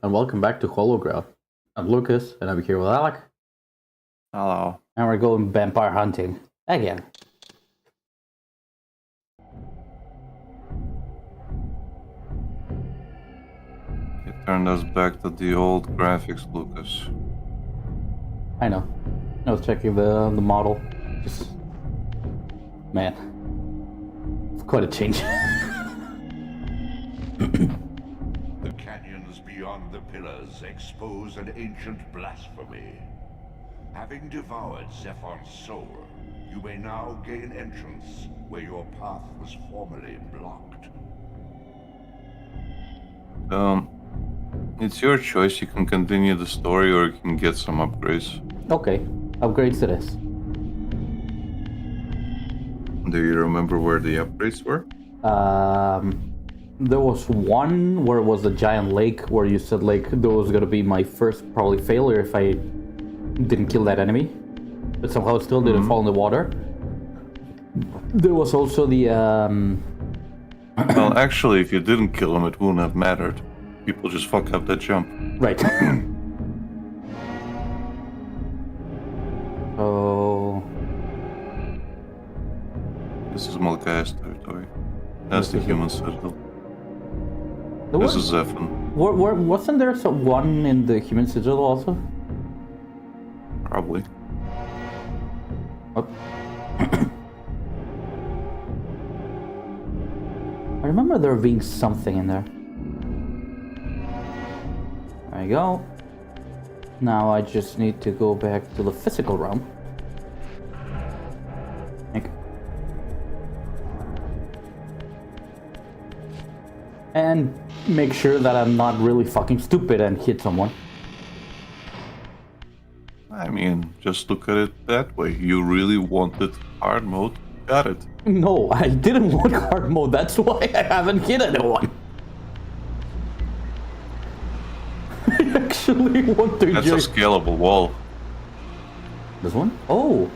and welcome back to Hologround. I'm Lucas, and I'm here with Alec, Hello. and we're going vampire hunting again. You turned us back to the old graphics, Lucas. I know. I was checking the model. Just man, it's quite a change. The canyons beyond the pillars expose an ancient blasphemy. Having devoured Zephon's soul, you may now gain entrance where your path was formerly blocked. It's your choice. You can continue the story or you can get some upgrades. Okay, upgrades it is. Do you remember where the upgrades were? There was one where it was a giant lake, where you said like that was gonna be my first probably failure if I didn't kill that enemy, but somehow it still didn't fall in the water. There was also the Well, actually, if you didn't kill him, it wouldn't have mattered. People just fuck up that jump. right. So This is Malkaya's territory. That's the human citadel. there This was, is Zephon. wasn't there one in the human sigil also? Probably. Oh. I remember there being something in there. There you go. Now I just need to go back to the physical realm. And make sure that I'm not really fucking stupid and hit someone. I mean, just look at it that way. You really wanted hard mode. Got it. No, I didn't want hard mode. That's why I haven't hit anyone. I actually want to That's a scalable wall. This one? Oh!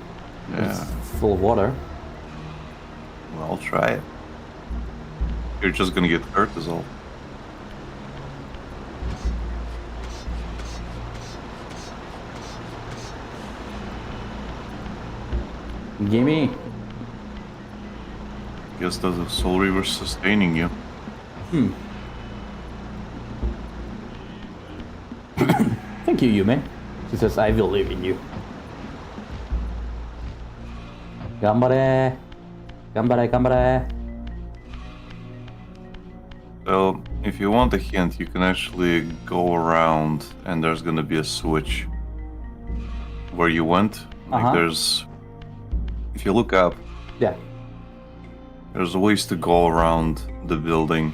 Yeah. It's full of water. Well, try it. You're just gonna get hurt is all. Gimme! Guess that's a Soul Reaver sustaining you. Thank you, Yume. She says, I believe in you. Gambare! Gambare, gambare! So, if you want a hint, you can actually go around and there's gonna be a switch where you went. Like there's... If you look up, Yeah. there's ways to go around the building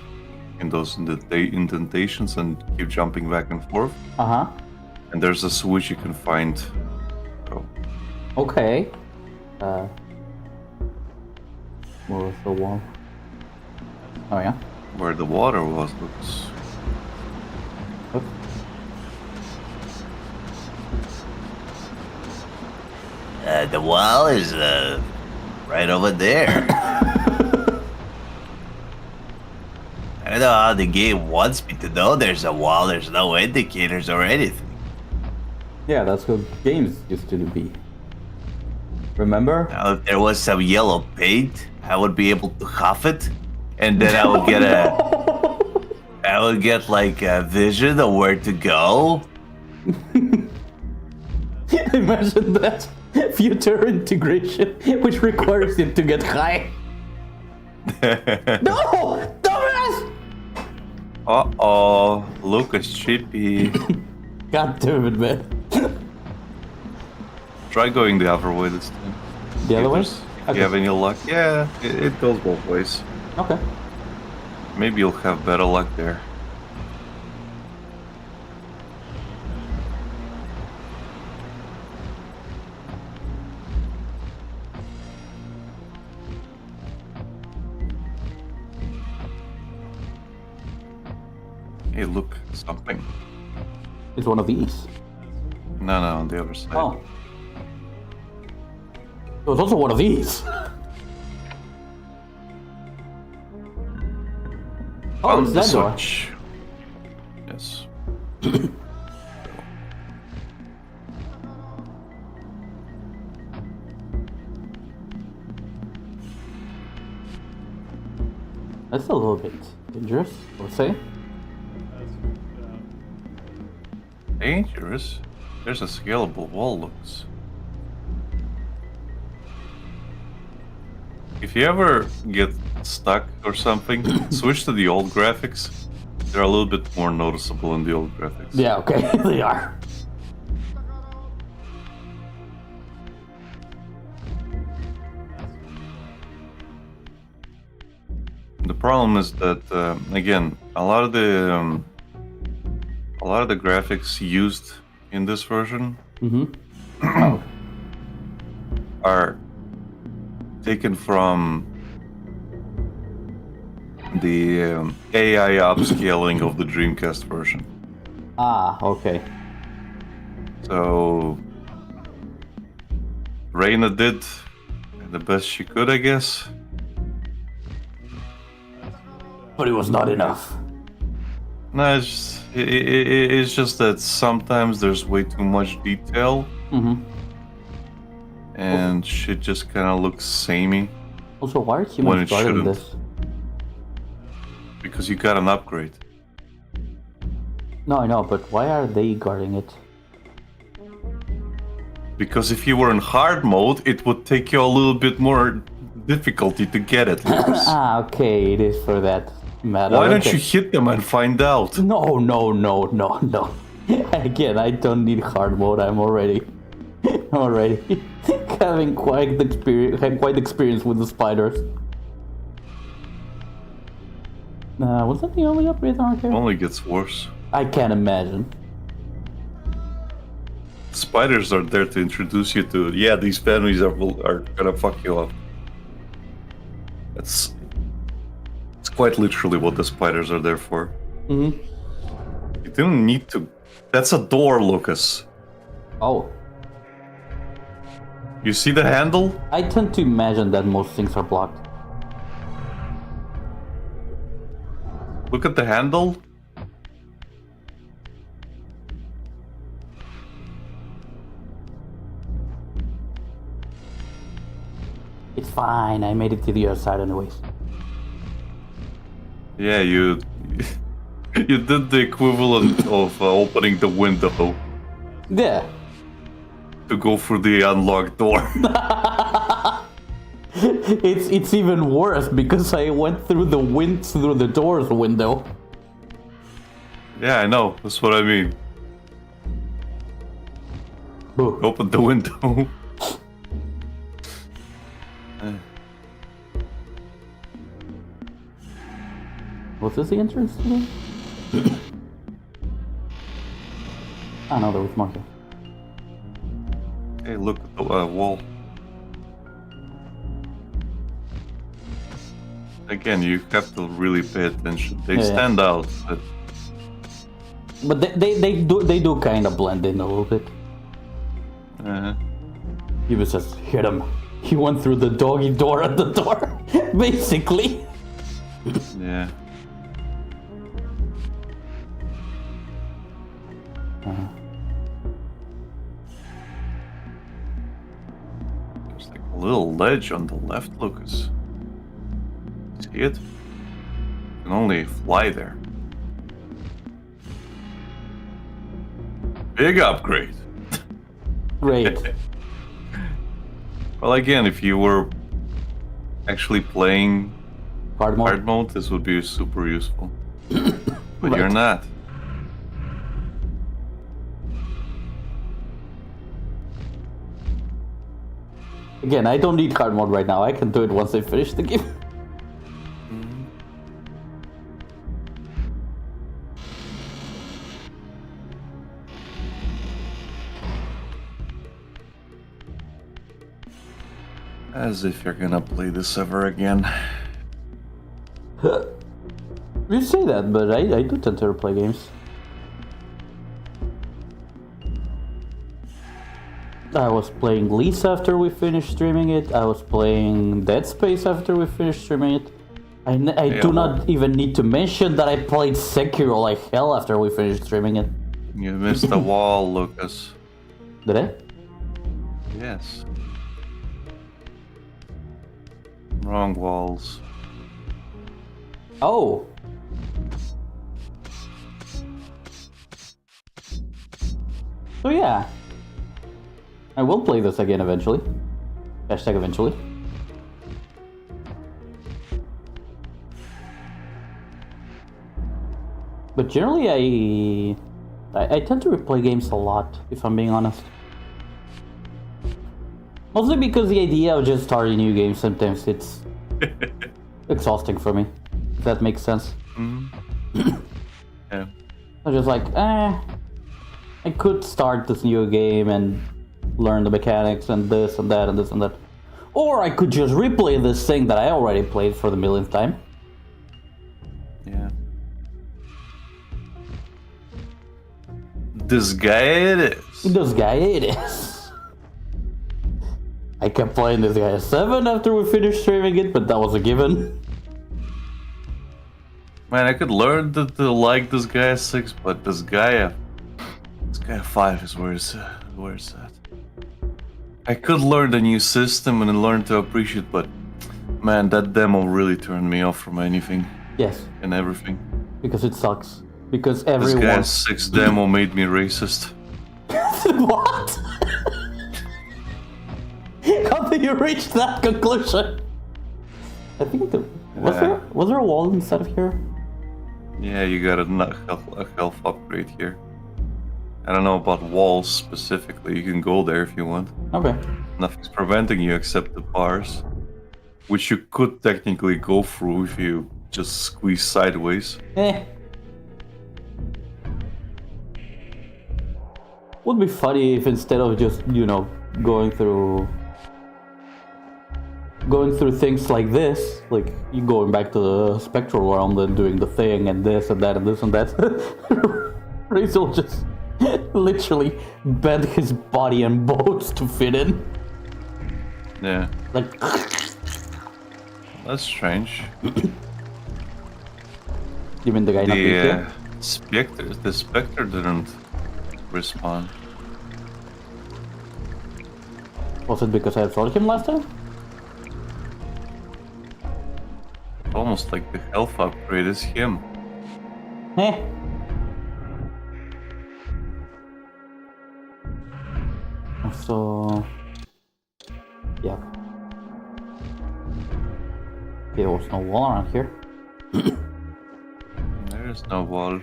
in those indentations and keep jumping back and forth. Uh-huh. And there's a switch you can find. Oh, Okay. Where was the wall? Oh, yeah? where the water was, looks... Oops. The wall is right over there. I don't know how the game wants me to know there's a wall, there's no indicators or anything. Yeah, that's what games used to be. Remember? Now, if there was some yellow paint, I would be able to huff it, and then I would get I would get like a vision of where to go. Imagine that. Future integration, which requires it to get high. No! Dumbass! Uh-oh, Lucas Chippy. God damn it, man. Try going the other way this time. The other way? If you have any luck. Yeah, it goes both ways. Okay. Maybe you'll have better luck there. Hey, look, something. It's one of these. No, on the other side. Oh. It was also one of these. Oh, Found it's the that door. switch. Yes. That's a little bit dangerous, let's say. Dangerous? There's a scalable wall, looks. If you ever get stuck or something, switch to the old graphics. They're a little bit more noticeable in the old graphics. Yeah, okay, they are. The problem is that again, a lot of the graphics used in this version are taken from the AI upscaling of the Dreamcast version. Ah, okay. So Reina did the best she could, I guess. But it was not enough. No, it's just that sometimes there's way too much detail. And shit just kind of looks samey. Also, why are When humans it guarding shouldn't. this? Because you got an upgrade. No, I know, but why are they guarding it? Because if you were in hard mode, it would take you a little bit more difficulty to get it, Lucas. Ah, okay, it is for that matter. Why don't Okay. you hit them and find out? No. Again, I don't need hard mode. I'm already having quite experience with the spiders. Was that the only upgrade on here? Only gets worse. I can't imagine. Spiders are there to introduce you to, yeah, these families are gonna fuck you up. It's quite literally what the spiders are there for. You didn't need to. That's a door, Lucas. Oh, You see the handle? I tend to imagine that most things are blocked. Look at the handle. It's fine. I made it to the other side anyways. Yeah, you did the equivalent of opening the window Yeah. to go through the unlocked door. It's even worse because I went through the door's window. Yeah, I know. That's what I mean. Boo. Open the window. Was this the entrance to the... Ah, no, there was more here. Hey, look at the wall. Again, you have to really pay attention. They stand out. But they do kind of blend in a little bit. He was just hit him. He went through the doggy door at the door, basically. Yeah. There's like a little ledge on the left, Lucas. See it? You can only fly there. Big upgrade. Great. Well, again, if you were actually playing Hard mode. hard mode, this would be super useful. But Right. you're not. Again, I don't need hard mode right now. I can do it once I finish the game. As if you're gonna play this ever again. You say that, but I do tend to replay games. I was playing Lisa after we finished streaming it. I was playing Dead Space after we finished streaming it. I do not even need to mention that I played Sekiro like hell after we finished streaming it. You missed the wall, Lucas. Did I? Yes. Wrong walls. Oh. So yeah. I will play this again eventually. Hashtag eventually. But generally I tend to replay games a lot, if I'm being honest. Mostly because the idea of just starting new games sometimes it's exhausting for me. If that makes sense. Yeah. I'm just like, I could start this new game and learn the mechanics and this and that and this and that. Or I could just replay this thing that I already played for the millionth time. Yeah. This guy it is. This guy it is. I kept playing this guy at 7 after we finished streaming it, but that was a given. Man, I could learn to like this guy at 6, but this guy at 5 is where it's at. I could learn the new system and learn to appreciate, but man, that demo really turned me off from anything. Yes. And everything. Because it sucks. Because This everyone... guy's 6 demo made me racist. What? How did you reach that conclusion? I think was there a wall inside of here? Yeah, you got a health upgrade here. I don't know about walls specifically. You can go there if you want. Okay. Nothing's preventing you except the bars, which you could technically go through if you just squeeze sideways. Would be funny if instead of just, going through things like this, like you going back to the spectral realm and doing the thing and this and that and this and that, Rizal just literally bent his body and bones to fit in. Yeah, Like, that's strange. you mean the guy not being here? The Spectre didn't respond. Was it because I had fought him last time? Almost like the health upgrade is him. So, yeah. There was no wall around here. There is no wall.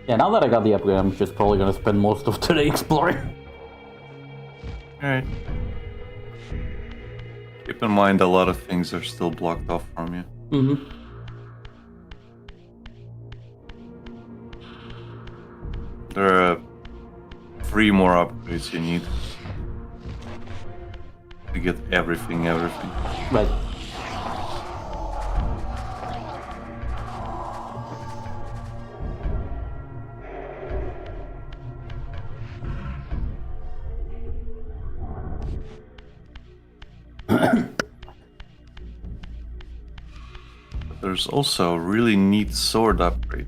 Yeah, now that I got the upgrade, I'm just probably gonna spend most of today exploring. Alright. Keep in mind a lot of things are still blocked off from you. Mm-hmm. There are 3 more upgrades you need to get everything. Right. There's also a really neat sword upgrade.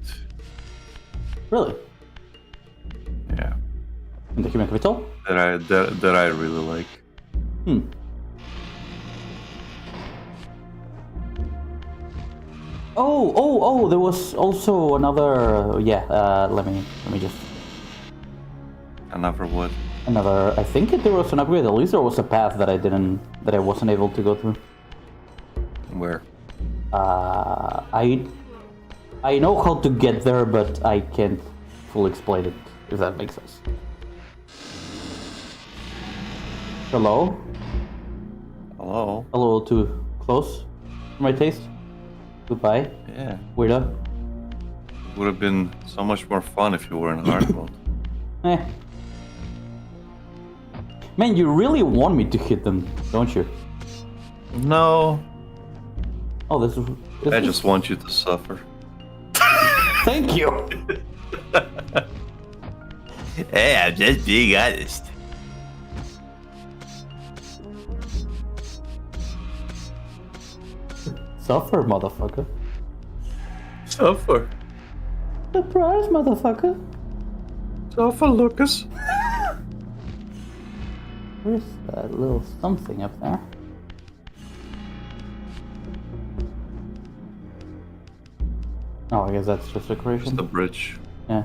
Really? Yeah. In the human capital? That I really like. Oh, there was also another, let me just... Another what? I think there was an upgrade, at least there was a path that I wasn't able to go through. Where? I know how to get there, but I can't fully explain it, if that makes sense. Hello? Hello? A little too close for my taste. Goodbye. Yeah. Weirdo. Would have been so much more fun if you were in hard mode. Man, you really want me to hit them, don't you? No. Oh, this I is... just want you to suffer. Thank you! Hey, I'm just being honest. Suffer, motherfucker. Suffer. Surprise, motherfucker. Suffer, Lucas. Where's that little something up there? Oh, I guess that's just decoration. Just the bridge. Yeah.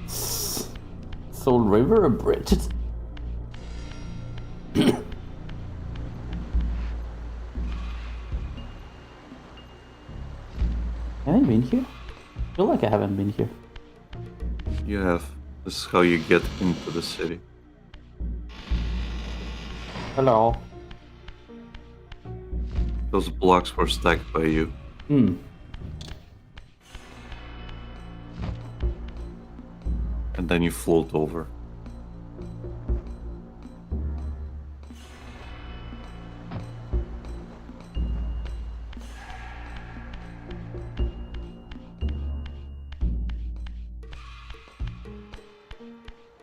Soul River Bridge. Have I been here? I feel like I haven't been here. You have. This is how you get into the city. Hello. Those blocks were stacked by you. Hmm. And then you float over.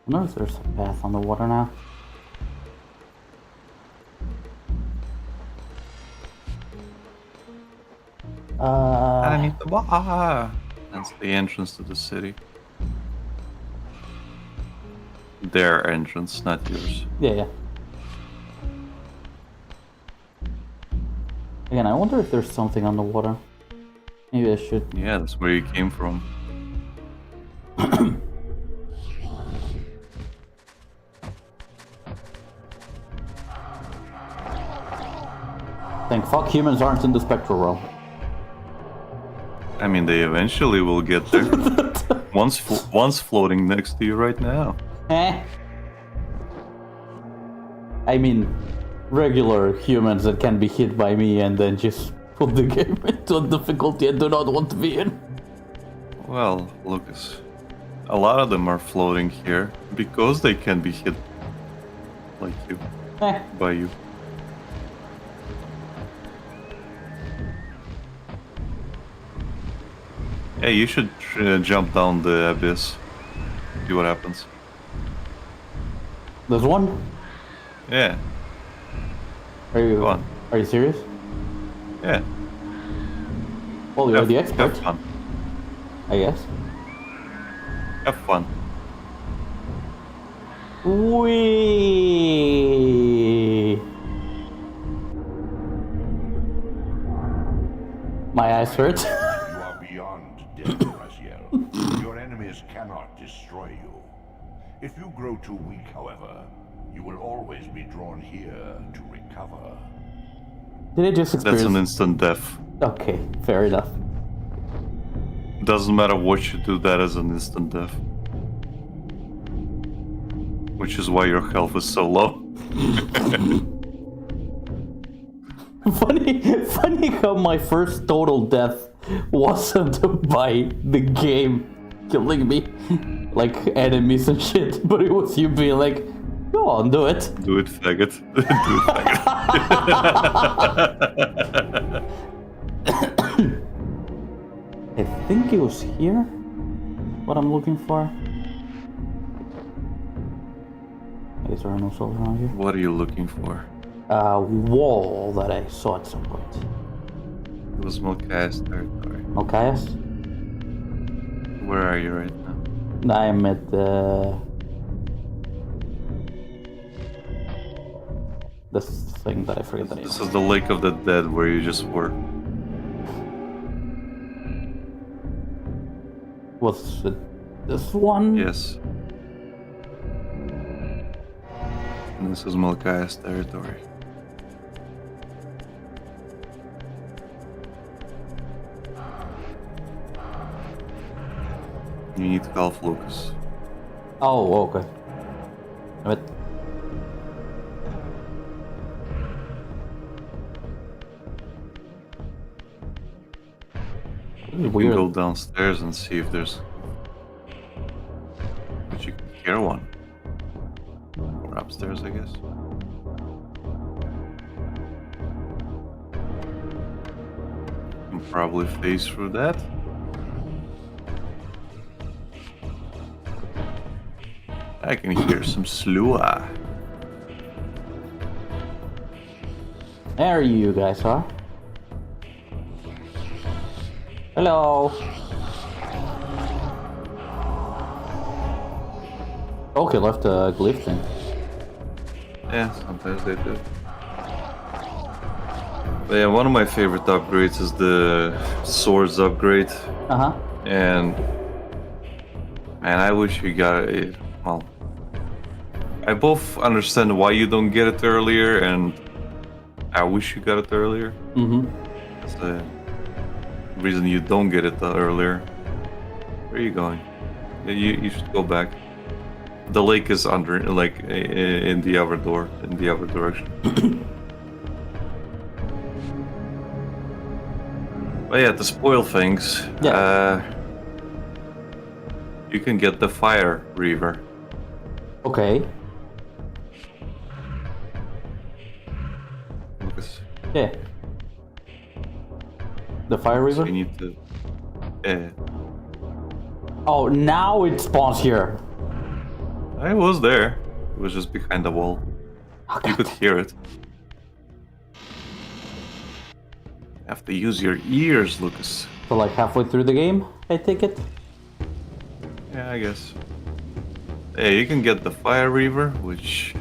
I wonder if there's a path on the water now. Underneath the bar. That's the entrance to the city. Their entrance, not yours. Yeah. Again, I wonder if there's something on the water. Maybe I should. Yeah, that's where you came from. Thank fuck humans aren't in the spectral realm. I mean, they eventually will get there. One's floating next to you right now. Eh? I mean, regular humans that can be hit by me and then just put the game into a difficulty I do not want to be in. Well, Lucas, a lot of them are floating here because they can be hit like you, by you. Hey, you should jump down the abyss. See what happens. There's one? Yeah, Are you go on. Are you serious? Yeah. Well, you're the expert, Have fun. I guess. Have fun. Wee. My eyes hurt. You are beyond death, Raziel. Your enemies cannot destroy you. If you grow too weak, however, you will always be drawn here to recover. Did I just experience? That's an instant death. Okay, fair enough. Doesn't matter what you do, that is an instant death. Which is why your health is so low. Funny how my first total death wasn't by the game killing me, like enemies and shit, but it was you being like, go on, do it. Do it, faggot. Do it, faggot. I think it was here. What I'm looking for. Is there no souls around here? What are you looking for? A wall that I saw at some point. It was Malkaya's territory. Malkaya's? Where are you right now? I'm at this thing that I forget the name. This is the Lake of the Dead where you just were. Was it this one? Yes. And this is Malkaya's territory. You need Half Lucas. Oh, okay. But You can weird. go downstairs and see if there's... But you can hear one. Or upstairs, I guess. You can probably phase through that. I can hear some slua. There you guys are. Hello. Okay, left a glyph thing. Yeah, sometimes they do. But yeah, one of my favorite upgrades is the swords upgrade. Uh-huh. And man, I wish you got it. Well, I both understand why you don't get it earlier, and I wish you got it earlier. Mm-hmm. That's the reason you don't get it earlier. Where are you going? Yeah, you should go back. The lake is under, like, in the other door, in the other direction. But yeah, to spoil things, you can get the fire Reaver. Okay. Lucas. Yeah. The fire So Reaver? you need to. Oh, now it spawns here. I was there. It was just behind the wall. You could hear it. You have to use your ears, Lucas. So like halfway through the game, I take it? Yeah, I guess. Hey, you can get the fire Reaver, which...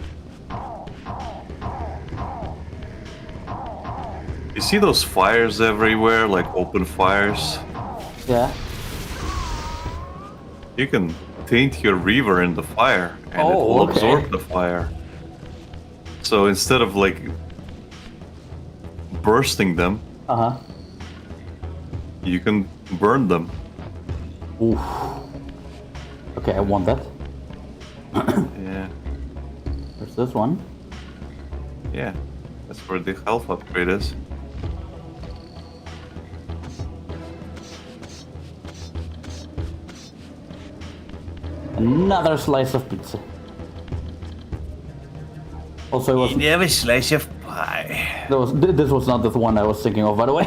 You see those fires everywhere, like open fires? Yeah. You can taint your Reaver in the fire, and it will absorb the fire. So instead of like bursting them, you can burn them. Oof. Okay, I want that. Yeah. There's this one. Yeah, that's where the health upgrade is. Another slice of pizza. Also, it was. You have a slice of pie. This was not the one I was thinking of, by the way.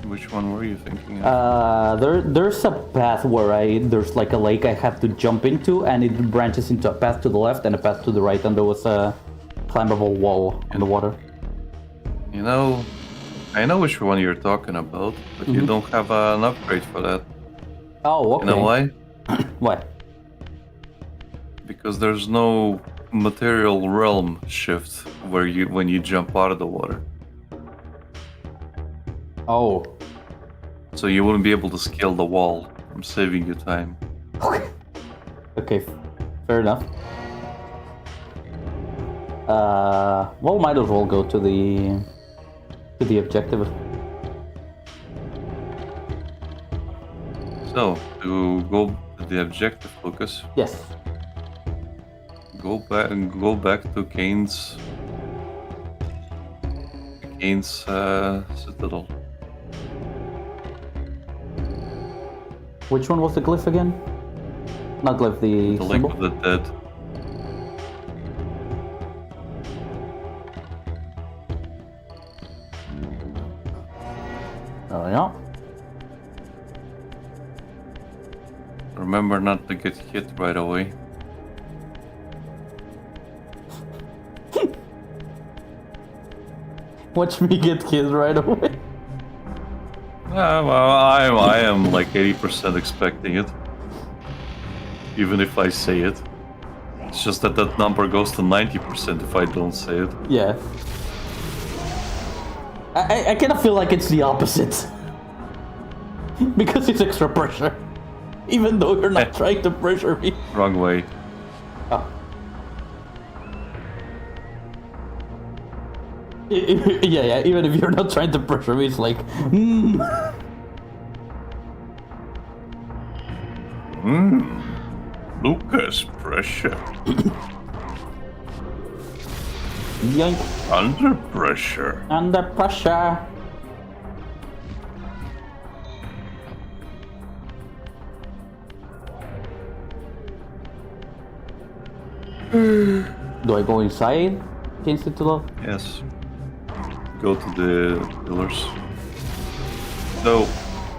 Which one were you thinking of? There's a path where there's like a lake I have to jump into, and it branches into a path to the left and a path to the right, and there was a climbable wall in the water. You know, I know which one you're talking about, but you don't have an upgrade for that. Oh, okay. You know why? Why? Because there's no material realm shift when you jump out of the water. Oh. So you wouldn't be able to scale the wall. I'm saving you time. Okay. Okay, fair enough. Well, might as well go to the objective. So, to go to the objective, Lucas, Yes. go back to Kain's citadel. Which one was the glyph again? Not glyph, the The Lake symbol? of the Dead. Oh yeah. Remember not to get hit right away. Watch me get killed right away. Well, I am like 80% expecting it. Even if I say it. It's just that number goes to 90% if I don't say it. Yeah. I kind of feel like it's the opposite. Because it's extra pressure. Even though you're not trying to pressure me. Wrong way. Oh. Yeah, even if you're not trying to pressure me, it's like, Lucas, pressure. Yoink. Under pressure. Under pressure. Do I go inside? Against it to the... Yes. Go to the pillars. So,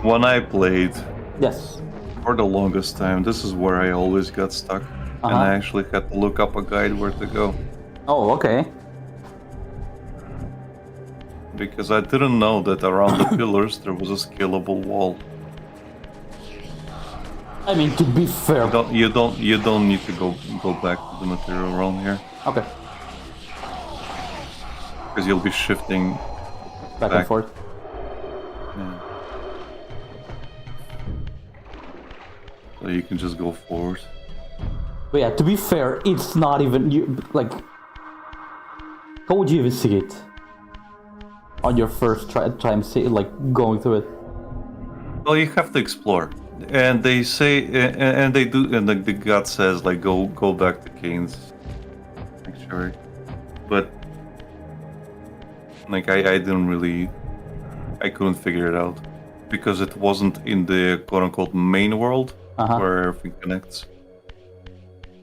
when I played, Yes. for the longest time, this is where I always got stuck. And I actually had to look up a guide where to go. Oh, okay. because I didn't know that around the pillars there was a scalable wall. I mean, to be fair. You don't need to go back to the material realm here. Okay. Because you'll be shifting Back and forth. Yeah. So you can just go forward. But yeah, to be fair, it's not even like. How would you even see it on your first time, like going through it? Well, you have to explore, and they say, and they do, and the god says like go back to Kain's sanctuary, but like I couldn't figure it out because it wasn't in the quote unquote main world where everything connects.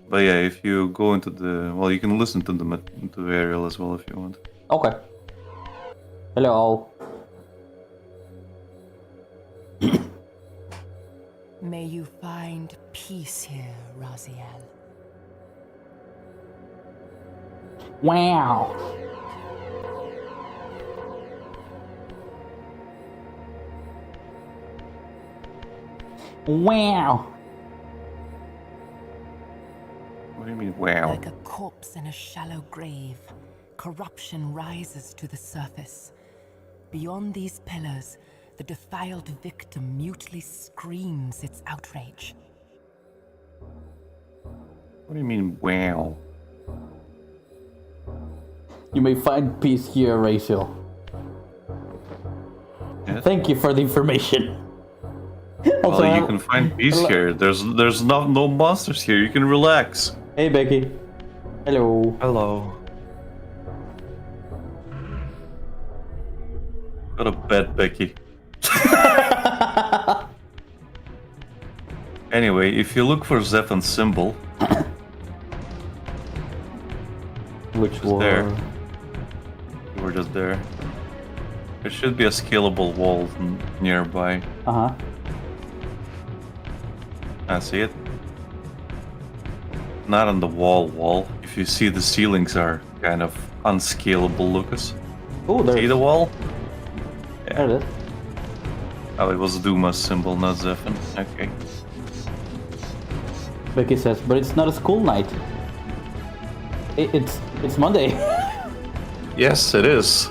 But yeah, if you go into you can listen to the aerial as well if you want. Okay. Hello. May you find peace here, Raziel. Wow. Wow. What do you mean, wow? Like a corpse in a shallow grave, corruption rises to the surface. Beyond these pillars, the defiled victim mutely screams its outrage. What do you mean, wow? You may find peace here, Rachel. Yes? Thank you for the information. Also, Well, you can find peace here. There's no monsters here. You can relax. Hey, Becky. Hello. Hello. Go to bed, Becky. Anyway, if you look for Zephan's symbol, Which was there. You were just there. There should be a scalable wall nearby. I see it. Not on the wall. If you see, the ceilings are kind of unscalable, Lucas. Oh, there. See the wall? There it is. Oh, it was Duma's symbol, not Zephan. Okay. Becky says, but it's not a school night. It's Monday. Yes, it is.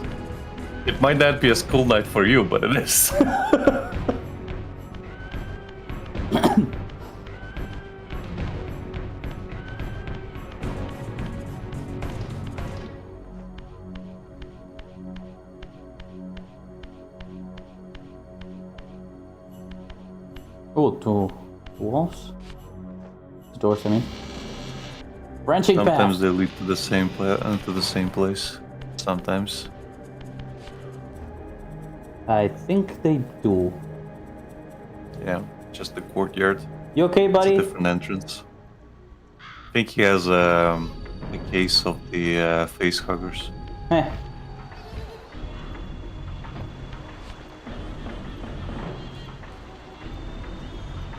It might not be a school night for you, but it is. Oh, two walls? The doors, I mean. Branching Sometimes path. they lead to the same place. Sometimes. I think they do. Yeah, just the courtyard. You okay, It's buddy? a different entrance. I think he has a case of the face huggers. Eh.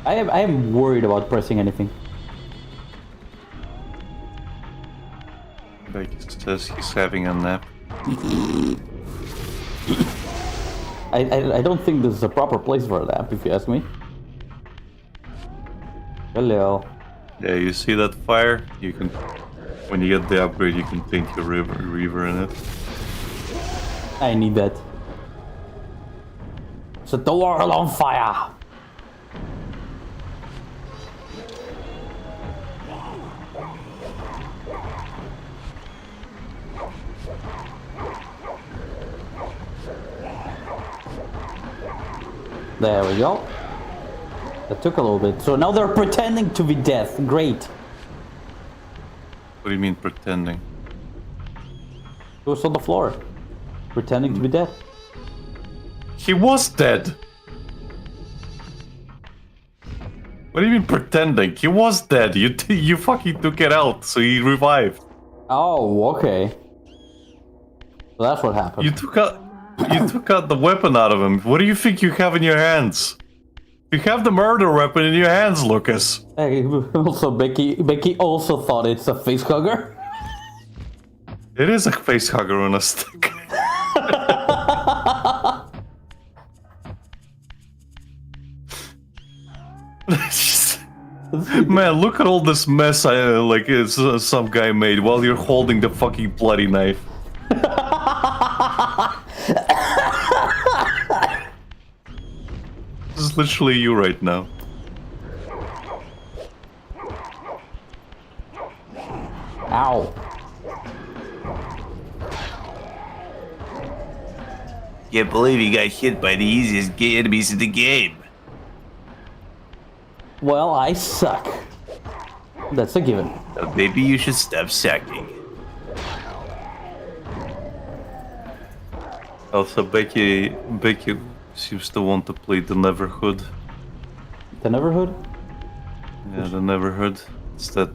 I am worried about pressing anything. Like it says he's having a nap. I don't think this is a proper place for a nap, if you ask me. Hello. Yeah, you see that fire? You can, when you get the upgrade, you can paint your Reaver in it. I need that. Set the world on fire! There we go. That took a little bit. So now they're pretending to be death. Great. What do you mean pretending? It was on the floor. Pretending to be dead. He was dead! What do you mean pretending? He was dead. You fucking took it out, so he revived. Oh, okay. So that's what happened. You took out the weapon out of him. What do you think you have in your hands? You have the murder weapon in your hands, Lucas. Hey, also Becky also thought it's a face hugger. It is a face hugger on a stick. Man, look at all this mess some guy made while you're holding the fucking bloody knife. This is literally you right now. Ow. Can't believe you got hit by the easiest enemies in the game. Well, I suck. That's a given. Maybe you should stop sucking. Also, Becky seems to want to play the Neverhood. The Neverhood? Yeah, the Neverhood. It's that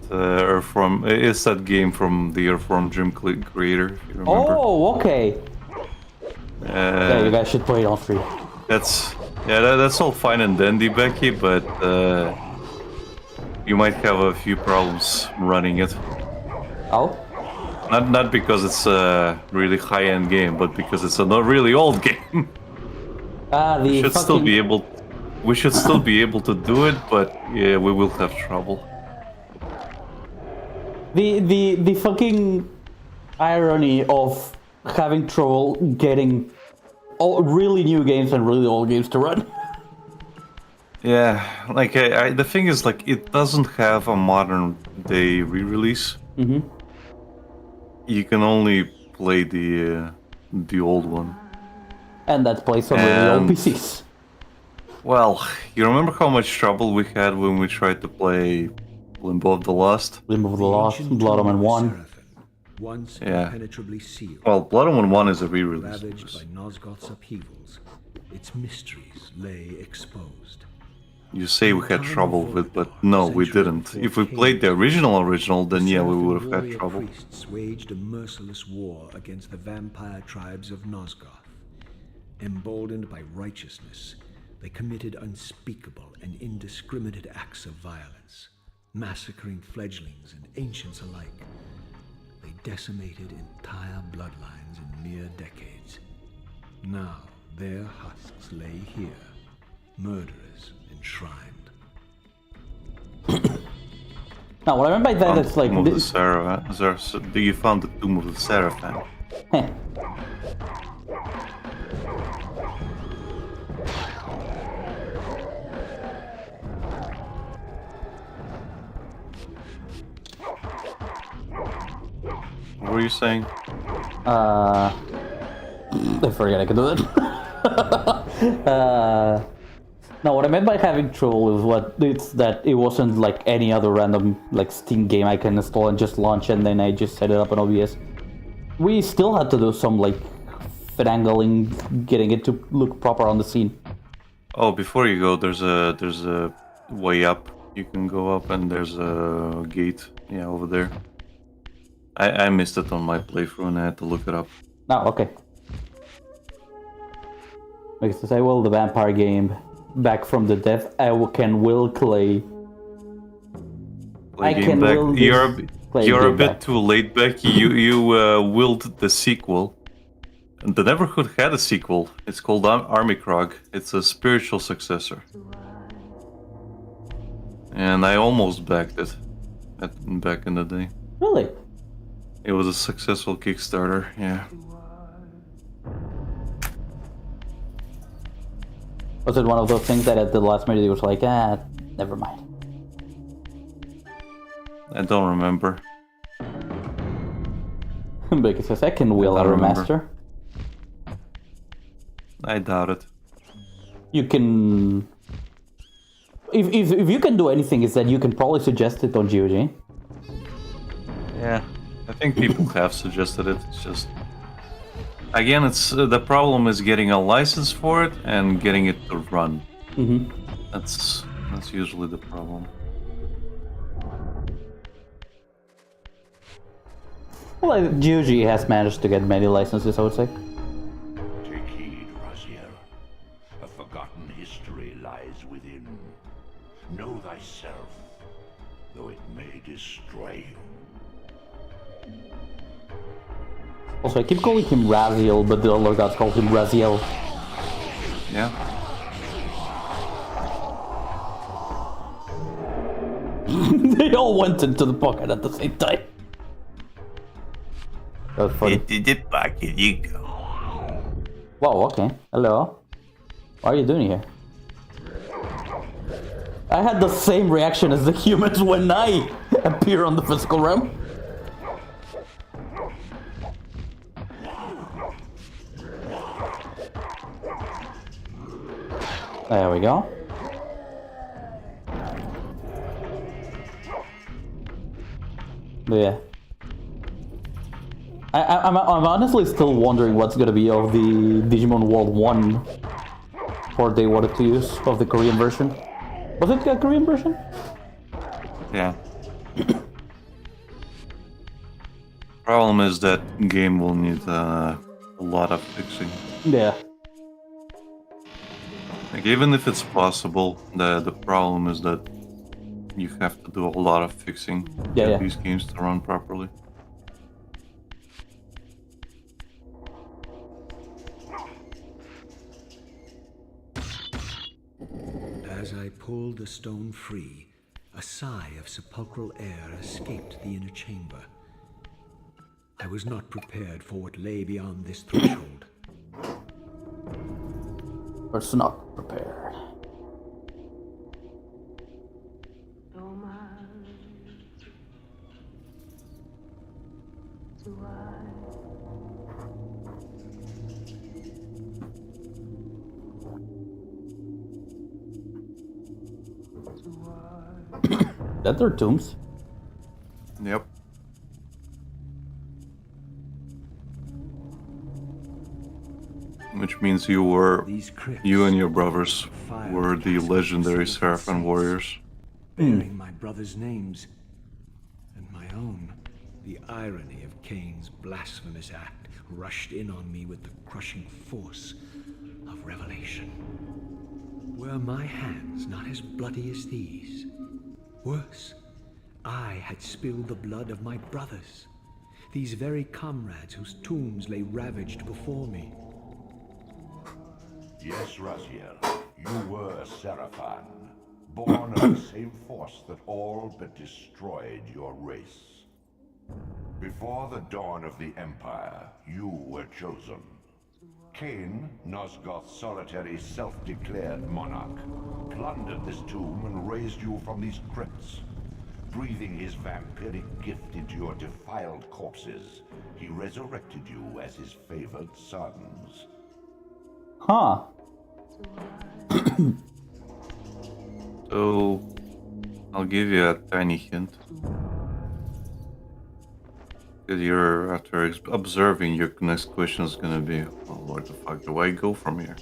it's that game from the Earthworm Jim creator, if you remember. Oh, okay. Yeah, you guys should play it on free. That's all fine and dandy, Becky, but you might have a few problems running it. Oh? Not because it's a really high-end game, but because it's a not really old game. We should still be able to do it, but yeah, we will have trouble. The fucking irony of having trouble getting really new games and really old games to run. Yeah, like the thing is, like, it doesn't have a modern day re-release. Mm-hmm. You can only play the old one. And that plays on really old PCs. Well, you remember how much trouble we had when we tried to play Limbo of the Lost? Limbo of the Lost, Blood Omen 1. Once Yeah. impenetrably sealed, Well, Blood Omen 1 is a re-release. ravaged by Nosgoth's upheavals, its mysteries lay exposed. You say we had trouble with, but no, we didn't. If we played the original, then yeah, we would have had Warrior trouble. Priests waged a merciless war against the vampire tribes of Nosgoth. Emboldened by righteousness, they committed unspeakable and indiscriminate acts of violence, massacring fledglings and ancients alike. They decimated entire bloodlines in mere decades. Now their husks lay here, murderers enshrined. Now, what I mean by that is like... Tomb of the you found the Tomb of the Seraphim. Heh. What were you saying? I forget I could do it. No, what I meant by having trouble is that it wasn't like any other random like Steam game I can install and just launch and then I just set it up on OBS. We still had to do some like finagling, getting it to look proper on the scene. Oh, before you go, there's a way up. You can go up, and there's a gate. Yeah, over there. I missed it on my playthrough, and I had to look it up. Oh, okay. Because to say, well, the vampire game, back from the death, can will clay. Play I game can back. will You're a bit back. too late, Becky. You willed the sequel. The Neverhood had a sequel. It's called Army Krog. It's a spiritual successor. And I almost backed it back in the day. Really? It was a successful Kickstarter, yeah. Was it one of those things that at the last minute it was like, never mind? I don't remember. Because a second will a don't remember. remaster. I doubt it. You can... If you can do anything, is that you can probably suggest it on GOG. Yeah, I think people have suggested it. It's just... Again, it's the problem is getting a license for it and getting it to run. Mm-hmm. That's usually the problem. Well, GOG has managed to get many licenses, I would say. Take heed, Raziel. A forgotten history lies within. Know thyself, though it may destroy you. Also, I keep calling him Raziel, but the other gods call him Raziel. Yeah. They all went into the pocket at the same time. That was funny. Into the pocket you go. Wow, okay. Hello. What are you doing here? I had the same reaction as the humans when I appear on the physical realm. There we go. But yeah. I'm honestly still wondering what's gonna be of the Digimon World 1 port they wanted to use of the Korean version. Was it a Korean version? Yeah. Problem is that game will need a lot of fixing. Yeah. Like, even if it's possible, the problem is that you have to do a lot of fixing to Yeah, get yeah. these games to run properly. As I pulled the stone free, a sigh of sepulchral air escaped the inner chamber. I was not prepared for what lay beyond this threshold. Was not prepared. That are tombs. Yep. Which means you and your brothers were the legendary Seraphim warriors. Bearing my brothers' names and my own. The irony of Kain's blasphemous act rushed in on me with the crushing force of revelation. Were my hands not as bloody as these? Worse, I had spilled the blood of my brothers, these very comrades whose tombs lay ravaged before me. Yes, Raziel, you were Seraphim, born of the same force that all but destroyed your race. Before the dawn of the Empire, you were chosen. Kain, Nosgoth's solitary self-declared monarch, plundered this tomb and raised you from these crypts. Breathing his vampiric gift into your defiled corpses, he resurrected you as his favored sons. Huh. So, I'll give you a tiny hint. Because you're, after observing, your next question is gonna be, well, where the fuck do I go from here?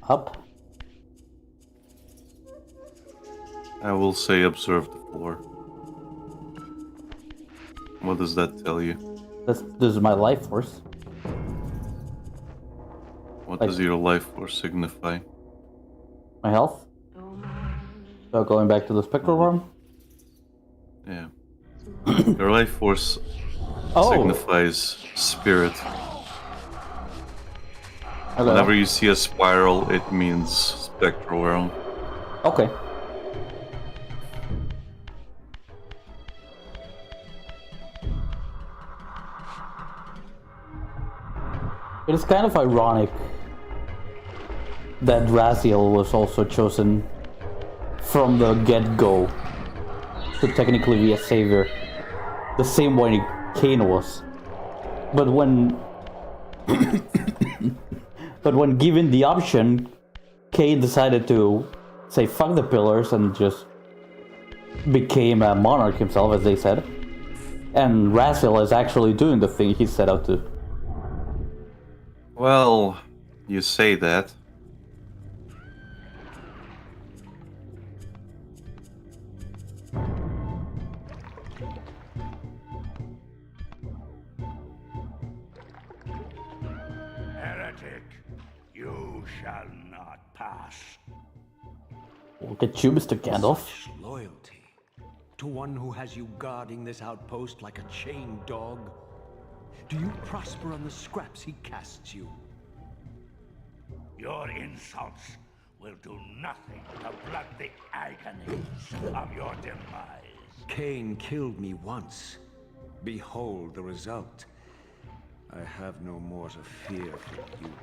Up. I will say observe the floor. What does that tell you? This is my life force. What does your life force signify? My health. So going back to the spectral realm. Yeah. Your life force Oh. signifies spirit. Hello. Whenever you see a spiral, it means spectral realm. Okay. It is kind of ironic that Raziel was also chosen from the get-go to technically be a savior, the same way Kain was. But when given the option, Kain decided to say fuck the pillars and just became a monarch himself, as they said. And Raziel is actually doing the thing he set out to. Well, you say that. Heretic, you shall not pass. Look at you, Mr. Gandalf. Such loyalty to one who has you guarding this outpost like a chained dog. Do you prosper on the scraps he casts you? Your insults will do nothing to blunt the agonies of your demise. Kain killed me once. Behold the result. I have no more to fear from you.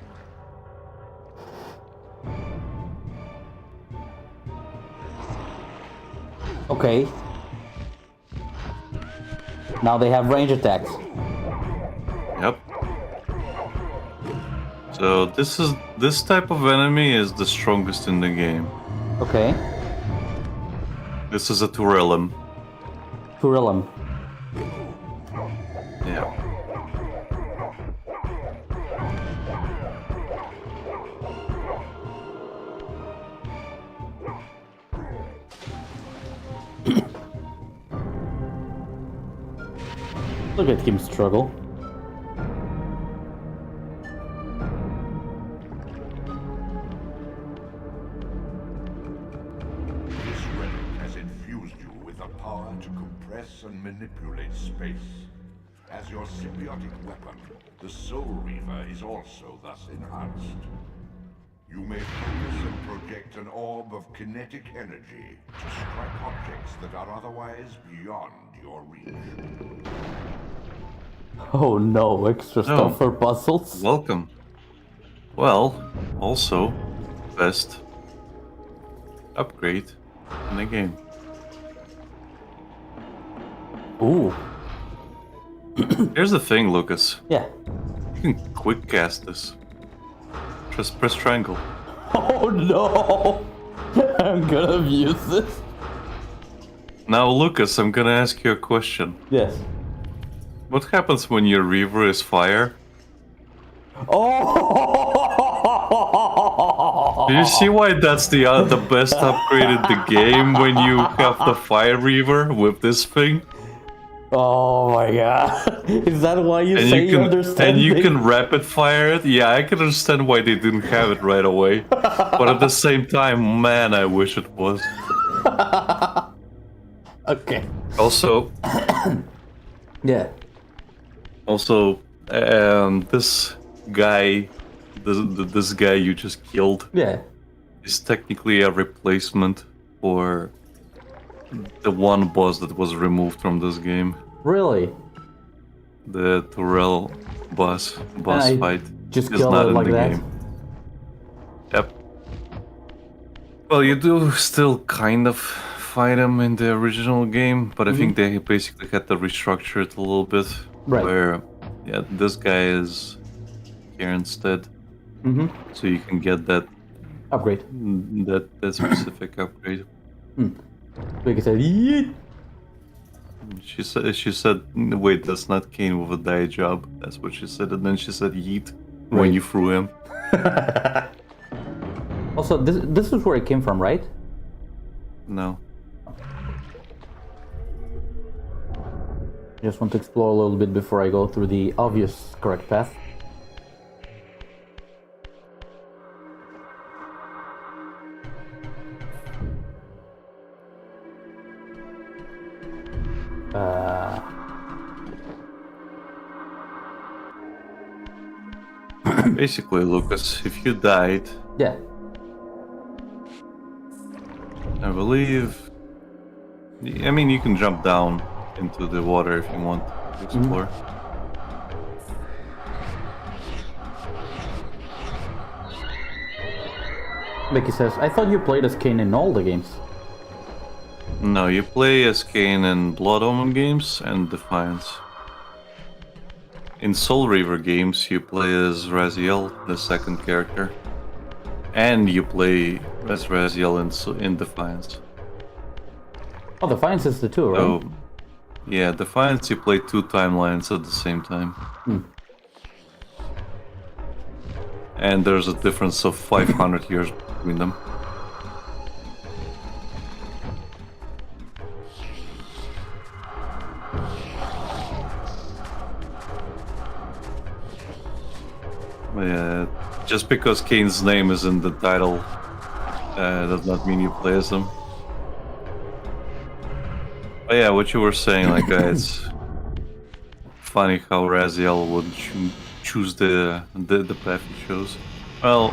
Okay. Now they have range attacks. Yep. So this type of enemy is the strongest in the game. Okay. This is a Turellum. Turellum. Yeah. Look at him struggle. This relic has infused you with the power to compress and manipulate space. As your symbiotic weapon, the Soul Reaver is also thus enhanced. You may focus and project an orb of kinetic energy to strike objects that are otherwise beyond your reach. Oh no, extra stuff Oh. for puzzles. Welcome. Well, also, best upgrade in the game. Ooh. Here's the thing, Lucas. Yeah. You can quick cast this. Just press triangle. Oh no! I'm gonna abuse this. Now, Lucas, I'm gonna ask you a question. Yes. What happens when your Reaver is fire? Oh! Do you see why that's the best upgrade in the game when you have the Fire Reaver with this thing? Oh my god. Is that why you And say you you can understand? and you can rapid fire it. Yeah, I can understand why they didn't have it right away. But at the same time, man, I wish it was. Okay. Also, Yeah. this guy, this guy you just killed, Yeah. is technically a replacement for the one boss that was removed from this game. Really? The Turell boss I fight just is killed not it in like the that? game. Yep. Well, you do still kind of fight him in the original game, but I think they basically had to restructure it a little bit. Right. Where, yeah, this guy is here instead, Mm-hmm. so you can get that Upgrade. specific upgrade. Like I said, yeet. She said, wait, that's not Kain with a die job. That's what she said, and then she said yeet when Right. you threw him. Also, this is where it came from, right? No. Just want to explore a little bit before I go through the obvious correct path. Basically, Lucas, if you died, Yeah. I believe. I mean, you can jump down into the water if you want to explore. Becky says, I thought you played as Kain in all the games. No, you play as Kain in Blood Omen games and Defiance. In Soul Reaver games, you play as Raziel, the second character. And you play as Raziel in Defiance. Oh, Defiance is the two, right? So, yeah, Defiance, you play two timelines at the same time. And there's a difference of 500 years between them. Yeah, just because Kain's name is in the title does not mean you play as him. But yeah, what you were saying, like, it's funny how Raziel would choose the path he chose. Well,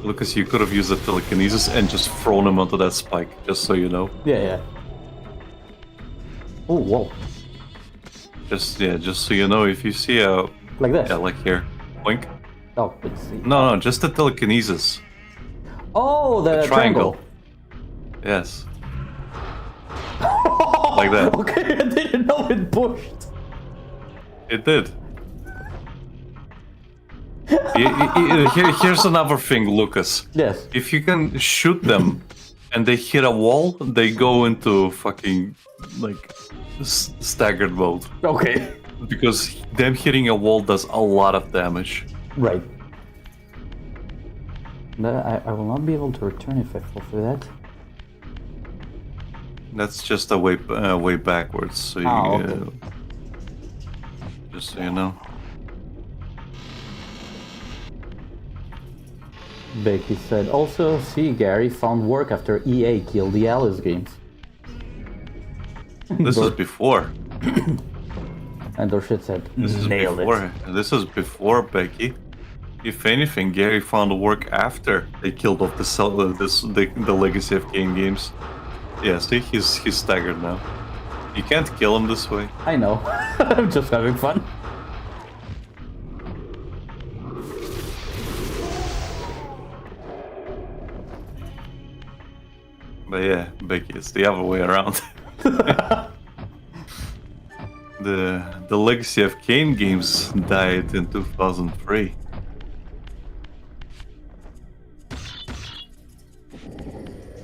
Lucas, you could have used the telekinesis and just thrown him onto that spike, just so you know. Yeah. Oh, whoa. Just so you know, if you see a... Like this? Yeah, like here. Boink. Oh, let's see. No, just the telekinesis. Oh, the triangle. Yes. Like that. Okay, I didn't know it pushed. It did. Here's another thing, Lucas. Yes. If you can shoot them and they hit a wall, they go into fucking, like, staggered mode. Okay. Because them hitting a wall does a lot of damage. Right. I will not be able to return if I fall for that. That's just a way backwards, so you, okay. just so you know. Becky said, also, see, Gary found work after EA killed the Alice games. This is before. And Dorshit said, This is nailed before. it. This is before, Becky. If anything, Gary found work after they killed off the Legacy of Kain games. Yeah, see, he's staggered now. You can't kill him this way. I know. I'm just having fun. But yeah, Becky, it's the other way around. The Legacy of Kain games died in 2003.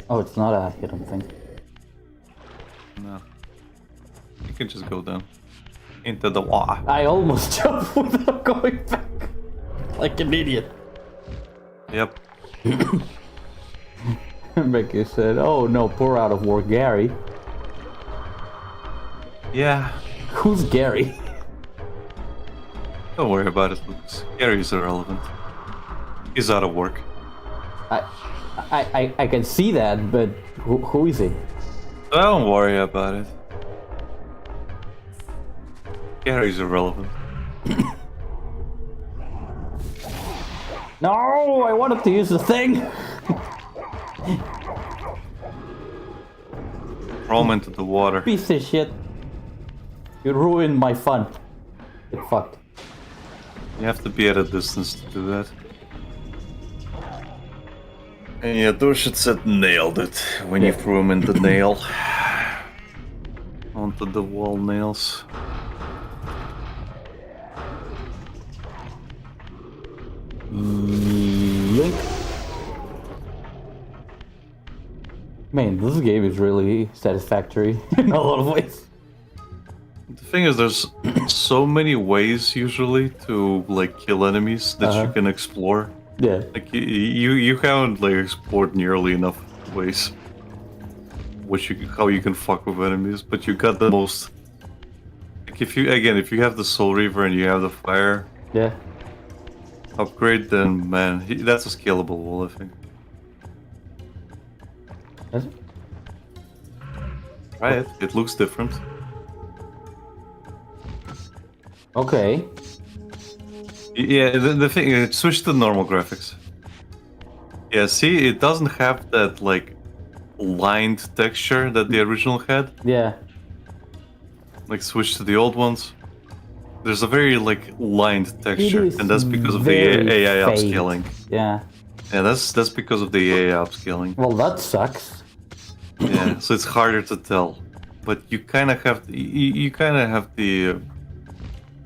Oh, it's not a hidden thing. No. You can just go down. Into the water. I almost jumped without going back. Like an idiot. Yep. Becky said, oh no, poor out of work Gary. Yeah. Who's Gary? Don't worry about it, Lucas. Gary's irrelevant. He's out of work. I can see that, but who is he? Don't worry about it. Gary's irrelevant. No, I wanted to use the thing. Throw him into the water. Piece of shit. You ruined my fun. Get fucked. You have to be at a distance to do that. And yeah, Dorshit said nailed it when you threw him in the nail. Onto the wall nails. Yoink. Man, this game is really satisfactory in a lot of ways. The thing is, there's so many ways usually to like kill enemies that you can explore. Yeah. Like you haven't like explored nearly enough ways, how you can fuck with enemies, but you got the most. Like if you have the Soul Reaver and you have the fire. Yeah. Upgrade, then man, that's a scalable wall, I think. Is it? Try it. It looks different. Okay. Yeah, the thing, switch to normal graphics. Yeah, see, it doesn't have that like lined texture that the original had. Yeah. Like switch to the old ones. There's a very like lined texture, is and that's because of the very AI faint. upscaling. Yeah. Yeah, that's because of the AI upscaling. Well, that sucks. Yeah, so it's harder to tell, but you kind of have you kind of have the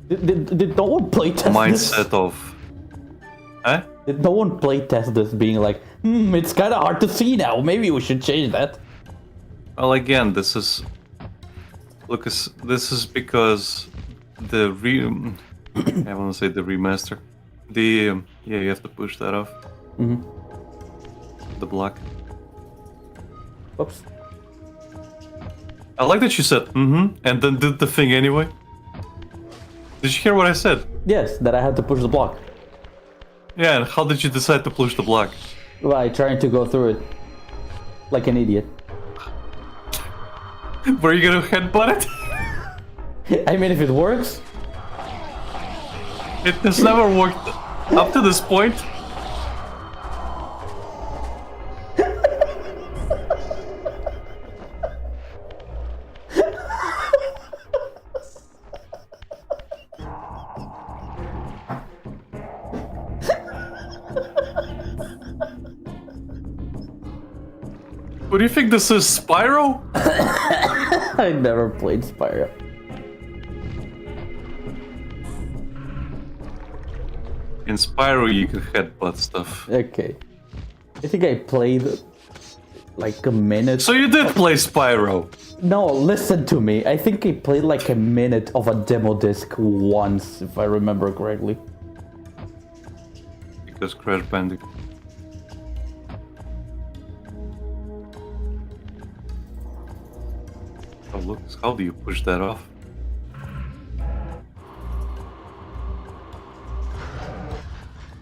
Did no one playtest mindset this? of, huh? Did no one playtest this being like, it's kind of hard to see now. Maybe we should change that. Well, again, this is Lucas. This is because the I want to say the remaster. The yeah, you have to push that off. The block. Oops. I like that you said and then did the thing anyway. Did you hear what I said? Yes, that I had to push the block. Yeah, and how did you decide to push the block? By trying to go through it. Like an idiot. Were you gonna headbutt it? I mean, if it works. It has never worked up to this point. think this is Spyro? I never played Spyro. In Spyro, you can headbutt stuff. Okay. I think I played like a minute. So you did play Spyro? No, listen to me. I think I played like a minute of a demo disc once, if I remember correctly. Because Crash Bandicoot. Oh, look, how do you push that off?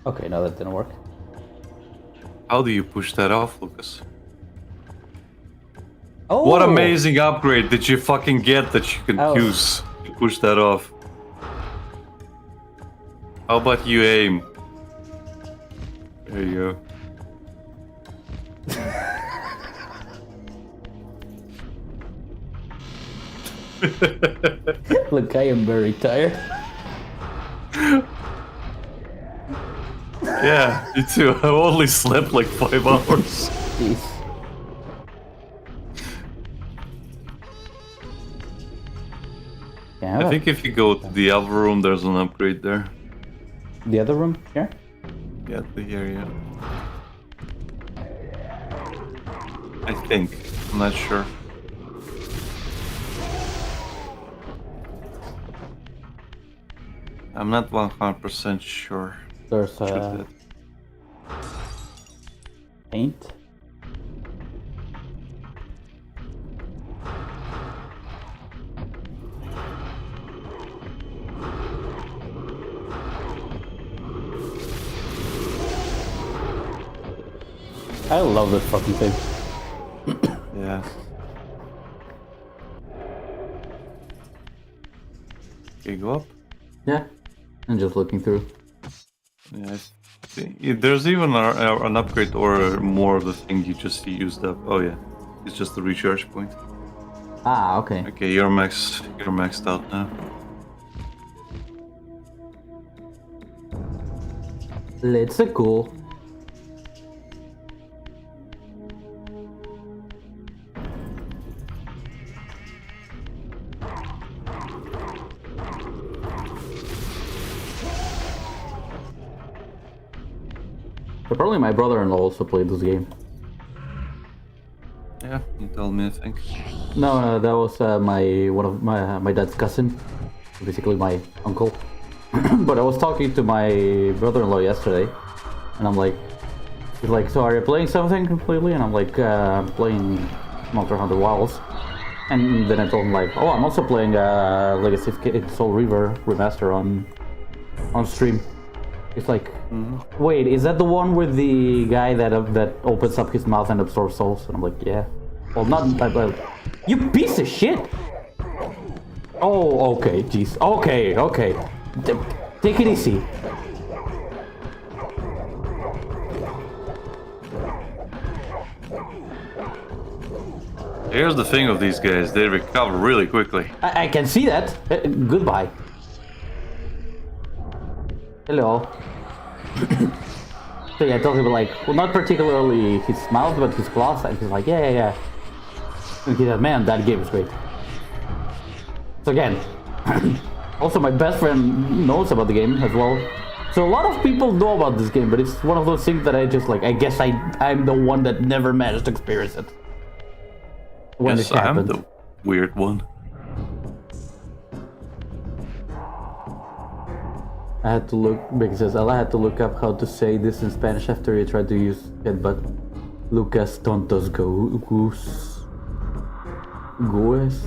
Okay, no, that didn't work. How do you push that off, Lucas? Oh! What amazing upgrade did you fucking get that you can Oh. use to push that off? How about you aim? There you go. Look, I am very tired. Yeah, me too. I only slept like 5 hours. Jeez. Yeah, I think if you go to the other room, there's an upgrade there. the other room here? Yeah, here, yeah. I think. I'm not sure. I'm not 100% sure. There's Check a that. paint. I love this fucking thing. Yeah. Okay, go up. Yeah, I'm just looking through. Yeah, I think there's even an upgrade or more of the thing you just used up. Oh yeah, it's just the recharge point. Ah, okay. Okay, you're maxed out now. Let's go. Apparently my brother-in-law also played this game. Yeah, you told me, I think. No, that was one of my dad's cousin, basically my uncle. But I was talking to my brother-in-law yesterday, and I'm like, he's like, so are you playing something completely? And I'm like, I'm playing Monster Hunter Wilds. And then I told him like, oh, I'm also playing Legacy of Soul Reaver Remaster on stream. It's like, wait, is that the one with the guy that opens up his mouth and absorbs souls? And I'm like, yeah. Well, not that. You piece of shit. Oh, okay, jeez. Okay. Take it easy. Here's the thing of these guys, they recover really quickly. I can see that. Goodbye. Hello. So yeah, I told him like, well, not particularly his mouth, but his claws, and he's like, yeah. And he said, man, that game is great. So again, also my best friend knows about the game as well. So a lot of people know about this game, but it's one of those things that I just like, I guess I'm the one that never managed to experience it. When Yes, it happened. I'm the weird one. I had to look, because I had to look up how to say this in Spanish after you tried to use it, but Lucas tontos goose. Gues?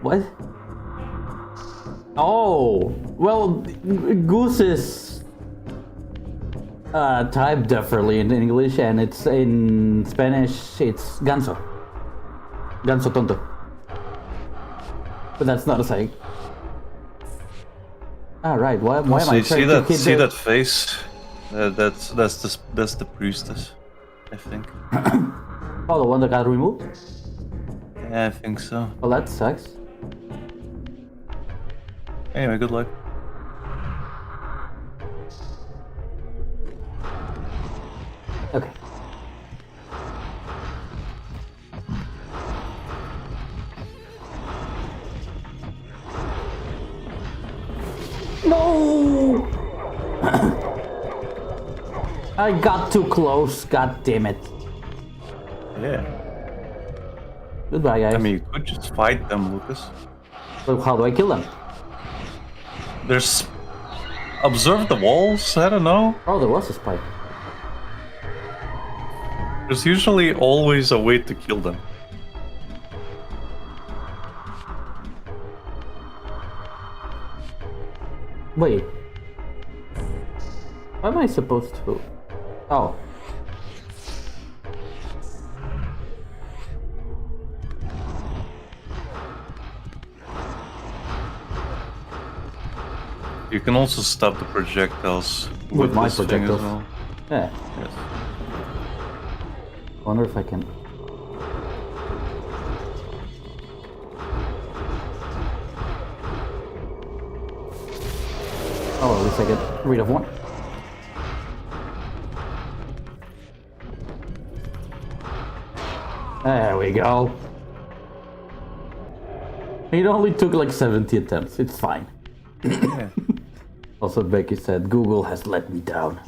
What? Oh, well, goose is typed differently in English, and it's in Spanish, it's ganso. Ganso tonto. But that's not a saying. Ah, right. Why am I trying See to that? hit See the... that face? That's the priestess, I think. Oh, the one that got removed? Yeah, I think so. Well, that sucks. Anyway, good luck. Okay. No! I got too close. God damn it. Yeah. Goodbye, guys. I mean, you could just fight them, Lucas. So how do I kill them? There's... Observe the walls? I don't know. Oh, there was a spike. There's usually always a way to kill them. Wait. What am I supposed to... Oh. You can also stop the projectiles With my this thing as projectiles. well. Yeah. Yes. Wonder if I can... Oh, at least I get rid of one. There we go. It only took like 70 attempts. It's fine. Yeah. Also, Becky said, Google has let me down.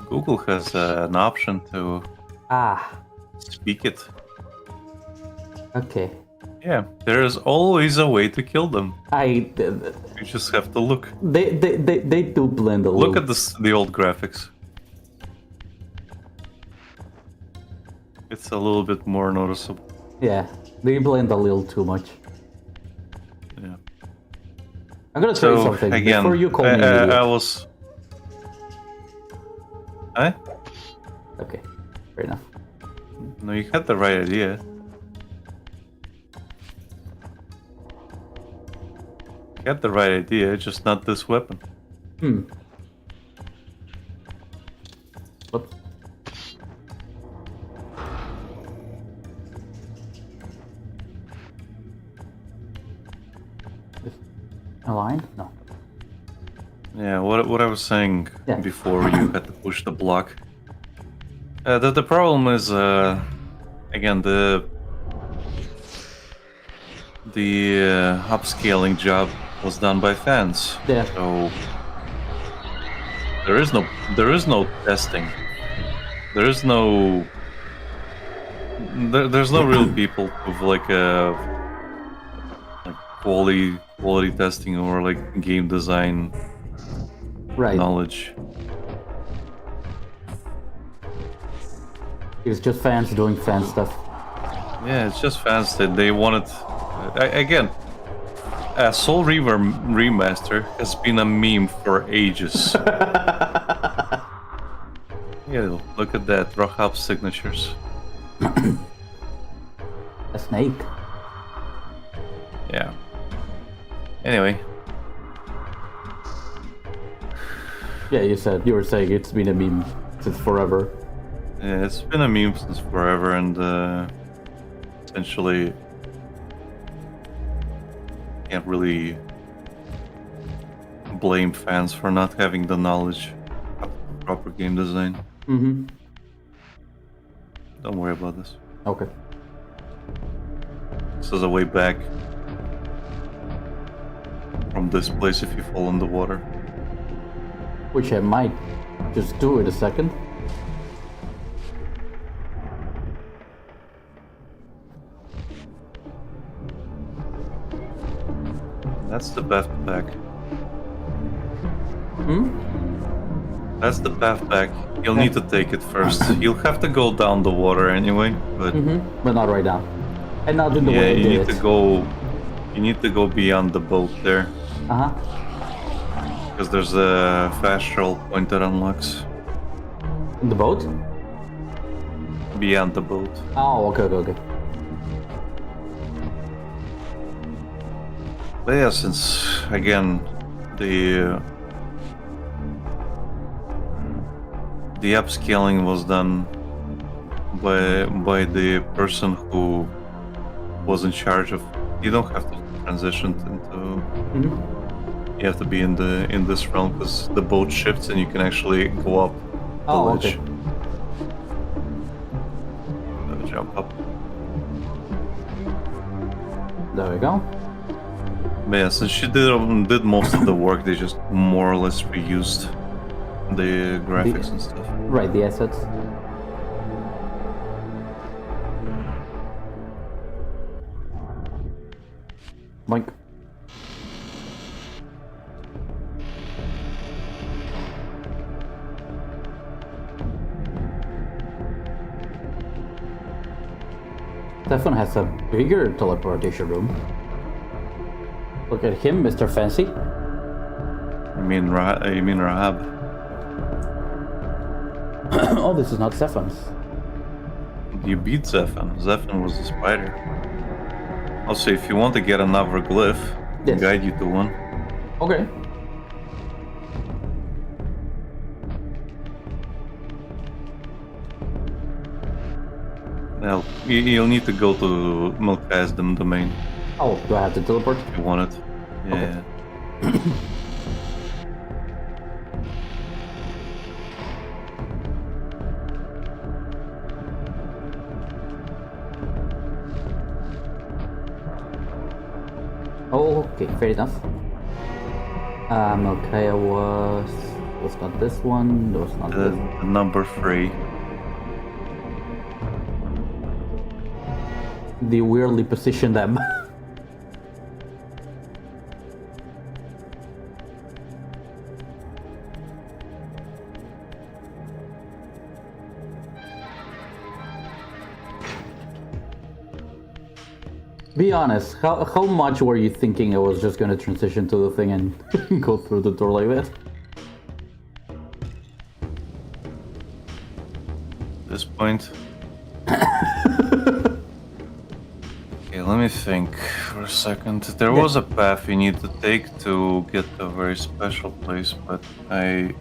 Google has an option to Ah, speak it. okay. Yeah, there is always a way to kill them. You You just have to look. They do blend a little. Look at the old graphics. It's a little bit more noticeable. Yeah, they blend a little too much. Yeah. I'm gonna tell you So something again, before you call me an idiot. I was. Huh? Okay, fair enough. No, you had the right idea. You had the right idea, just not this weapon. Whoops. This aligned? No. Yeah, what I was saying Yeah. before you had to push the block. The problem is again the upscaling job was done by fans. Yeah. So there is no testing. There's no real people with like quality testing or like game design Right. knowledge. It's just fans doing fan stuff. Yeah, it's just fans that they wanted. Again, Soul Reaver Remaster has been a meme for ages. Yeah, look at that. Rock signatures. A snake. Yeah. Anyway, Yeah, you were saying it's been a meme since forever. yeah, it's been a meme since forever, and essentially can't really blame fans for not having the knowledge of proper game design. Mm-hmm. Don't worry about this. Okay. This is a way back from this place if you fall in the water. Which I might just do in a second. That's the path back. Hmm? That's the path back. You'll need to take it first. You'll have to go down the water anyway, but But not right now. And not in the yeah, way I you did need it. to go. You need to go beyond the boat there, Uh-huh. because there's a fast travel point that unlocks In the boat? beyond the boat. Oh, okay. But yeah, since again the upscaling was done by the person who was in charge of. You don't have to transition into. You have to be in this realm because the boat shifts and you can actually go up the Oh, ledge. okay. jump up. There we go. But yeah, since she did most of the work, they just more or less reused the graphics and stuff. Right, the assets. Boink. Stefan has a bigger teleportation room. Look at him, Mr. Fancy. You mean Rahab? Oh, this is not Stefan's. You beat Zephan. Zephan was the spider. Also, if you want to get another glyph, I can Yes. guide you to one. Okay. Well, you'll need to go to Milkai's domain Oh, do I have to teleport? if you want it. Yeah. Oh, okay, fair enough. Okay, was not this one. Was not The this. number 3. They weirdly position them. Be honest, how much were you thinking I was just gonna transition to the thing and go through the door like that? At this point. Okay, let me think for a second. There was a path you need to take to get to a very special place, but I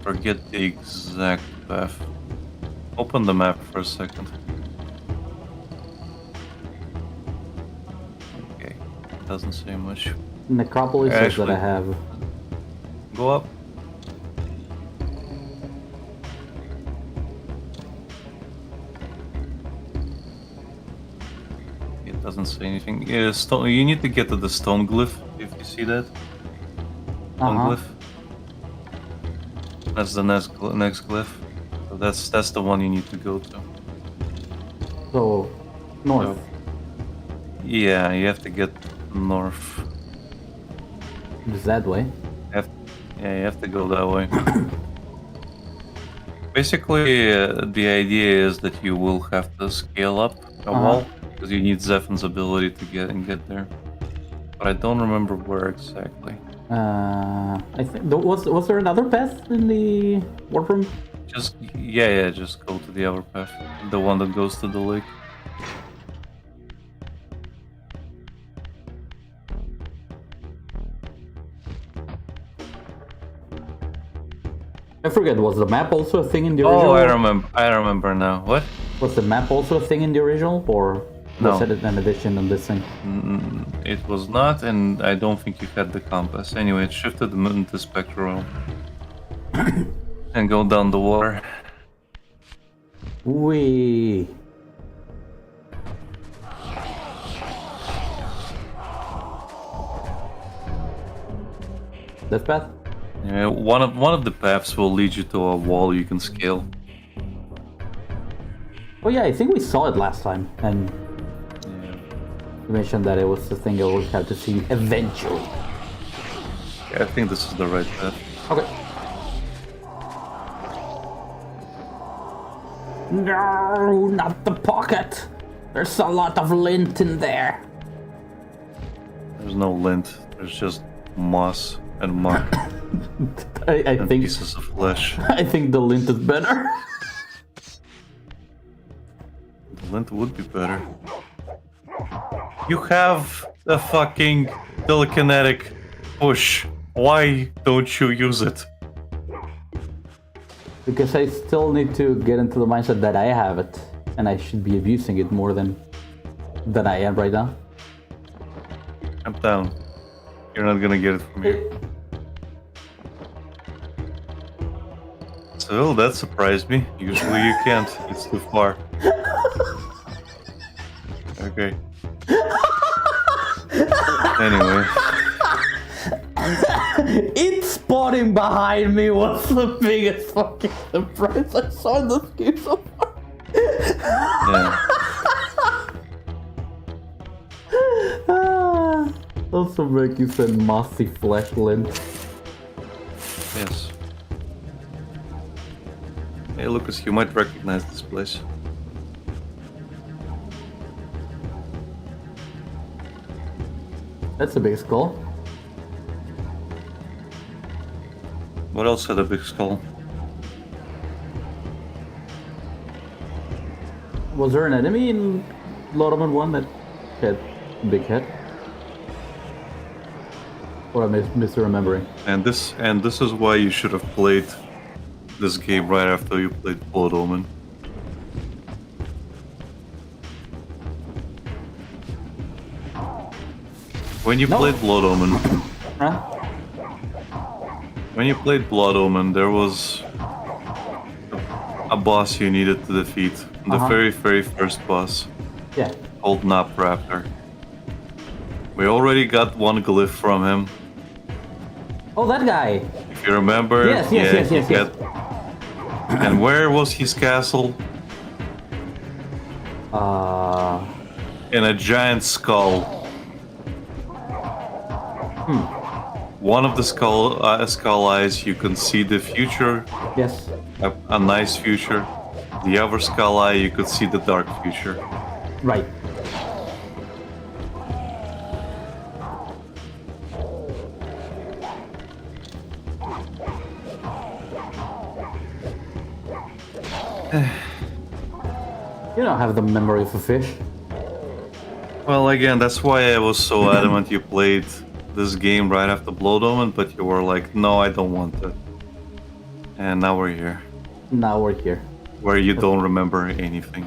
forget the exact path. Open the map for a second. Okay, doesn't say much. Necropolis says that I Actually- have. Go up. It doesn't say anything. Yeah, stone. You need to get to the stone glyph. If you see that stone Uh-huh. glyph, that's the next glyph. So that's the one you need to go to. So, north. Yeah, you have to get north. Just that way. You have to go that way. Basically, the idea is that you will have to scale up a wall because you need Zephan's ability to get there. But I don't remember where exactly. I think was there another path in the warp room? Just go to the other path, the one that goes to the lake. I forget. Was the map also a thing in the original? Oh, I remember now. What? Was the map also a thing in the original, or was No. it an addition on this thing? It was not, and I don't think you had the compass. Anyway, it shifted into spectral and go down the water. Wee. This path? Yeah, one of the paths will lead you to a wall you can scale. Oh yeah, I think we saw it last time, and Yeah. you mentioned that it was the thing I would have to see eventually. I think this is the right path. Okay. No, not the pocket. There's a lot of lint in there. There's no lint. There's just moss and muck I and think pieces of flesh. I think the lint is better. The lint would be better. You have a fucking telekinetic push. Why don't you use it? Because I still need to get into the mindset that I have it, and I should be abusing it more than I am right now. I'm down. You're not gonna get it from here. So that surprised me. Usually you can't. It's too far. Okay. Anyway. It spawning behind me was the biggest fucking surprise I saw in this game so far. Yeah. Also make you said mossy flesh lint. Yes. Hey Lucas, you might recognize this place. That's a big skull. What else had a big skull? Was there an enemy in Lordaman 1 that had a big head? Or am I misremembering? And this is why you should have played this game right after you played Blood Omen. When you played Blood Omen, Huh? when you played Blood Omen, there was a boss you needed to defeat. The very first boss, Yeah. called Nap Raptor. We already got one glyph from him. Oh, that guy! If you remember, Yes. And where was his castle? In a giant skull. One of the skull eyes, you can see the future, Yes. a nice future. The other skull eye, you could see the dark future. Right. You don't have the memory of a fish. Well, again, that's why I was so adamant you played this game right after Blood Omen, but you were like, no, I don't want that. And now we're here, Now we're here. where you don't remember anything.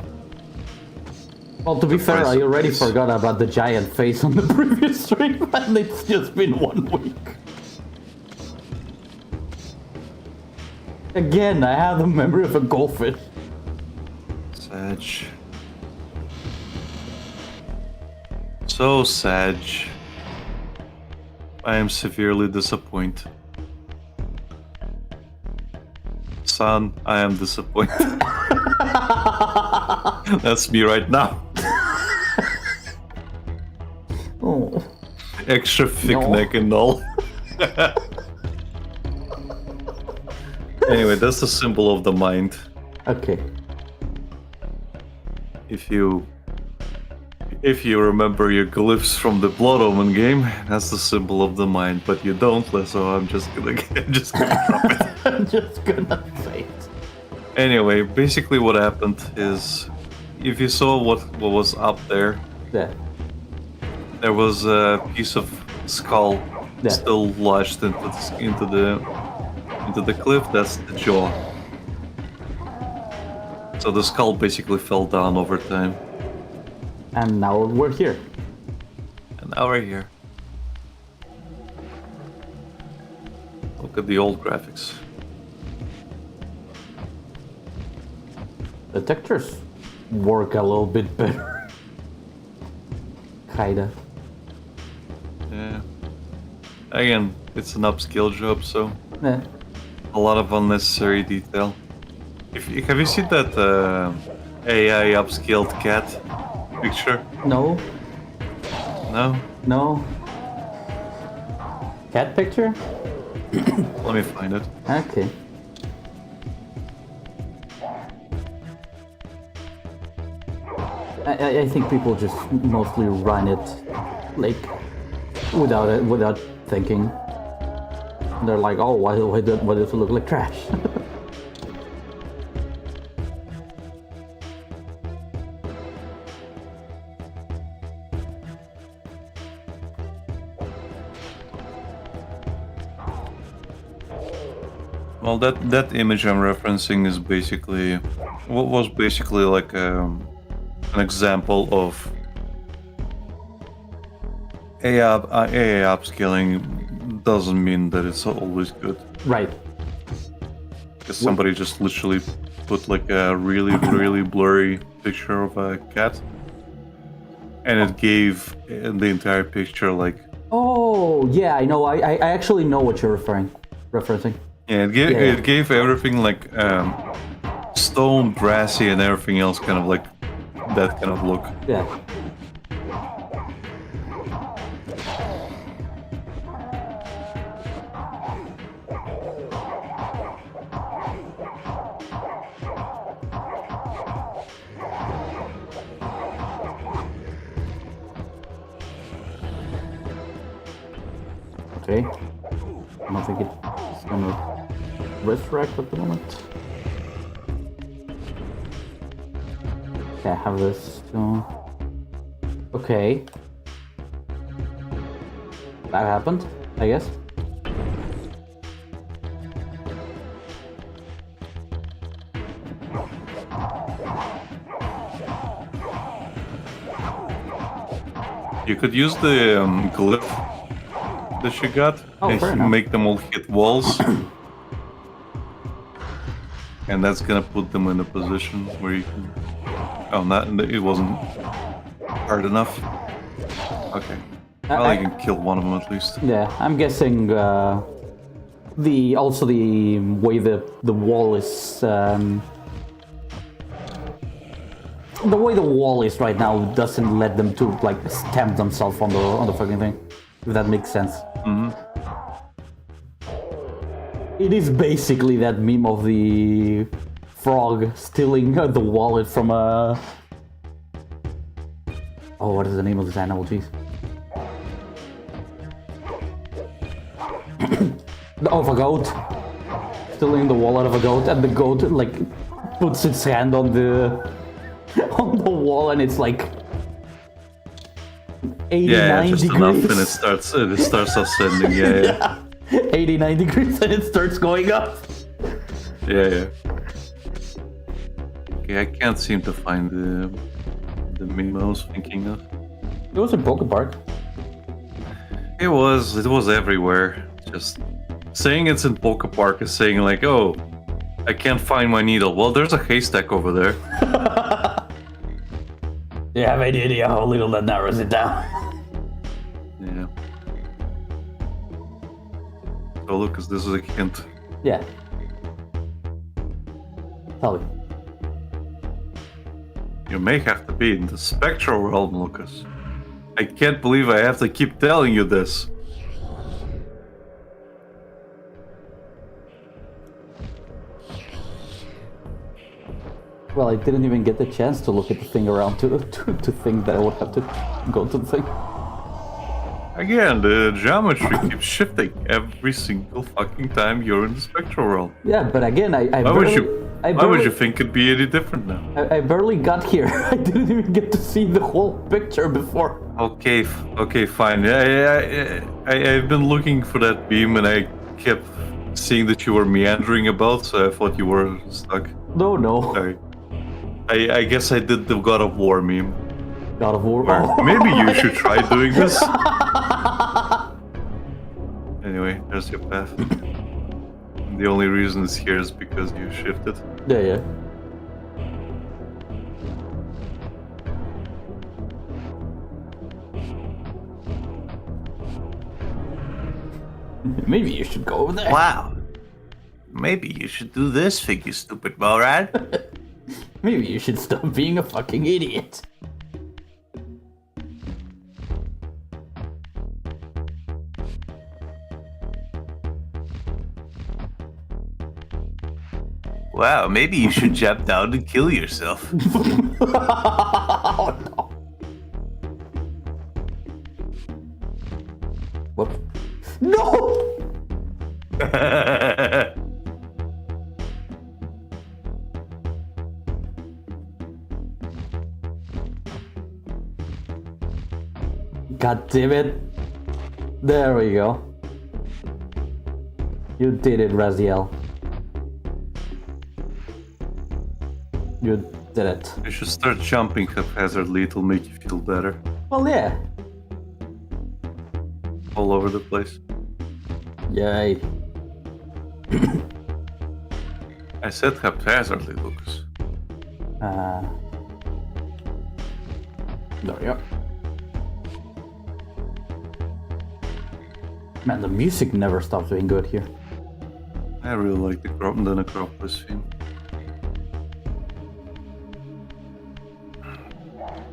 Well, to be fair, I already face. forgot about the giant face on the previous stream, and it's just been 1 week. Again, I have the memory of a goldfish. Sag. So, Sag. I am severely disappointed. Son, I am disappointed. That's me right now. Oh. Extra thick No. neck and all. Anyway, that's the symbol of the mind. Okay. If you remember your glyphs from the Blood Omen game, that's the symbol of the mind. But you don't, so I'm just gonna drop it. I'm just gonna say it. Anyway, basically what happened is, if you saw what was up there, Yeah. there was a piece of skull Yeah. still lodged into the cliff. That's the jaw. So the skull basically fell down over time, And now we're here. and now we're here. Look at the old graphics. The textures work a little bit better. Kinda. Yeah. Again, it's an upscale job, so Yeah. a lot of unnecessary detail. Have you seen that AI upscaled cat picture? No. No? No. Cat picture? Let me find it. Okay. I think people just mostly run it like without thinking. They're like, oh, why does it look like trash? Well, that image I'm referencing is basically what was basically like an example of AI upscaling. Doesn't mean that it's always good. Right. Because somebody just literally put like a really, really blurry picture of a cat. And it gave the entire picture like... Oh, yeah, I know. I actually know what you're referencing. Yeah, it gave everything like stone, grassy, and everything else kind of like that kind of look. Yeah. Okay. I don't think it's gonna resurrect at the moment. Okay, I have this too. Okay. That happened, I guess. You could use the glyph that you got and make them all hit walls. And that's gonna put them in a position where you can... Oh, it wasn't hard enough. Okay. Well, I can kill one of them at least. Yeah, I'm guessing the way the wall is the way the wall is right now doesn't let them to like stamp themselves on the fucking thing. If that makes sense. Mm-hmm. It is basically that meme of the frog stealing the wallet from a... Oh, what is the name of this animal? Jeez. Of a goat. Stealing the wallet of a goat, and the goat like puts its hand on the wall, and it's like 89 just degrees. Enough, and it starts ascending. Yeah. 89 degrees, and it starts going up. Yeah. Okay, I can't seem to find the meme I was thinking of. It was in Poke Park. It was everywhere. Just saying it's in Poke Park is saying like, oh, I can't find my needle. Well, there's a haystack over there. You have any idea how little that narrows it down? Yeah. Oh, Lucas, this is a hint. Yeah. Tell me. You may have to be in the spectral realm, Lucas. I can't believe I have to keep telling you this. Well, I didn't even get the chance to look at the thing around to think that I would have to go to the thing. Again, the geometry keeps shifting every single fucking time you're in the spectral realm. Yeah, but again, Why would you think it'd be any different now? I barely got here. I didn't even get to see the whole picture before. Okay, fine. I've been looking for that beam, and I kept seeing that you were meandering about, so I thought you were stuck. No. Sorry. I guess I did the God of War meme. God of War. Or maybe you should try doing this. Anyway, there's your path. The only reason it's here is because you shifted. Yeah. Maybe you should go over there. Wow. Maybe you should do this, you stupid Morad. Maybe you should stop being a fucking idiot. Wow, maybe you should jump down and kill yourself. Oh, no. Whoops. No! God damn it. There we go. You did it, Raziel. You did it. You should start jumping haphazardly, it'll make you feel better. Well, yeah. All over the place. Yay. I said haphazardly, Lucas. There we go. Man, the music never stops being good here. I really like the necropolis theme.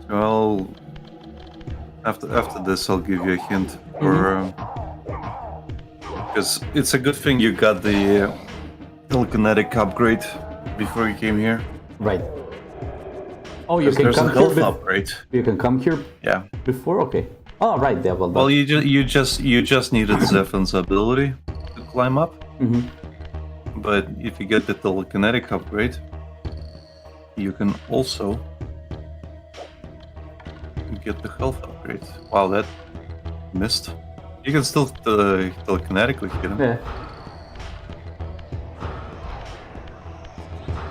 Well, after this, I'll give you a hint, or because it's a good thing you got the telekinetic upgrade before you came here. Right. Oh, you can There's come a here. health upgrade. You can come here Yeah. before. Okay. Oh, right. Yeah. Well, you just needed Zephon's ability to climb up. But if you get the telekinetic upgrade, you can also get the health upgrade. Wow, that missed. You can still telekinetically hit him. Yeah.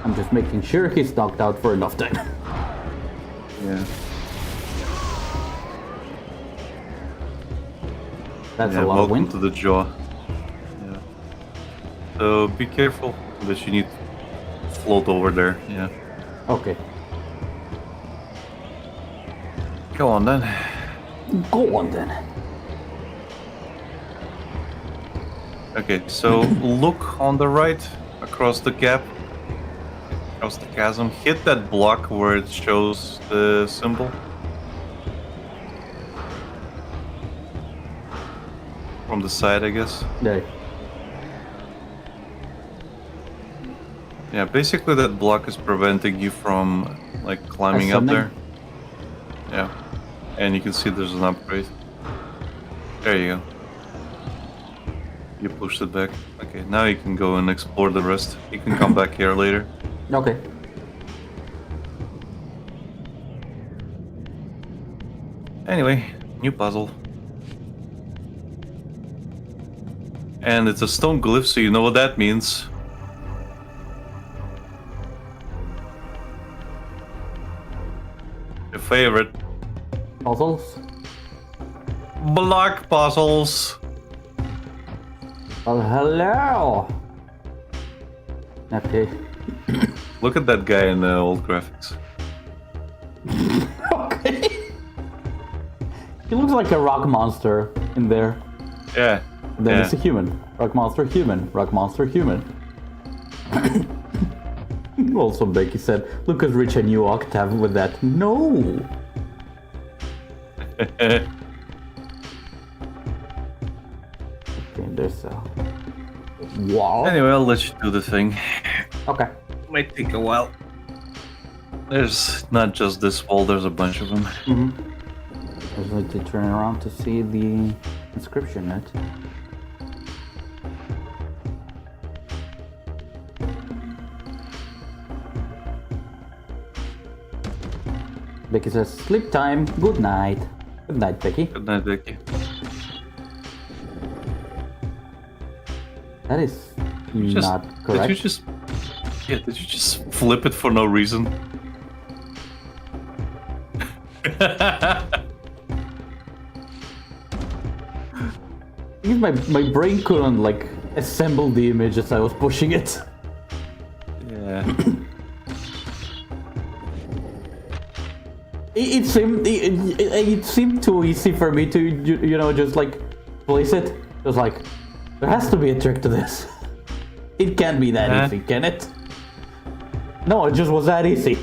I'm just making sure he's knocked out for enough time. Yeah. That's Yeah, a lot of welcome wind. to the jaw. Yeah. So be careful that you need to float over there. Yeah. Okay. Go on then. Go on then. Okay, so look on the right, across the gap, across the chasm. Hit that block where it shows the symbol. From the side, I guess. There. Yeah, basically that block is preventing you from, like, climbing up Ascending? there. Yeah. And you can see there's an upgrade. There you go. You pushed it back. Okay, now you can go and explore the rest. You can come back here later. Okay. Anyway, new puzzle. And it's a stone glyph, so you know what that means. Your favorite. Puzzles. Block puzzles. Oh, hello. Okay. Look at that guy in the old graphics. Okay. He looks like a rock monster in there. Yeah. Then yeah. it's a human. Rock monster, human. Rock monster, human. Also, Becky said, "Look at reach a new octave with that." No. Okay, there's a wall. Anyway, I'll let you do the thing. Okay. Might take a while. There's not just this wall, there's a bunch of them. I just need to turn around to see the inscription in it. Becky says, "Sleep time. Good night." Good night, Becky. Good night, Vicky. That is not correct. Did you just flip it for no reason? I think my brain couldn't like assemble the image as I was pushing it. Yeah. It seemed too easy for me to just like place it. It was like there has to be a trick to this. It can't be that easy, can it? No, it just was that easy.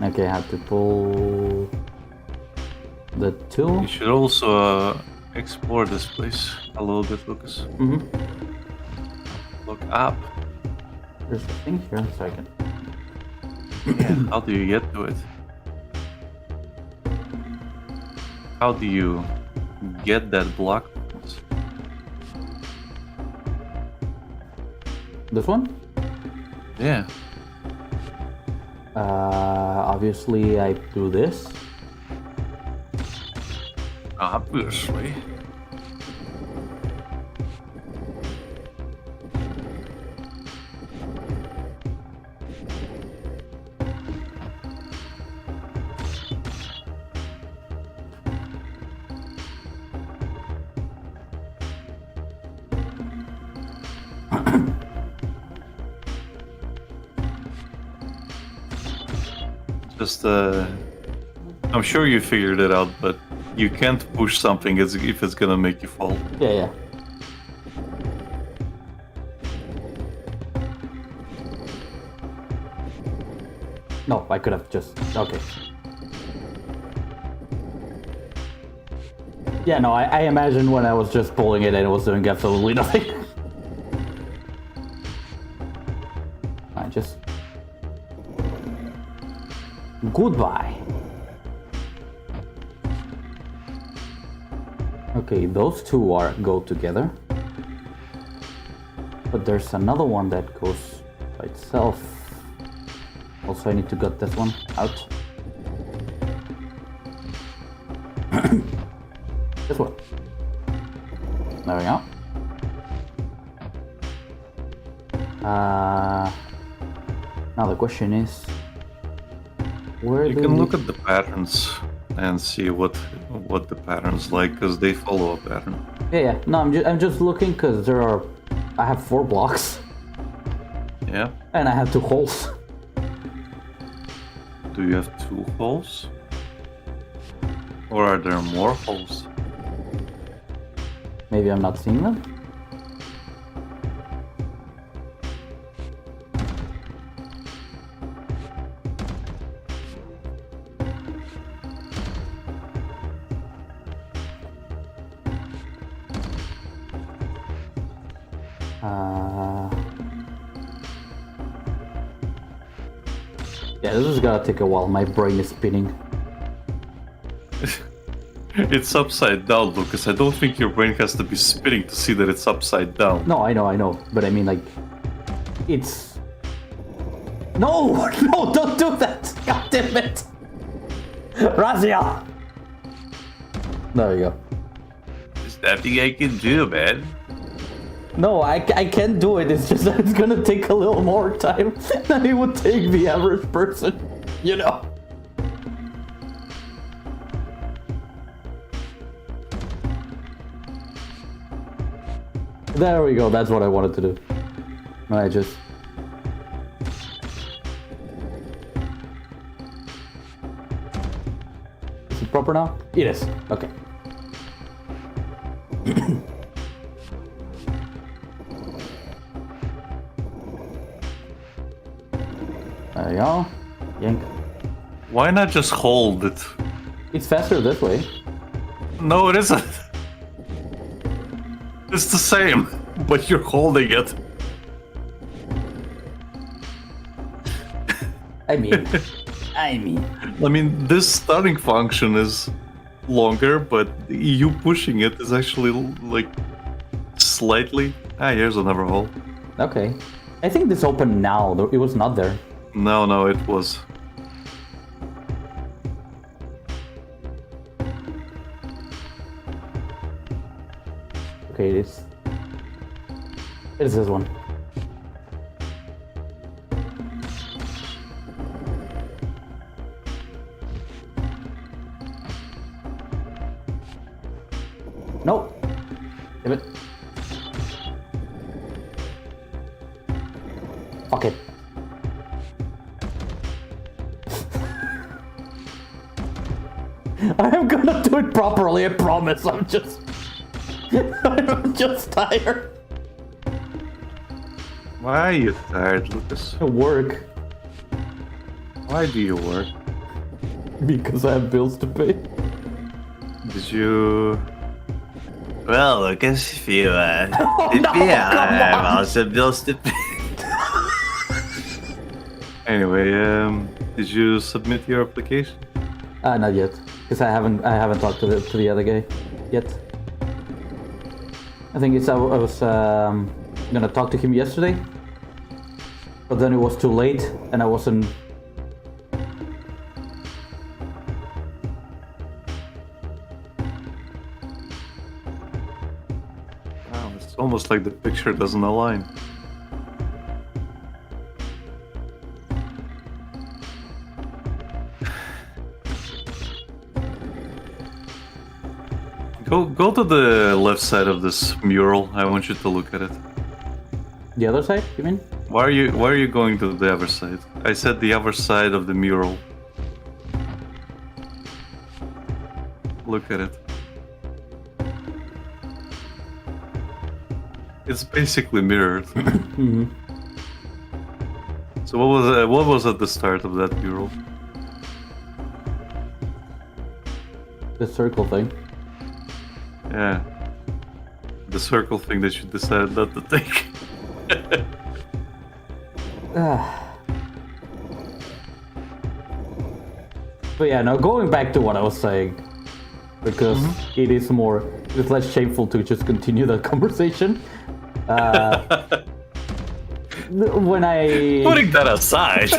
Okay, I have to pull the tool. You should also explore this place a little bit, Lucas. Look up. There's a thing here. A second. Yeah, how do you get to it? How do you get that block? This one? Yeah. Obviously I do this. Obviously. just I'm sure you figured it out, but you can't push something if it's gonna make you fall. Yeah, yeah. No, I could have just... Okay. Yeah, no, I imagine when I was just pulling it and it was doing absolutely nothing. I just... Goodbye. Okay, those two go together. But there's another one that goes by itself. Also, I need to get this one out. This one. There we go. Now the question is, where You can look at the patterns and see what the patterns like, because they follow a pattern. Yeah, yeah. No, I'm just looking because I have 4 blocks. Yeah. And I have 2 holes. Do you have 2 holes? Or are there more holes? Maybe I'm not seeing them. Yeah, this is gonna take a while. My brain is spinning. It's upside down, Lucas. I don't think your brain has to be spinning to see that it's upside down. No, I know. But I mean, like, it's... No! No, don't do that! God damn it! Razia! There you go. There's nothing I can do, man. No, I can't do it. It's just that it's gonna take a little more time than it would take the average person, you know? There we go, that's what I wanted to do. I just... Is it proper now? It is, okay. There you go. Yank. Why not just hold it? It's faster this way. No, it isn't. It's the same, but you're holding it. I mean... I mean, this starting function is longer, but you pushing it is actually, like, slightly... Ah, here's another hole. Okay. I think this opened now, though it was not there. No, it was. Okay, it is this one. Nope. Damn it. Fuck it. I am gonna do it properly, I promise. I'm just tired. Why are you tired, Lucas? I work Why do you work? because I have bills to pay. Did you... Well, Lucas, if you, no, did come me out, I have on. also bills to pay. Anyway, did you submit your application? Not yet, because I haven't talked to the other guy yet. I think I was gonna talk to him yesterday, but then it was too late and I wasn't. Wow, it's almost like the picture doesn't align. Go to the left side of this mural. I want you to look at it. The other side, you mean? Why are you going to the other side? I said the other side of the mural. Look at it. It's basically mirrored. So what was at the start of that mural? The circle thing. Yeah. The circle thing that you decided not to take. But yeah, now going back to what I was saying, because it's less shameful to just continue that conversation. When I Putting that aside.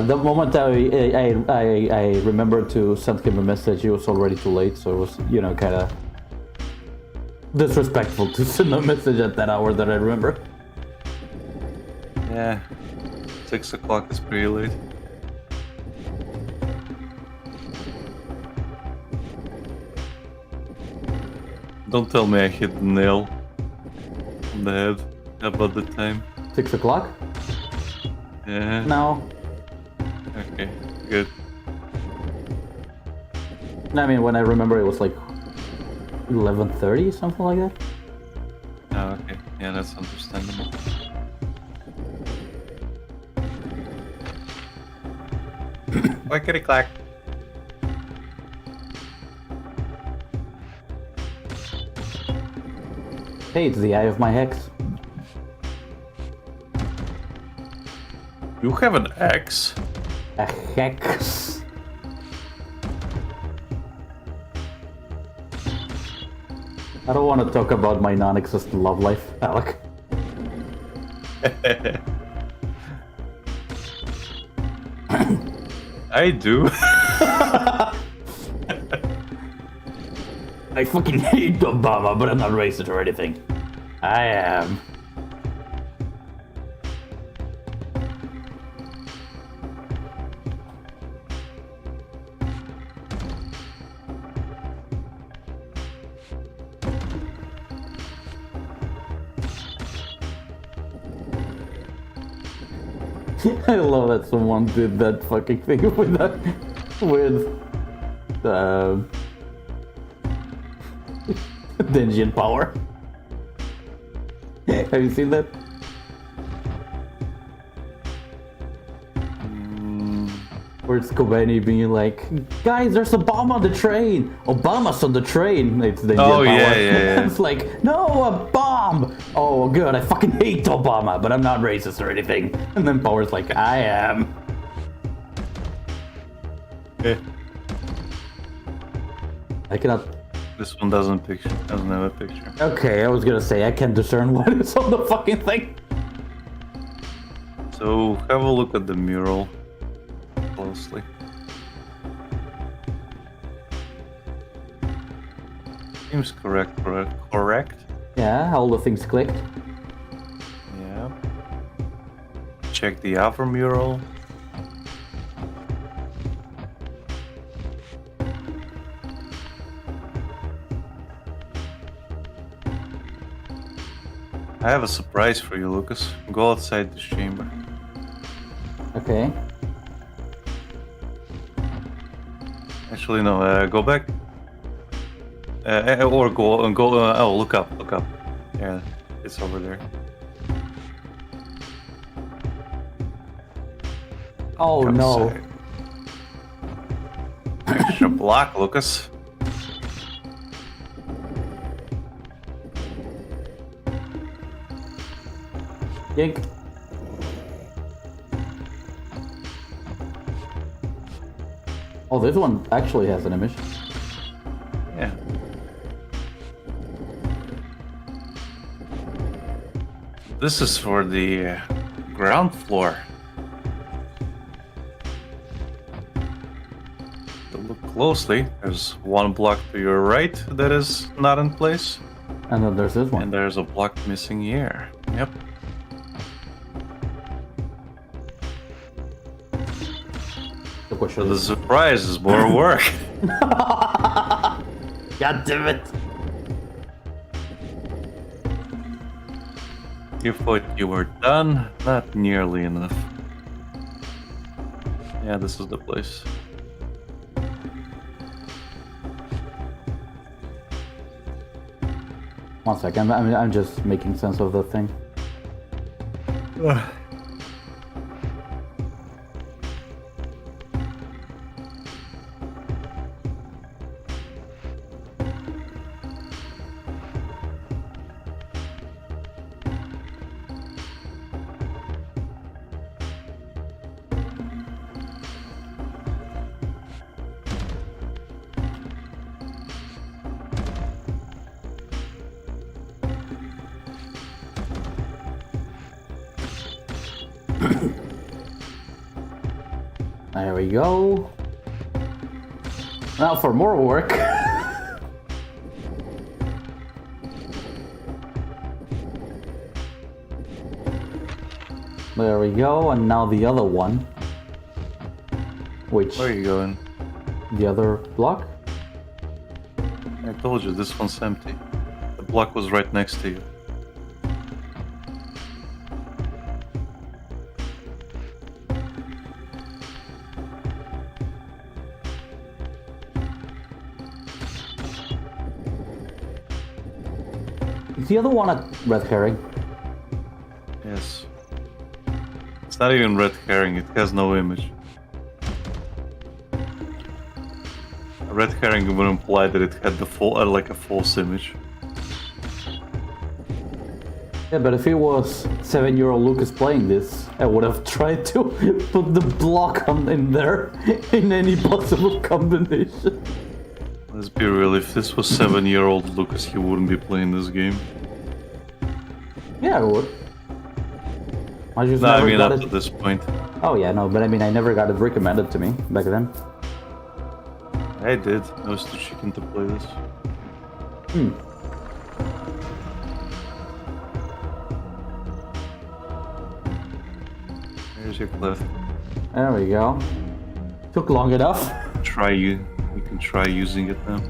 the moment I remembered to send him a message, it was already too late, so it was, kind of disrespectful to send a message at that hour that I remember. Yeah. 6 o'clock is pretty late. Don't tell me I hit the nail on the head about the time. 6 o'clock? Yeah. No. Okay, good. I mean, when I remember, it was like 11:30, something like that. Oh, okay. Yeah, that's understandable. Clickety clack. Hey, it's the eye of my hex. You have an X? A hex. I don't want to talk about my non-existent love life, Alec. I do. I fucking hate Obama, but I'm not racist or anything. I am. I love that someone did that fucking thing with that, with the Dungeon power. Have you seen that? Where it's Kobani being like, guys, there's a bomb on the train. Obama's on the train. It's Dungeon power. Yeah. It's like, no, a bomb. Oh, good. I fucking hate Obama, but I'm not racist or anything. And then Power's like, I am. I cannot. This one doesn't have a picture. Okay, I was gonna say I can't discern what is on the fucking thing. So have a look at the mural closely. Seems correct. Yeah, all the things clicked. Yeah. Check the other mural. I have a surprise for you, Lucas. Go outside this chamber. Okay. Actually, no. Go back. Or go. Oh, look up. Yeah, it's over there. Oh Come no. outside. Extra block, Lucas. Yank. Oh, this one actually has an image. Yeah. This is for the ground floor. To look closely, there's one block to your right that is not in place, And then there's this one. and there's a block missing here. Yep. The question So the is, surprise is more work. God damn it. You thought you were done? Not nearly enough. Yeah, this is the place. One second, I'm just making sense of the thing. There we go. Now for more work. There we go, and now the other one. Which? Where are you going? The other block? I told you, this one's empty. The block was right next to you. Is the other one a red herring? Yes. It's not even red herring, it has no image. A red herring would imply that it had the full, like a false image. Yeah, but if it was 7-year-old Lucas playing this, I would have tried to put the block in there in any possible combination. Let's be real, if this was 7-year-old Lucas, he wouldn't be playing this game. Yeah, I would. I just No, I never mean got up it. to this point. Oh yeah, no, but I mean I never got it recommended to me back then. I did. I was too chicken to play this. Here's your cliff. There we go. Took long enough. You can try using it now.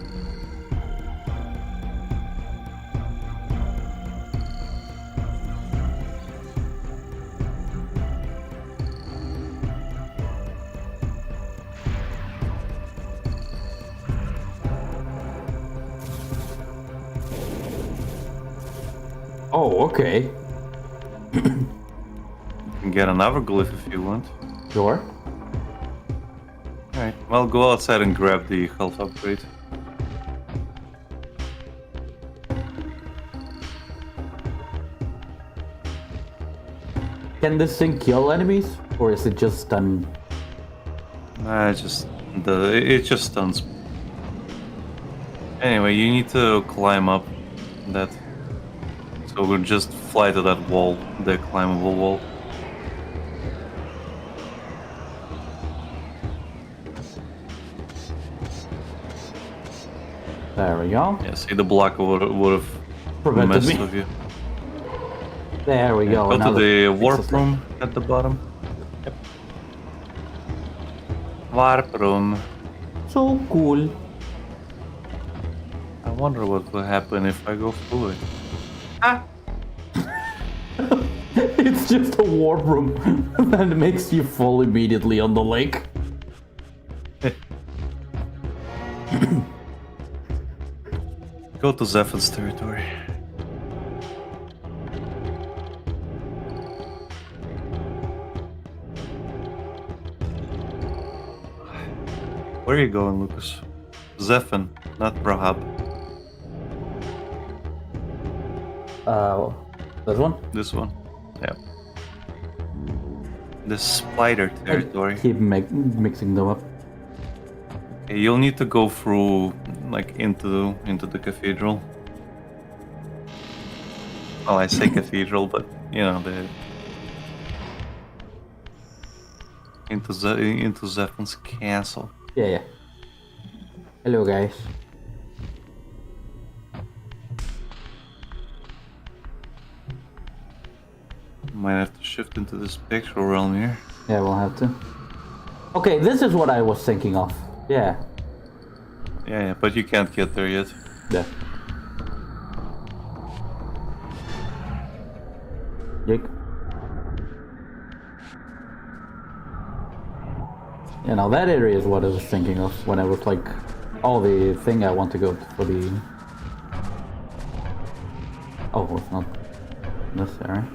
Oh, okay. You can get another glyph if you want. Sure. Alright, well, go outside and grab the health upgrade. Can this thing kill enemies? Or is it just stun? Nah, it just stuns. Anyway, you need to climb up that. So we'll just fly to that wall, the climbable wall. There we go. Yeah, see, the block would have Prevented messed me. with you. There we go. Go to another the fix warp us room at the bottom. Yep. Warp room. that. So cool. I wonder what will happen if I go through it. It's just a warp room that makes you fall immediately on the lake. Go to Zephyr's territory. Where are you going, Lucas? Zephyr, not Rahab. This one? This one. Yeah. The spider territory. Keep mixing them up. Okay, you'll need to go through, like, into the cathedral. Well, I say cathedral, but you know into Zephyr's castle. Yeah. Hello, guys. Might have to shift into the spectral realm here. Yeah, we'll have to. Okay, this is what I was thinking of. Yeah. Yeah, but you can't get there yet. Yeah. You know, that area is what I was thinking of when I was like, oh, the thing I want to go for the... Oh, it's not this area.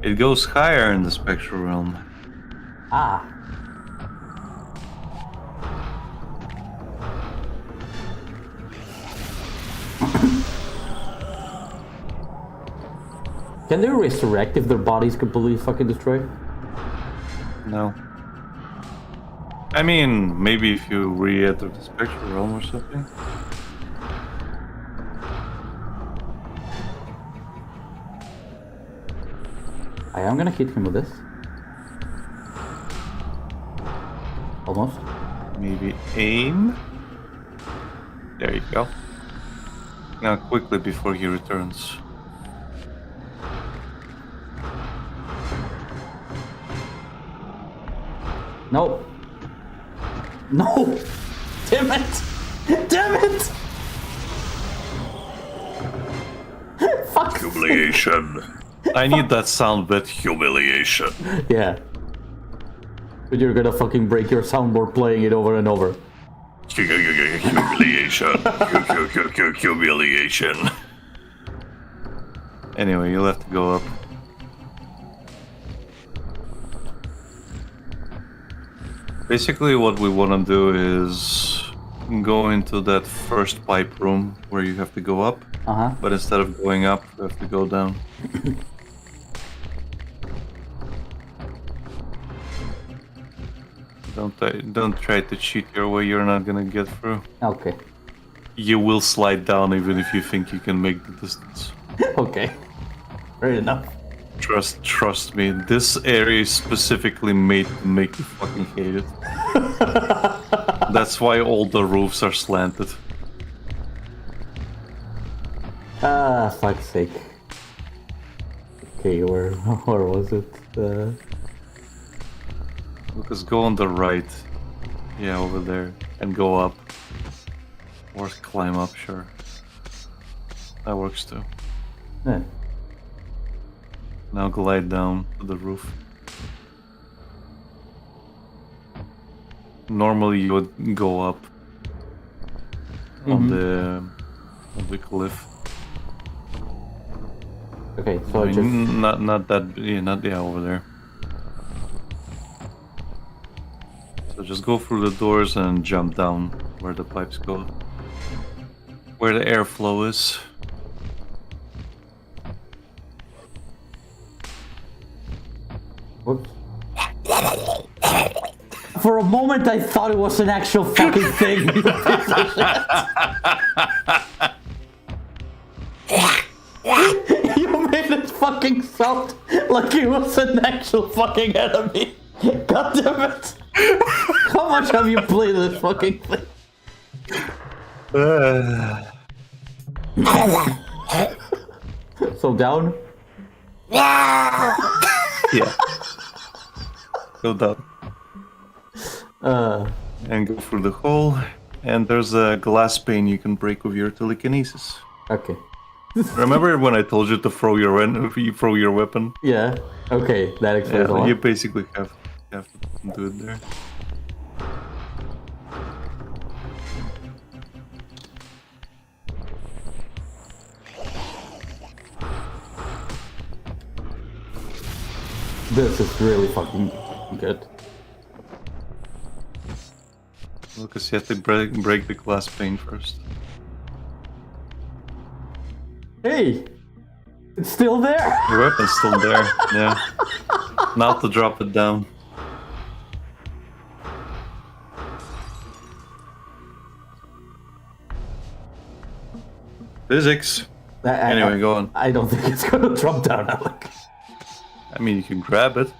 It goes higher in the spectral realm. Ah. Can they resurrect if their body's completely fucking destroyed? No. I mean, maybe if you re-enter the spectral realm or something. I am gonna hit him with this. Almost. Maybe aim. There you go. Now quickly before he returns. No. No! Damn it! Damn it! Fuck. Humiliation. I need that sound bit, humiliation. Yeah. But you're gonna fucking break your soundboard playing it over and over. Humiliation. Humiliation. Anyway, you'll have to go up. Basically, what we want to do is go into that first pipe room where you have to go up. Uh-huh. But instead of going up, you have to go down. Don't try to cheat your way. You're not gonna get through. Okay. You will slide down even if you think you can make the distance. Okay. Fair enough. Trust me. This area is specifically made to make you fucking hate it. That's why all the roofs are slanted. Ah, fuck's sake. Okay, where was it? Lucas, go on the right. Yeah, over there. And go up. Or climb up, sure. That works too. Yeah. Now glide down to the roof. Normally you would go up on the cliff. Okay, so I I mean, just... not that, yeah, not over there. So just go through the doors and jump down where the pipes go, where the airflow is. Whoops. For a moment I thought it was an actual fucking thing. You piece of shit. You made it fucking sound like it was an actual fucking enemy. God damn it. How much have you played this fucking thing? So down? Yeah. Go down. Uh, And go through the hole. And there's a glass pane you can break with your telekinesis. okay. Remember when I told you to throw your weapon? Yeah. Okay, that explains a Yeah, lot. you basically have to do it there. This is really fucking good. Lucas, you have to break the glass pane first. Hey! It's still there! Your weapon's still there, yeah. Now to drop it down. Physics. Anyway, go on. I don't think it's gonna drop down, Alec. I mean, you can grab it.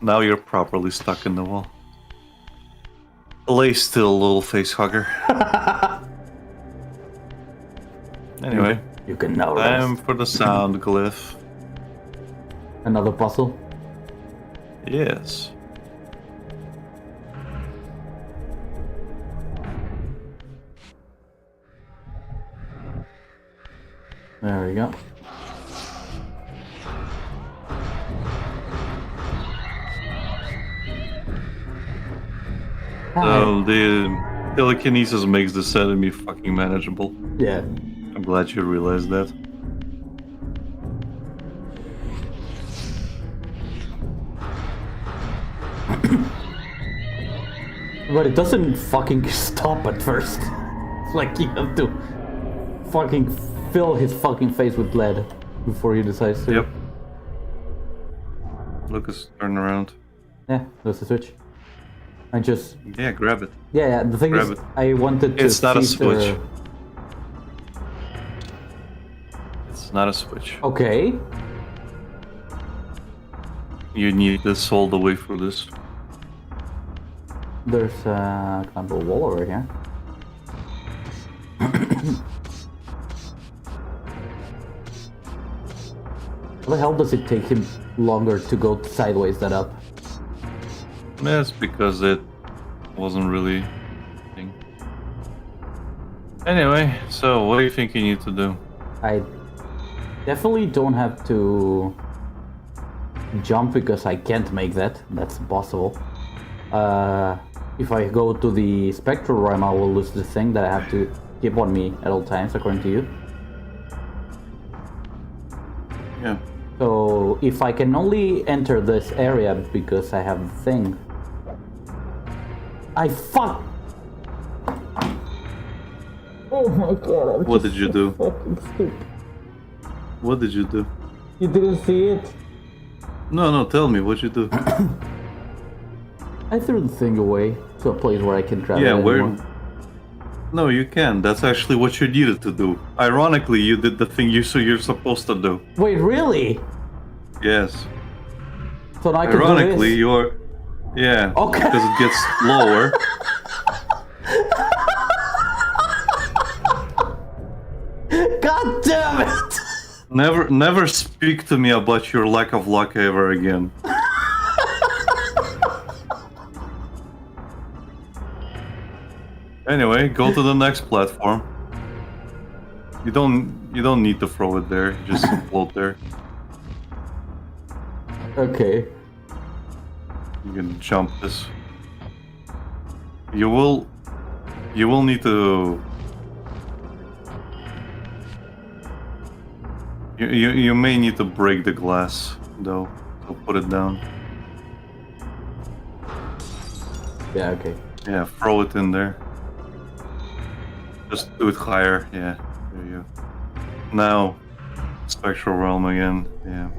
Now you're properly stuck in the wall. Lay still, little face hugger. Anyway, You can now time rest. for the sound glyph. Another puzzle? Yes. There we go. So the telekinesis makes this enemy fucking manageable. Yeah. I'm glad you realized that. But it doesn't fucking stop at first. It's like you have to fucking fill his fucking face with lead before he decides to. Yep. Lucas, turn around. Yeah, that's the switch. I just... Yeah, grab it. Yeah, the thing Grab is, it. I wanted to It's not a see the- switch. It's not a switch. Okay. You need this all the way through this. There's kind of a wall over here. How the hell does it take him longer to go sideways than up? That's because it wasn't really a thing. Anyway, so what do you think you need to do? I definitely don't have to jump because I can't make that. That's impossible. If I go to the spectral realm, I will lose the thing that I have to keep on me at all times, according to you. Yeah. So if I can only enter this area because I have the thing, I fuck. Oh my god! I'm What just did you so do? Fucking stupid. What did you do? You didn't see it? No, tell me, what'd you do? I threw the thing away to a place where I can travel. Yeah, where... anymore. No, you can. That's actually what you needed to do. Ironically, you did the thing you're supposed to do. Wait, really? Yes. So now I can do Ironically, this? you're... Yeah, Okay. because it gets lower. God damn it! Never speak to me about your lack of luck ever again. Anyway, go to the next platform. You don't need to throw it there. You just float there. Okay. You can jump this. You will need to. You may need to break the glass though. So put it down. Yeah, okay. Yeah, throw it in there. Just do it higher. Yeah, there you go. Now, spectral realm again. Yeah.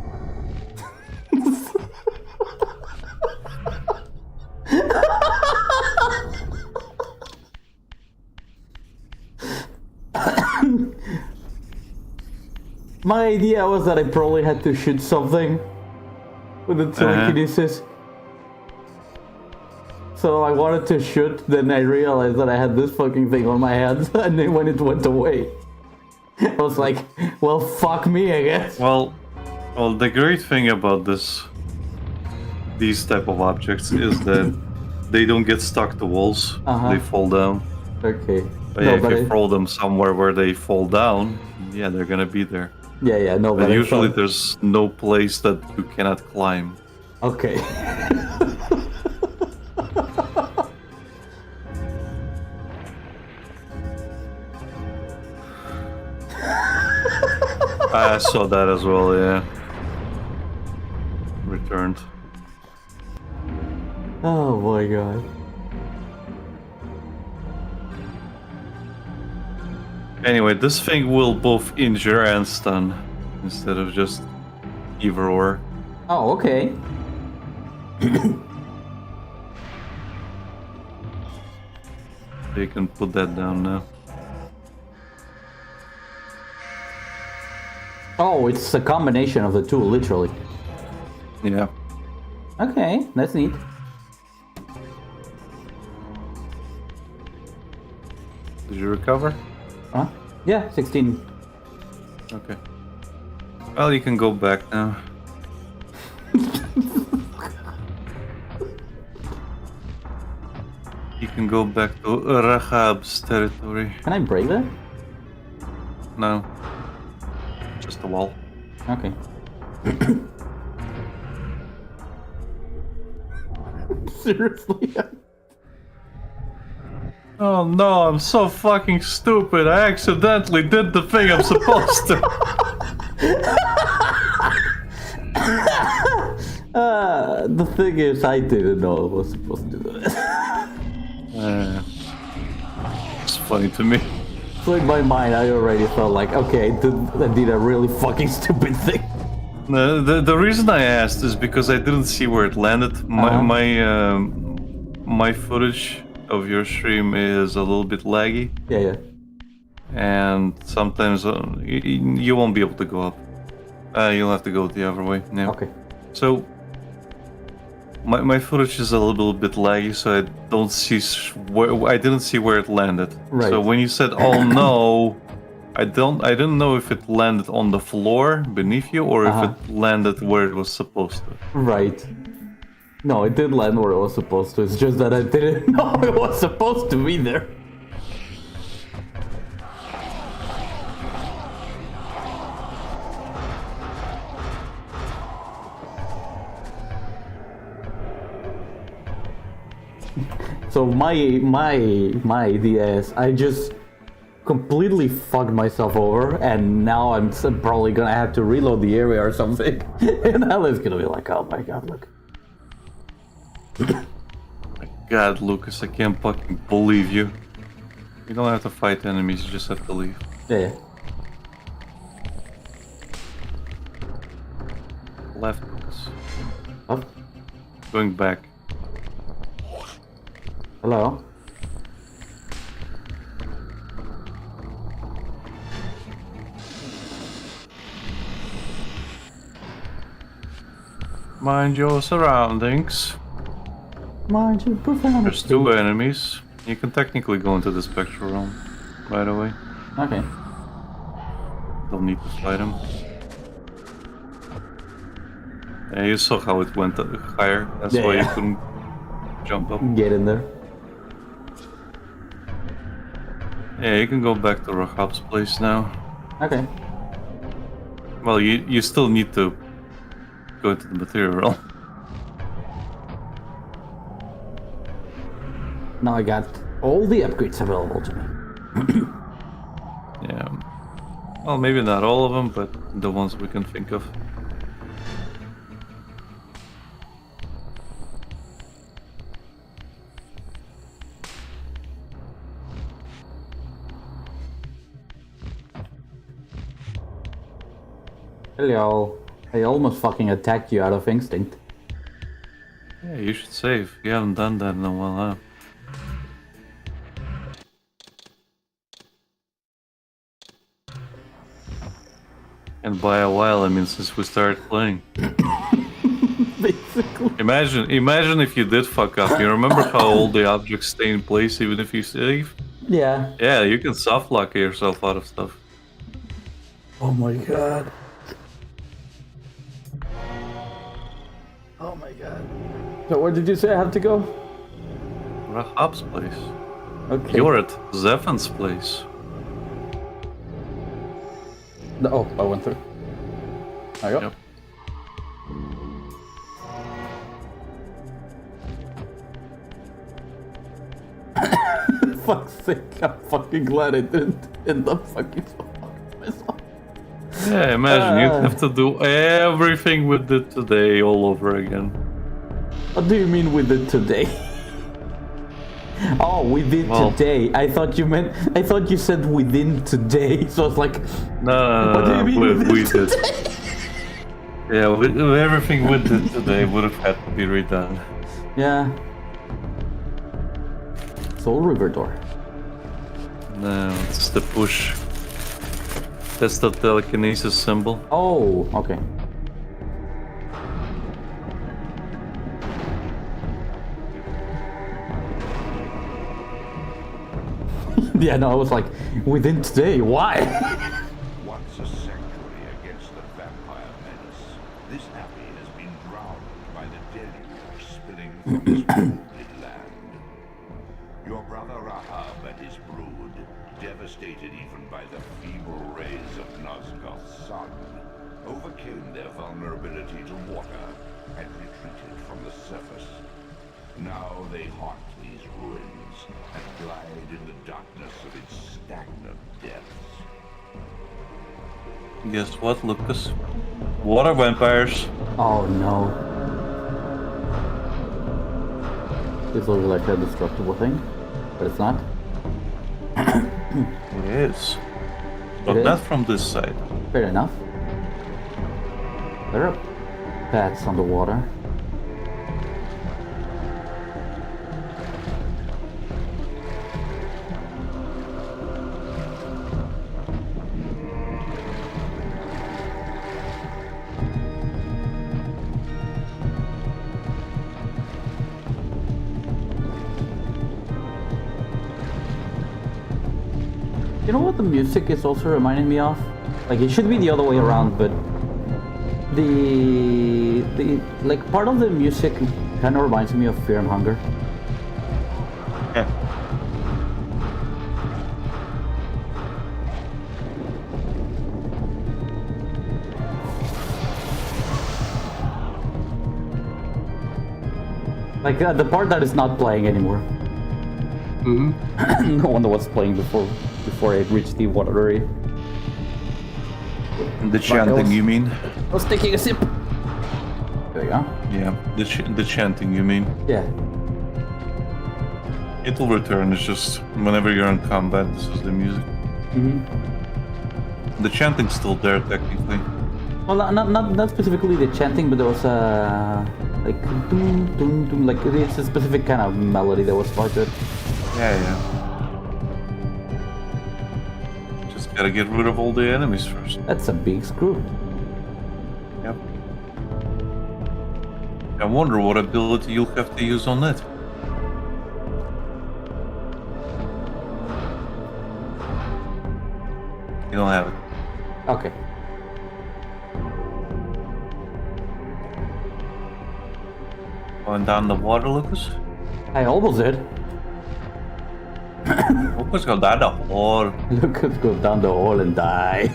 My idea was that I probably had to shoot something with the telekinesis. So I wanted to shoot, then I realized that I had this fucking thing on my hands, and then when it went away, I was like, well, fuck me, I guess. Well, the great thing about these type of objects is that they don't get stuck to walls. They fall down. Okay. But yeah, if you throw them somewhere where they fall down, yeah, they're gonna be there. Yeah, no, but But I usually thought- there's no place that you cannot climb. Okay. I saw that as well, yeah. Returned. Oh my god. Anyway, this thing will both injure and stun instead of just either or. Oh, okay. You can put that down now. Oh, it's a combination of the two, literally. Yeah. Okay, that's neat. Did you recover? Huh? Yeah, 16. Okay. Well, you can go back now. You can go back to Rahab's territory. Can I break that? No. just a wall. Okay. Seriously? Oh no, I'm so fucking stupid. I accidentally did the thing I'm supposed to. The thing is, I didn't know I was supposed to do it. It's funny to me. So in my mind, I already felt like, okay, I did a really fucking stupid thing. The reason I asked is because I didn't see where it landed. My footage of your stream is a little bit laggy, Yeah. and sometimes you won't be able to go up. You'll have to go the other way. Yeah. Okay. So my footage is a little bit laggy, so I don't see I didn't see where it landed. Right. So when you said, "Oh no," I didn't know if it landed on the floor beneath you or if it landed where it was supposed to. Right. No, it did land where it was supposed to. It's just that I didn't know it was supposed to be there. So my idea is I just completely fucked myself over, and now I'm probably gonna have to reload the area or something. And Ella's gonna be like, "Oh my god, look." God, Lucas, I can't fucking believe you. You don't have to fight enemies, you just have to leave. Yeah. Left, Lucas. Up. Going back. Hello. Mind your surroundings. Mind you, profound. There's two enemies. You can technically go into the spectral realm, by the way. Okay. Don't need to fight them. Yeah, you saw how it went higher. That's why you couldn't jump up. Get in there. Yeah, you can go back to Rahab's place now. Okay. Well, you still need to go into the material realm. Now I got all the upgrades available to me. Yeah. Well, maybe not all of them, but the ones we can think of. Hello. I almost fucking attacked you out of instinct. Yeah, you should save. You haven't done that in a while, huh? And by a while, I mean since we started playing. Basically. Imagine if you did fuck up. You remember how all the objects stay in place even if you save? Yeah. Yeah, you can soft lock yourself out of stuff. Oh my god. Oh my god. So where did you say I have to go? Rahab's place. Okay. You're at Zephan's place. Oh, I went through. There you go. Yep. Fuck's sake, I'm fucking glad I didn't end up fucking myself. Yeah, imagine you'd have to do everything we did today all over again. What do you mean we did today? Oh, we did today. I thought you said within today. So I was like, No, what do you mean we did. Yeah, everything we did today would have had to be redone. Yeah. Soul River door. No, it's the push. That's the telekinesis symbol. Oh, okay. Yeah, no, I was like, within today, why? Once a sanctuary against the vampire menace, this abbey has been drowned by the deluge spilling from this polluted land. Your brother Rahab and his brood, devastated even by the feeble rays of Nosgoth's sun, overcame their vulnerability to water and retreated from the surface. Now they haunt these ruins and glide in the darkness of its stagnant depths. Guess what, Lucas? Water vampires. Oh no. This looks like a destructible thing, but it's not. It is. But It not is? from this side. Fair enough. There are bats on the water. You know what the music is also reminding me of? Like, it should be the other way around, but the like part of the music kind of reminds me of Fear and Hunger. Yeah. Like the part that is not playing anymore. Mm-hmm. The one that was playing before it reached the water area. The chanting, you mean? I was taking a sip. There you go. Yeah, the chanting, you mean? Yeah. It will return, it's just whenever you're in combat, this is the music. Mm-hmm. The chanting's still there, technically. Well, not specifically the chanting, but there was like doom doom doom, like it's a specific kind of melody that was part of it. Yeah. Just gotta get rid of all the enemies first. That's a big screw. Yep. I wonder what ability you'll have to use on it. You don't have it. Okay. Going down the water, Lucas? I almost did. Lucas, go down the hole. Lucas go down the hole and die.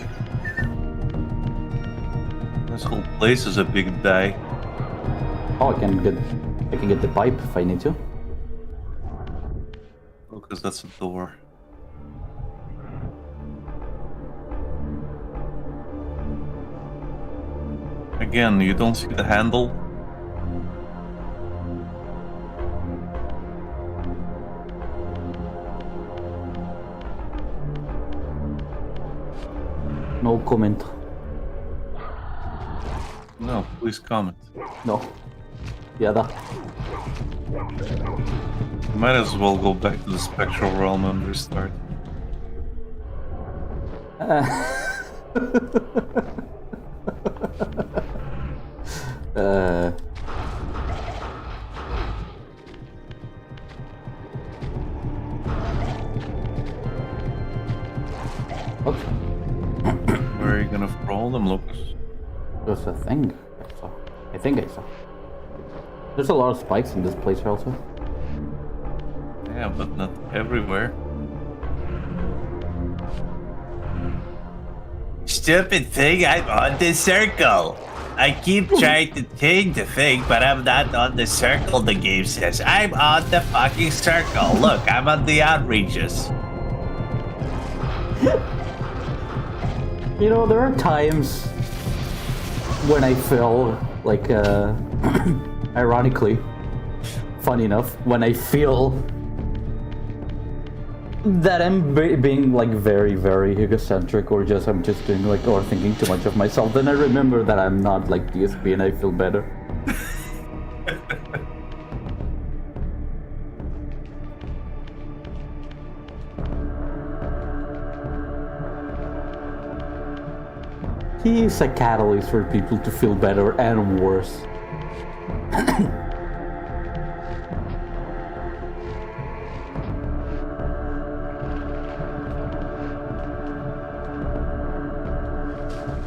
This whole place is a big die. Oh, I can get the pipe if I need to. Lucas, that's a door. Again, you don't see the handle? No comment. No, please comment. No. Yeah, that. Might as well go back to the spectral realm and restart. Okay. Where are you gonna throw them, Lucas? There's a thing I saw. I think I saw. There's a lot of spikes in this place also. Yeah, but not everywhere. Stupid thing, I'm on the circle. I keep trying to change the thing, but I'm not on the circle, the game says. I'm on the fucking circle. Look, I'm on the outreaches. You know, there are times when I feel like, ironically, funny enough, when I feel that I'm being like very, very egocentric, or just I'm just doing like, or thinking too much of myself. Then I remember that I'm not like DSP and I feel better. He is a catalyst for people to feel better and worse.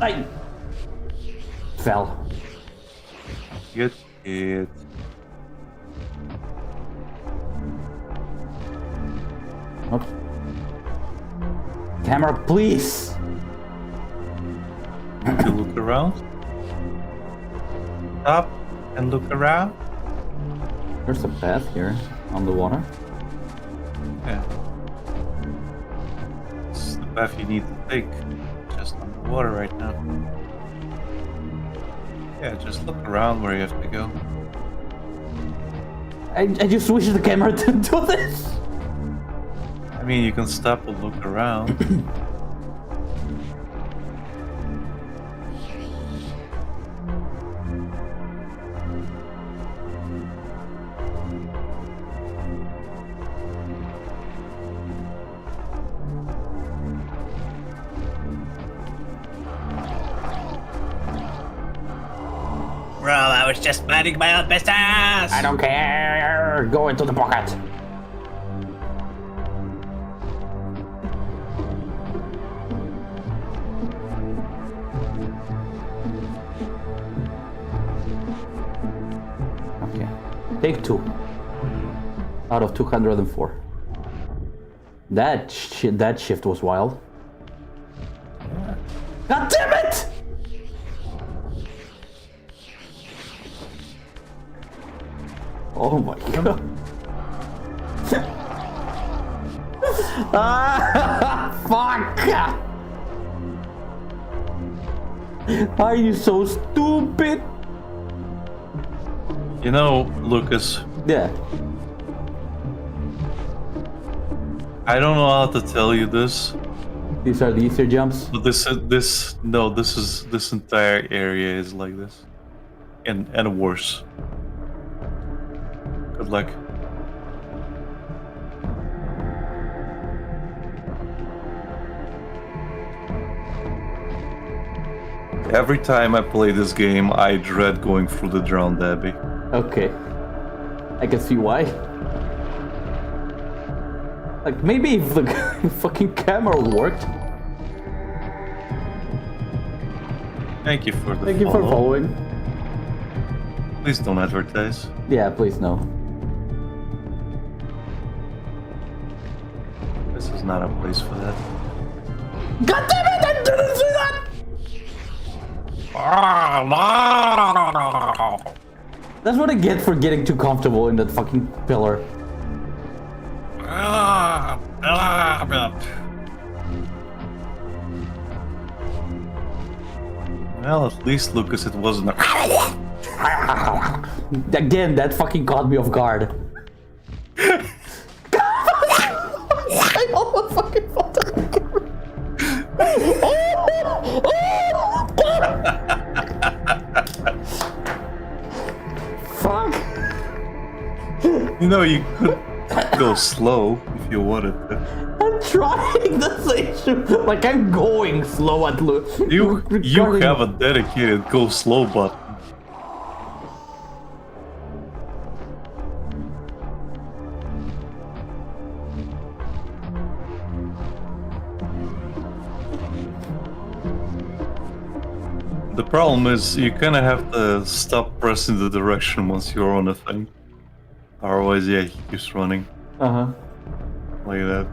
I fell. Get it. Oops. camera, please. To look around. Stop and look around. There's a path here on the water. Yeah. It's the path you need to take. Just on the water right now. Yeah, just look around where you have to go. I just wish the camera didn't do this. I mean, you can stop and look around. Bro, I was just minding my own business! I don't care. Go into the pocket. Okay. Take 2. Out of 204. That shift was wild. God damn it! Oh my god. Fuck! Are you so stupid? You know, Lucas, Yeah. I don't know how to tell you this, These are the easier jumps. but this entire area is like this, and worse. Good luck. Every time I play this game, I dread going through the drowned abbey. Okay. I can see why. Like, maybe if the fucking camera worked. Thank you for the Thank you for following. Please don't advertise. Yeah, please no. This is not a place for that. God damn it! I didn't see that! That's what I get for getting too comfortable in that fucking pillar. Well, at least, Lucas, it wasn't a... Again, that fucking caught me off guard. I almost fucking fought the Fuck! You know, you could go slow if you wanted to. I'm trying this issue. Like, I'm going slow at loose. You have a dedicated go slow button. The problem is you kind of have to stop pressing the direction once you're on a thing. Otherwise, yeah, he keeps running. Uh-huh. Like that.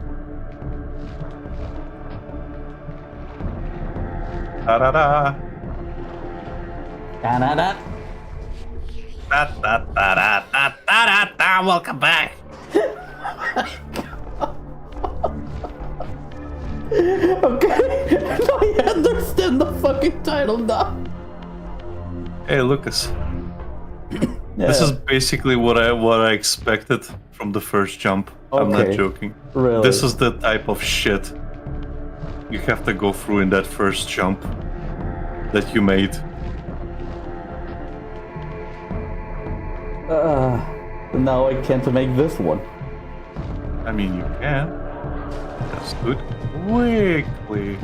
Da-da-da. Da-da-da. Da-da-da-da-da-da-da-da. Welcome back. Okay, now I understand the fucking title now. Hey, Lucas. This is basically what I expected from the first jump. I'm not Okay. joking. Really? This is the type of shit you have to go through in that first jump that you made. Now I can't make this one. I mean, you can. Just do it quickly.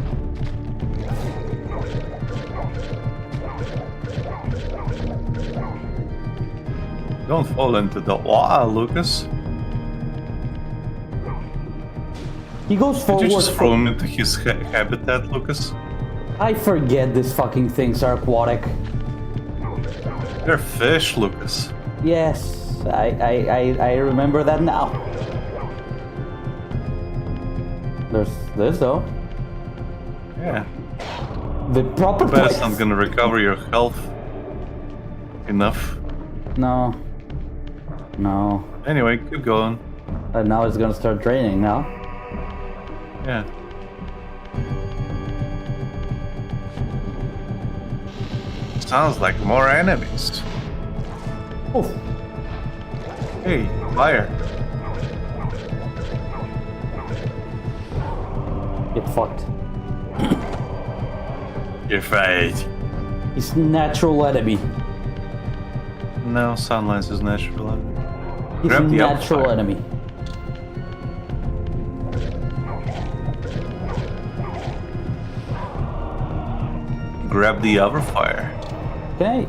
Don't fall into the wall, Lucas. He goes Did forward. you just throw him into his habitat, Lucas? I forget these fucking things are aquatic. They're fish, Lucas. Yes, I remember that now. There's this though. Yeah. The proper Too bad it's place. not gonna recover your health enough. No. No. Anyway, keep going. And now it's gonna start draining now. Yeah. Sounds like more enemies. Oof. Hey, fire. Get fucked. You're fight. It's natural enemy. No, Sunlight is natural enemy. It's Grab the natural amplifier. enemy. Grab the other fire. Okay.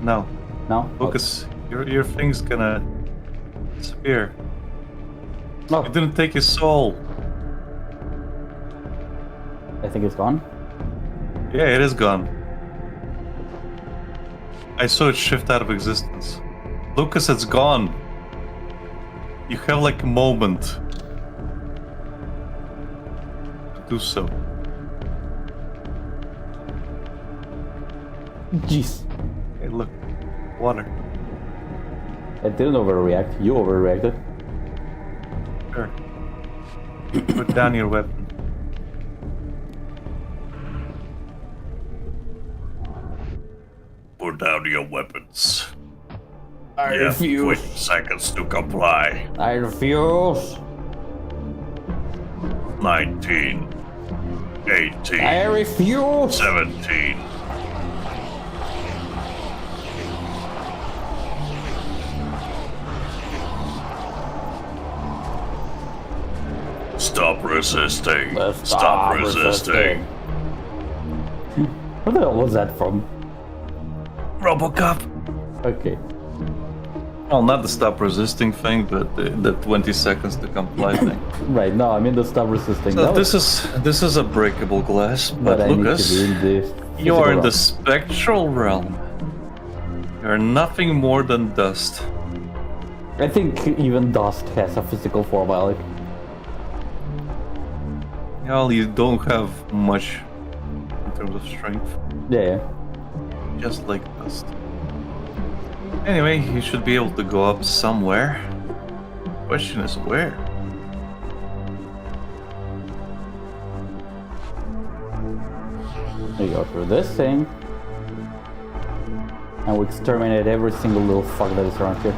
No. No? Lucas, your thing's gonna disappear. No. It didn't take his soul. I think it's gone. Yeah, it is gone. I saw it shift out of existence. Lucas, it's gone. You have like a moment to do so. Jeez. Hey, look. Water. I didn't overreact. You overreacted. Sure. Put down your weapon. Put down your weapons. I refuse. 20 seconds to comply. I refuse. 19. 18. I refuse. 17. Stop resisting. Let's Stop resisting. Where the hell was that from? Robocop. Okay. Well, not the stop resisting thing, but the 20 seconds to comply thing. Right, no, I mean the stop resisting. So That was- this is a breakable glass, but I need to Lucas, be in the you are in physical the spectral realm. You are nothing more than dust. realm. I think even dust has a physical form, Alec. Well, you don't have much in terms of strength, Yeah. just like dust. Anyway, you should be able to go up somewhere. Question is where? We go through this thing. And we exterminate every single little fuck that is around here.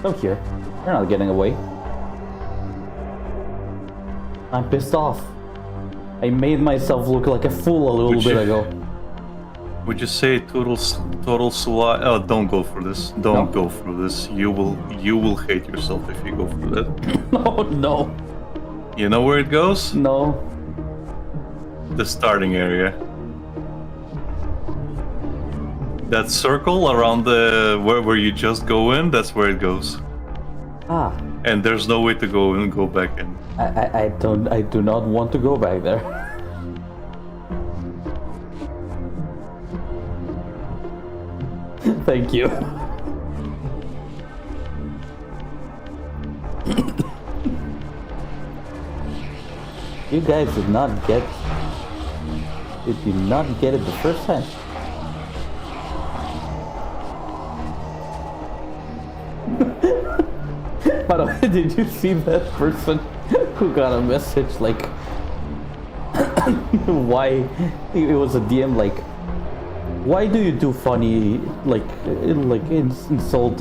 Come here. You're not getting away. I'm pissed off. I made myself look like a fool a little Would bit you- ago. Would you say total swat? Oh, don't go for this. Don't No. go for this. You will hate yourself if you go for that. Oh no, You know where it goes? no. The starting area. That circle around the where you just go in, that's where it goes. Ah, And there's no way to go in and go back in. I do not want to go back there. Thank you. You guys did not get it the first time. By the way, did you see that person who got a message like why it was a DM like why do you do funny insult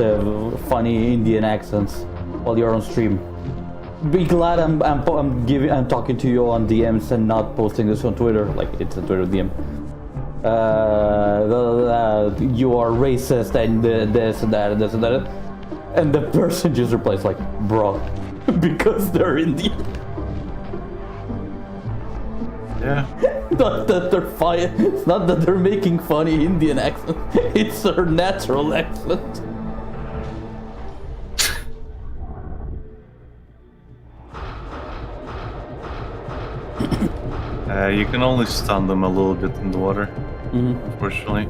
funny Indian accents while you're on stream? Be glad I'm talking to you on DMs and not posting this on Twitter. Like it's a Twitter DM. You are racist and this and that and this and that. And the person just replies like, bro, because they're Indian. Yeah. Not that they're fine. It's not that they're making funny Indian accent. It's their natural accent. You can only stun them a little bit in the water, unfortunately.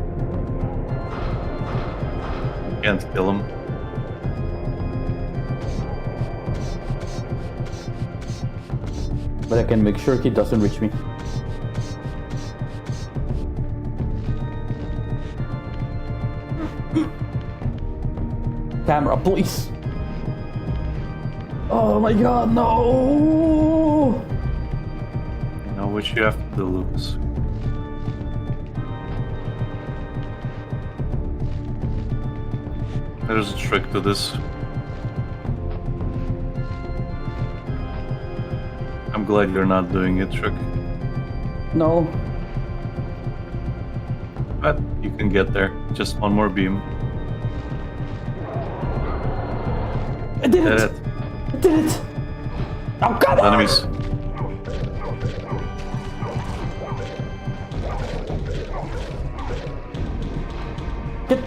You can't kill them. But I can make sure he doesn't reach me. Camera, please. Oh my god, no! You know what you have to do, Lucas. There's a trick to this. I'm glad you're not doing it, trick. No. But you can get there. Just one more beam. I did it! Did it. I did it! Oh, come on! Enemies. Get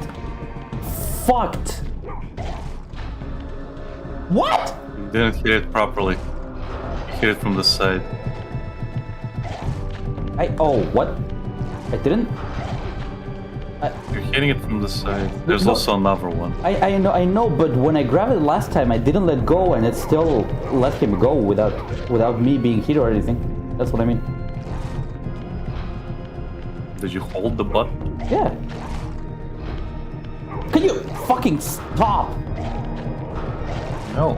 fucked. What? You didn't hit it properly. You hit it from the side. Oh, what? I didn't? You're hitting it from the side. There's No. also another one. I know, but when I grabbed it last time, I didn't let go, and it still let him go without me being hit or anything. That's what I mean. Did you hold the button? Yeah. Can you fucking stop? No.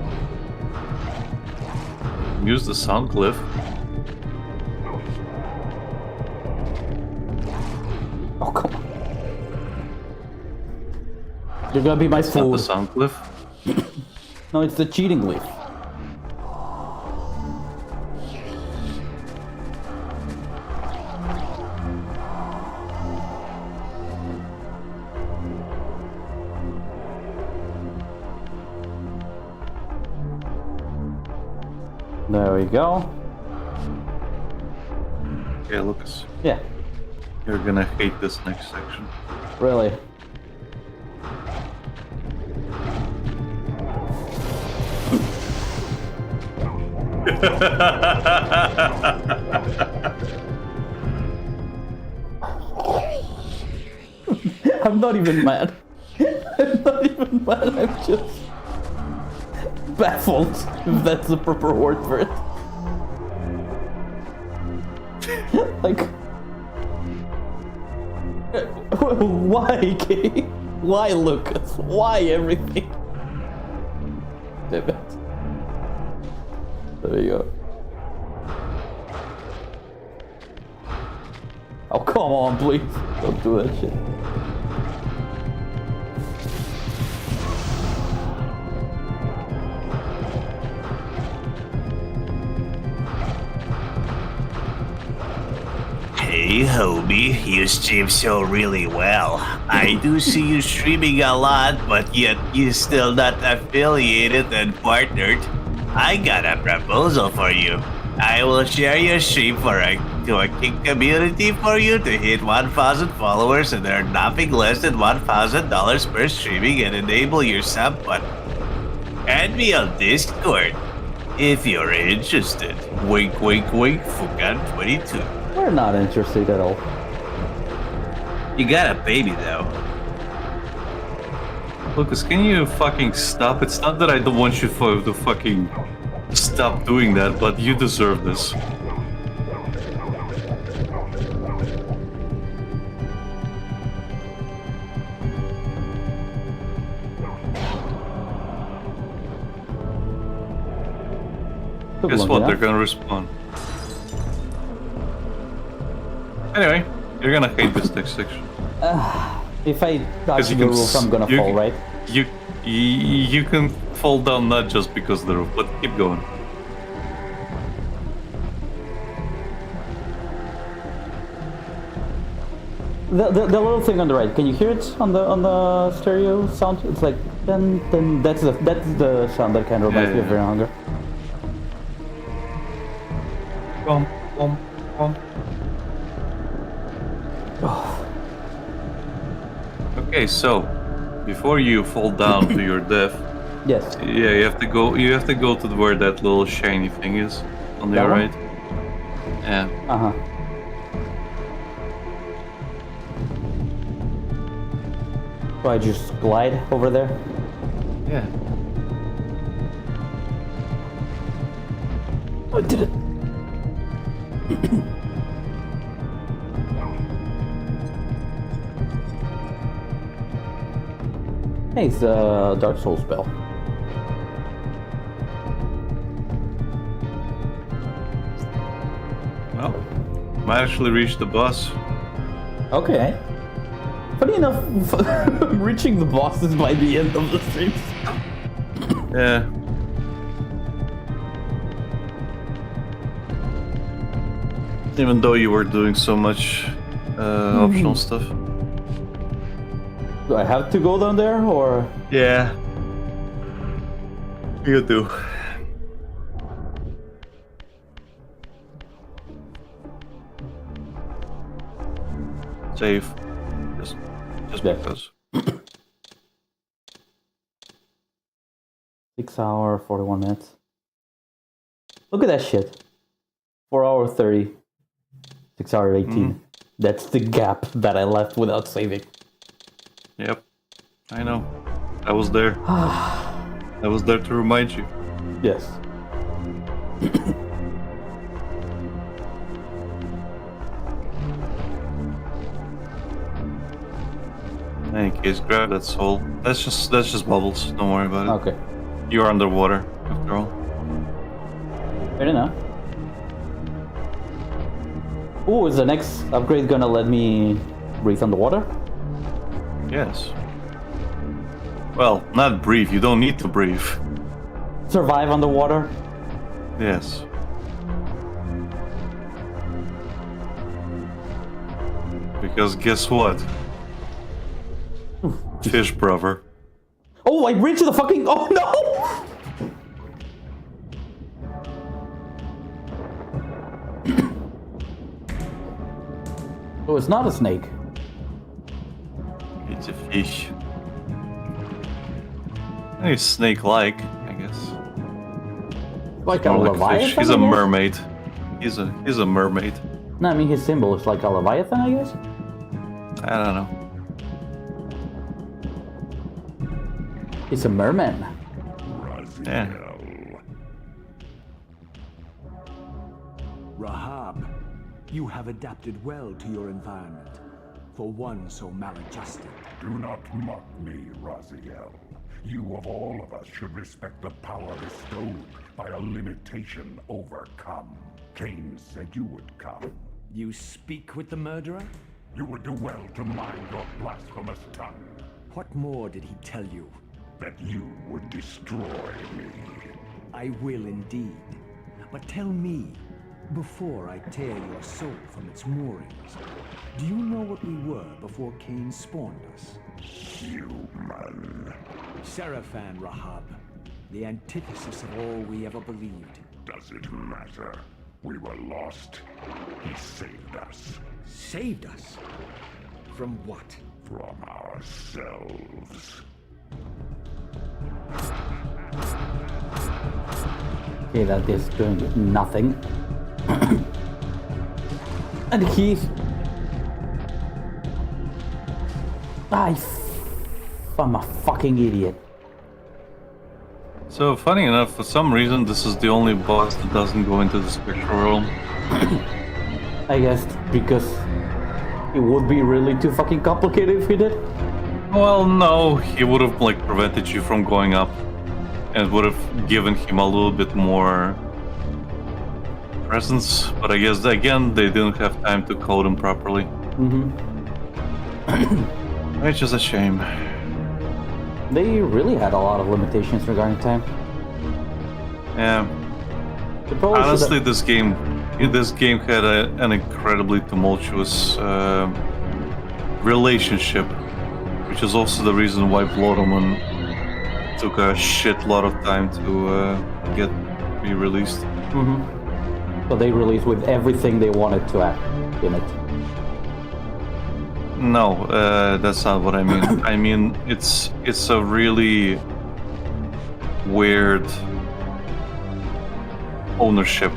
Use the sound cliff. Oh, come on. You're gonna be my It's not fool. the sound cliff. No, it's the cheating leaf. There we go. Okay, Lucas. Yeah, You're gonna hate this next section. really. I'm not even mad. I'm not even mad, I'm just baffled, if that's the proper word for it. Like, why, Kain? Why, Lucas? Why everything? Damn it. There you go. Oh, come on, please. Don't do that shit. Hey, homie, you stream so really well. I do see you streaming a lot, but yet you're still not affiliated and partnered. I got a proposal for you. I will share your stream to a King community for you to hit 1,000 followers and earn nothing less than $1,000 per streaming and enable your sub button. Add me on Discord if you're interested. Wink, wink, wink, Fugan22. We're not interested at all. You got a baby though. Lucas, can you fucking stop? It's not that I don't want you to fucking stop doing that, but you deserve this. Guess what? They're gonna respawn. Anyway, you're gonna hate this next section. If I dodge you the can roof, I'm gonna you- fall, right? You can fall down not just because of the roof, but keep going. The little thing on the right, can you hear it on the stereo sound? It's like dun dun. That's the sound that kind of reminds me of Yeah. Very Hunger. Bum, bum, bum. Okay, so before you fall down to your death, Yes. yeah, you have to go. You have to go to where that little shiny thing is on That your one? right. Yeah. Uh huh. So I just glide over there. Yeah. I did it. Hey, it's a Dark Souls spell. Well, might actually reach the boss. Okay. Funny enough, reaching the bosses by the end of the stream. Yeah. Even though you were doing so much optional stuff. Do I have to go down there, or? Yeah. You do. Save. Just Yeah. because. 6 hour, 41 minutes. Look at that shit. 4 hour 30. 6 hour 18. That's the gap that I left without saving. Yep. I know. I was there. I was there to remind you. Yes. In any case, grab that soul. That's just bubbles. Don't worry about it. Okay. You're underwater, after all. Fair enough. Oh, is the next upgrade gonna let me breathe underwater? Yes. Well, not breathe. You don't need to breathe. Survive underwater? Yes. Because guess what? Fish, brother. Oh, I reached the fucking. Oh no! Oh, it's not a snake. It's a fish. He's snake-like, I guess. Like a More like leviathan. fish. He's I a guess? mermaid. He's a mermaid. No, I mean his symbol is like a leviathan, I guess. I don't know. It's a merman. Yeah. Rahab, you have adapted well to your environment, for one so maladjusted. Do not mock me, Raziel. You of all of us should respect the power bestowed by a limitation overcome. Kain said you would come. You speak with the murderer? You would do well to mind your blasphemous tongue. What more did he tell you? That you would destroy me. I will indeed. But tell me, before I tear your soul from its moorings, do you know what we were before Kain spawned us? Human. Seraphan, Rahab, the antithesis of all we ever believed. Does it matter? We were lost. He saved us. Saved us? From what? From ourselves. Okay, that is doing nothing. And he's... I'm a fucking idiot. So, funny enough, for some reason, this is the only boss that doesn't go into the spectral realm. I guess because it would be really too fucking complicated if he did. Well, no, he would have like prevented you from going up, and would have given him a little bit more presence. But I guess again, they didn't have time to code him properly. Which is a shame. They really had a lot of limitations regarding time. Yeah. They probably Honestly, should've- this game had an incredibly tumultuous relationship, which is also the reason why Bloodwoman took a shitload of time to get re-released. So they released with everything they wanted to add in it. No, that's not what I mean. I mean it's a really weird ownership.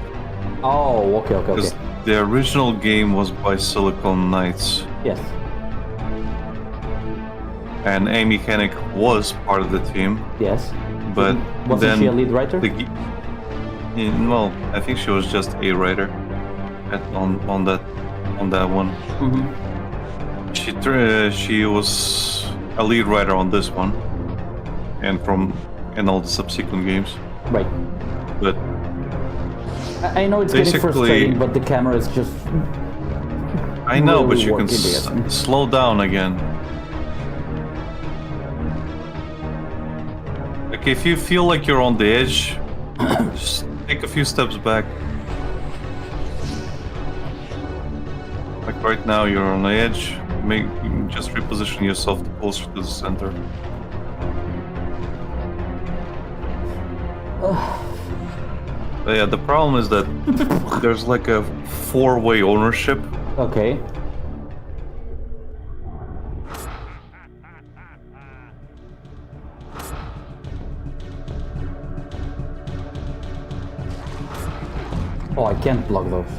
Oh, okay. Because the original game was by Silicon Knights, Yes. and Amy Hennig was part of the team, Yes. but Wasn't then she a lead writer? well, I think she was just a writer. on that one. She was a lead writer on this one, and all the subsequent games. Right. But I know it's getting basically- frustrating, but the camera is just. I know, but really you can working, slow down again. Like if you feel like you're on the edge, just take a few steps back. Like right now, you're on the edge. Just reposition yourself closer to the center. But yeah, the problem is that there's like a 4-way ownership. Okay. Oh, I can't block those.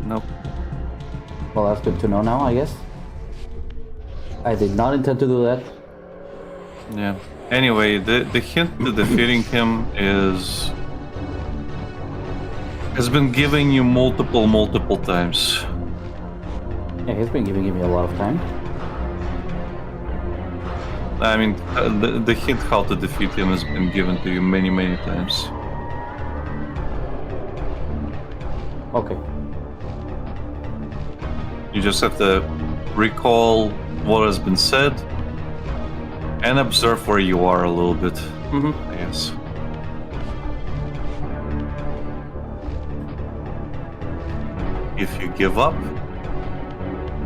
Nope. Well, that's good to know now, I guess. I did not intend to do that. Yeah. Anyway, the hint to defeating him has been giving you multiple times. Yeah, he's been giving me a lot of time. I mean, the hint how to defeat him has been given to you many times. Okay. You just have to recall what has been said and observe where you are a little bit. I guess. If you give up,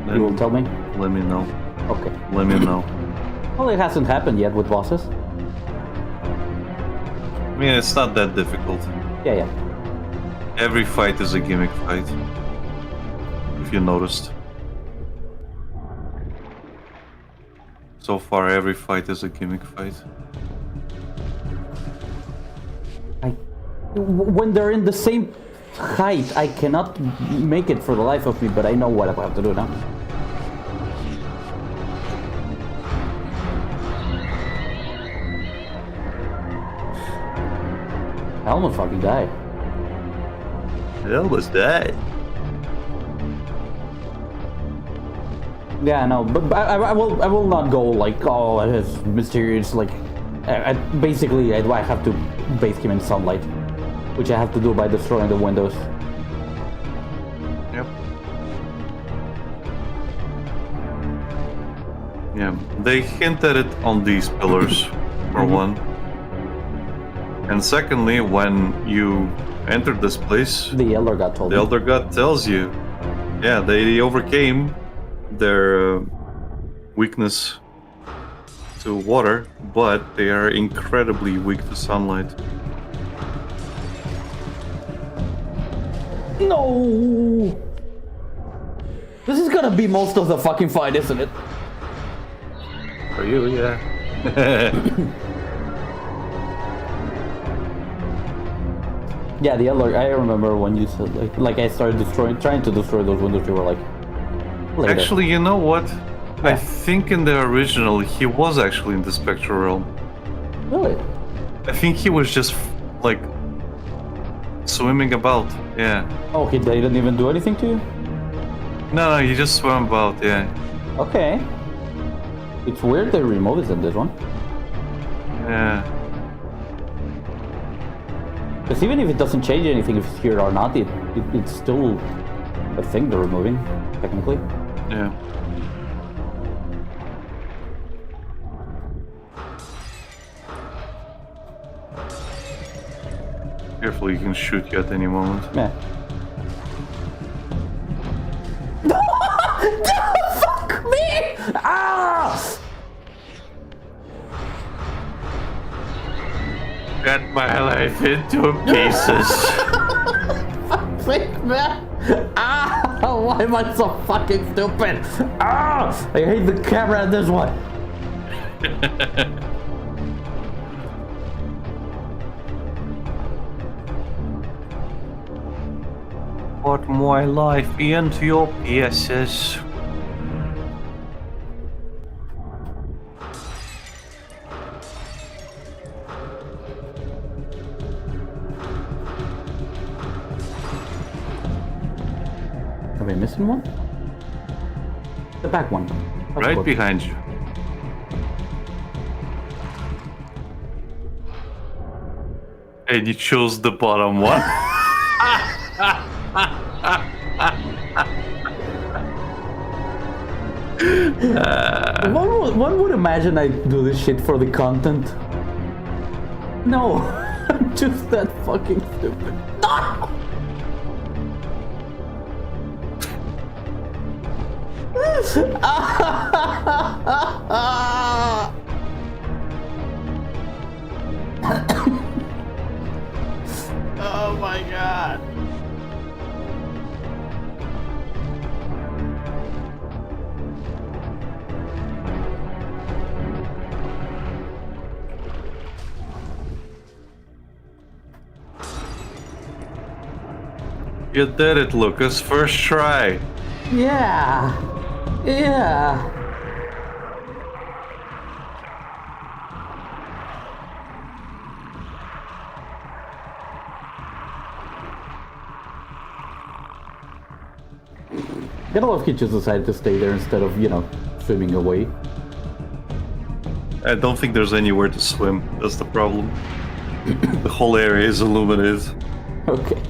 then You will tell me? let me know. Okay. Let me know. Well, it hasn't happened yet with bosses. I mean, it's not that difficult. Yeah. Every fight is a gimmick fight. If you noticed. So far, every fight is a gimmick fight. When they're in the same height, I cannot make it for the life of me, but I know what I have to do now. I almost fucking died. I almost died. Yeah, no, but I will not go like, oh, it is mysterious. Like, basically, I have to bathe him in sunlight, which I have to do by destroying the windows. Yep. Yeah, they hint at it on these pillars, for one. And secondly, when you enter this place, The Elder God told the me. Elder God tells you, yeah, they overcame their weakness to water, but they are incredibly weak to sunlight. No! This is gonna be most of the fucking fight, isn't it? For you, yeah. Yeah, the Elder. I remember when you said like I started trying to destroy those windows. You were like, later. Actually, you know what? I Yeah. think in the original, he was actually in the Spectral Realm. Really? I think he was just, like, swimming about, yeah. Oh, they didn't even do anything to you? No, he just swam about, yeah. Okay. It's weird they removed it in this one. Yeah. Because even if it doesn't change anything, if it's here or not, it's still a thing they're removing, technically. Yeah. Careful, he can shoot you at any moment. Yeah. Fuck me! Ah! Got my life into pieces. Fuck, man! Ah! Why am I so fucking stupid? Ah! I hate the camera in this one. Put my life into your pieces. Am I missing one? The back one. Of Right course. behind you. And you chose the bottom one. One would imagine I do this shit for the content. No, I'm just that fucking stupid. No! Oh my god. You did it, Lucas. First try. Yeah. Yeah. Get a lot of kids decided to stay there instead of, you know, swimming away. I don't think there's anywhere to swim. That's the problem. The whole area is illuminated. Okay.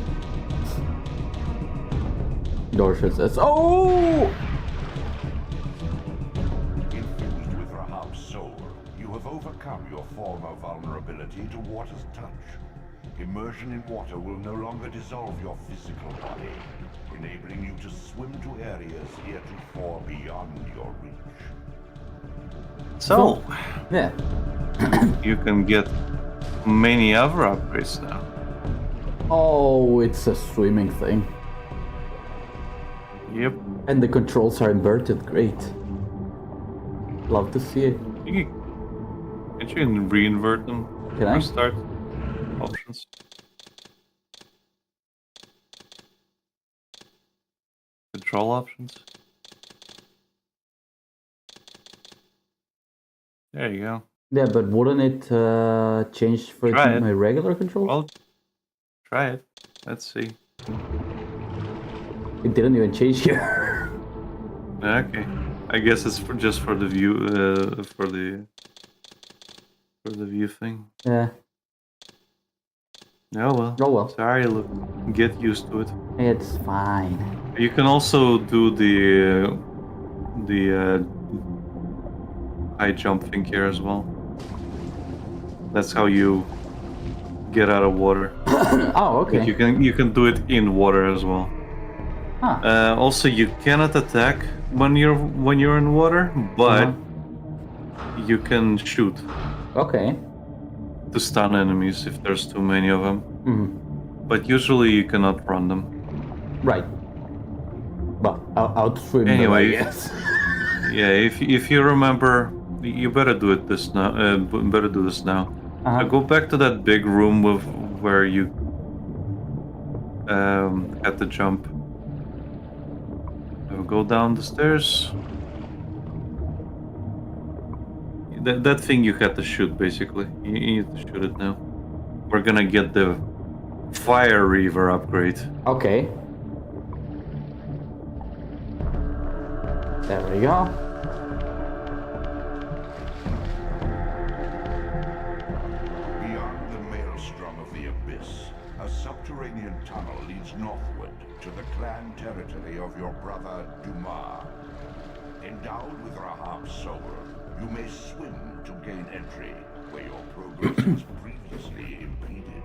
Dorsha says, "Oh!" Infused with Rahab's soul, you have overcome your former vulnerability to water's touch. Immersion in water will no longer dissolve your physical body, enabling you to swim to areas heretofore beyond your reach. So, Yeah. you can get many other upgrades now. Oh, it's a swimming thing. Yep. And the controls are inverted. Great. Love to see it. You can reinvert them. Can I? Restart options. Control options. There you go. Yeah, but wouldn't it change for Try it. my regular controls? Well, try it. Let's see. It didn't even change here. Okay. I guess it's just for the view, for the view thing. Yeah. Oh well. Oh well. Sorry, look. Get used to it. It's fine. You can also do the high jump thing here as well. That's how you get out of water. Oh, okay. But you can do it in water as well. Huh. Also, you cannot attack when you're in water, but you can shoot Okay. to stun enemies if there's too many of them. Mm-hmm. But usually you cannot run them. Right. Well, I'll outswim Anyway. them, I guess. Yeah, if you remember, you better do it this now. Better do this now. Uh-huh. Go back to that big room where you had to jump. Go down the stairs. That thing you had to shoot, basically. You need to shoot it now. We're gonna get the Fire Reaver upgrade. Okay. There we go. Beyond the maelstrom of the abyss, a subterranean tunnel leads northward to the clan territory of your brother Dumas. Endowed with Rahab's soul, you may swim to gain entry where your progress was previously impeded.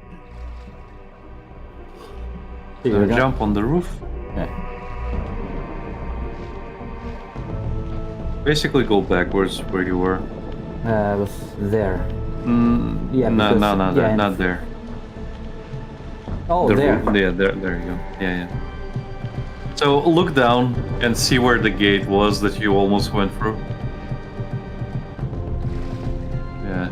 Here we go. Jump on the roof. Yeah. Basically, go backwards where you were. I was there. Yeah, No, because- no, no, yeah, not there. Oh, The there. roof- Yeah, there you go. Yeah. So look down and see where the gate was that you almost went through. Yeah.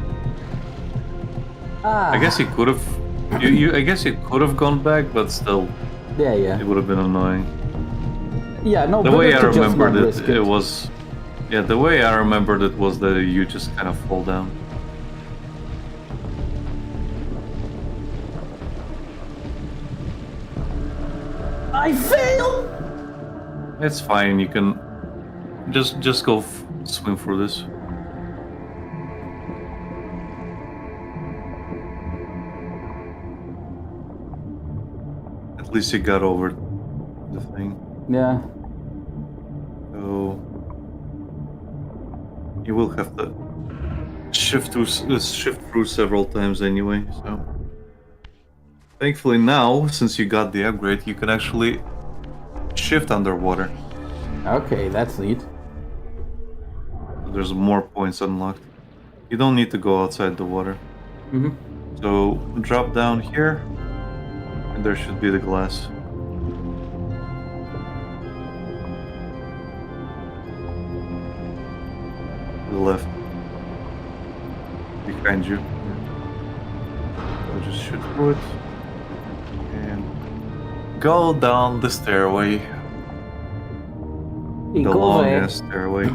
Ah. I guess you could have. I guess you could have gone back, but still, Yeah. it would have been annoying. Yeah, no, The better way I to just not remembered risk it was. Yeah, the way I remembered it was that you just kind of fall down. I failed! It's fine. You can just go swim through this. At least you got over the thing. Yeah. So you will have to shift through several times anyway. So thankfully now, since you got the upgrade, you can actually shift underwater. Okay, that's neat. There's more points unlocked. You don't need to go outside the water. Mm-hmm. So drop down here, and there should be the glass. To the left. Behind you. I'll just shoot through it. And go down the stairway. The longest stairway.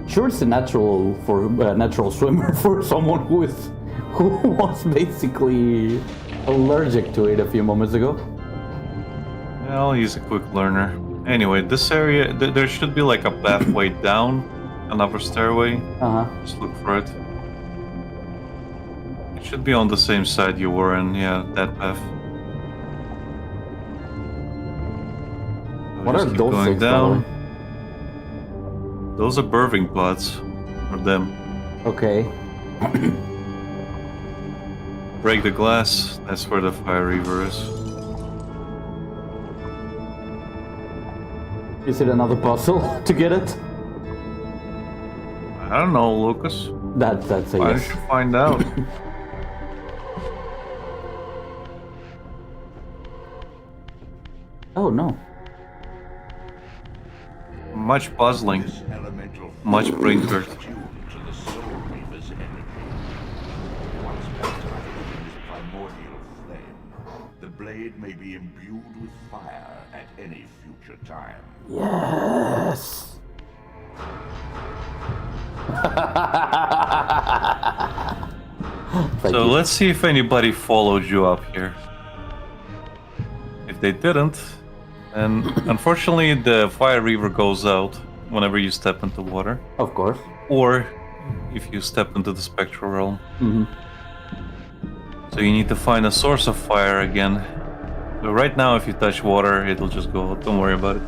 Sure, it's a natural swimmer for someone who was basically allergic to it a few moments ago. Well, he's a quick learner. Anyway, this area, there should be like a pathway down, another stairway. Just look for it. It should be on the same side you were in, yeah, that path. What are Just keep those going things, down. Those are birthing pods for them. Okay. Break the glass, that's where the fire reaver is. Is it another puzzle to get it? I don't know, Lucas. That's a Why yes. don't you find out? Oh no. Much puzzling, This elemental much brain hurt. tuned to the soul reaver's energy. Once baptized in his primordial flame, the blade may be imbued with fire at any future time. Yes. Thank So you. let's see if anybody followed you up here. If they didn't, then unfortunately the fire reaver goes out whenever you step into water. Of course. Or if you step into the spectral realm. Mm-hmm. So you need to find a source of fire again. So right now if you touch water, it'll just go out. Don't worry about it.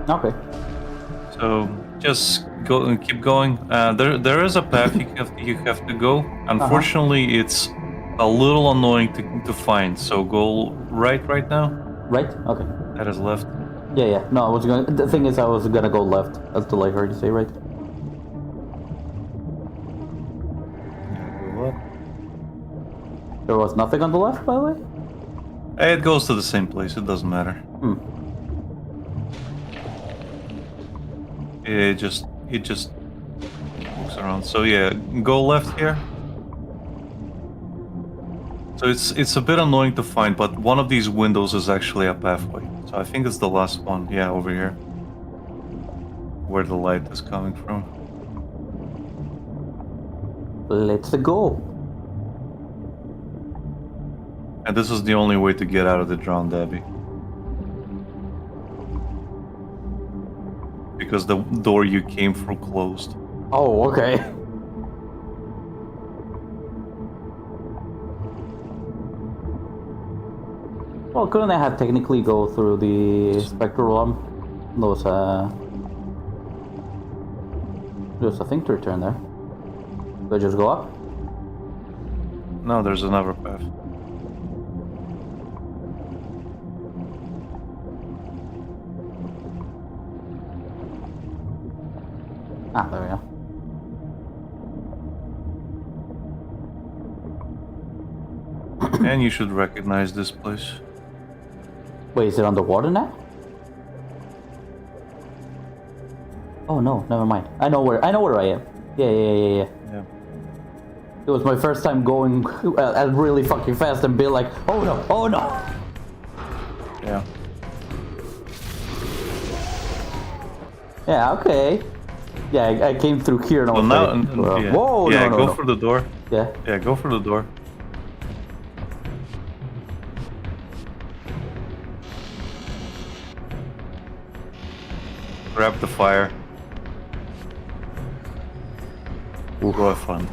Okay. So just go and keep going. There is a path you have to go. Unfortunately, it's a little annoying to find. So go right now. Right? Okay. That is left. Yeah. No, I was gonna. The thing is, I was gonna go left. That's the I heard you say, right? Go up. There was nothing on the left, by the way. It goes to the same place. It doesn't matter. It just moves around. So yeah, go left here. So it's a bit annoying to find, but one of these windows is actually a pathway. So I think it's the last one. Yeah, over here, where the light is coming from. Let's go. And this is the only way to get out of the drowned abbey. Because the door you came through closed. Oh, okay. Well, couldn't I have technically go through the spectral realm? There's a thing to return there. Do I just go up? No, there's another path. Ah, there we go. And you should recognize this place. Wait, is it underwater now? Oh no, never mind. I know where I am. Yeah. Yeah. It was my first time going really fucking fast and be like, oh no. Yeah. Yeah, okay. Yeah, I came through here and I was Well, now, like, yeah. whoa, Yeah, no. go for the door. Yeah. Yeah, go for the door. grab the fire. Go have fun.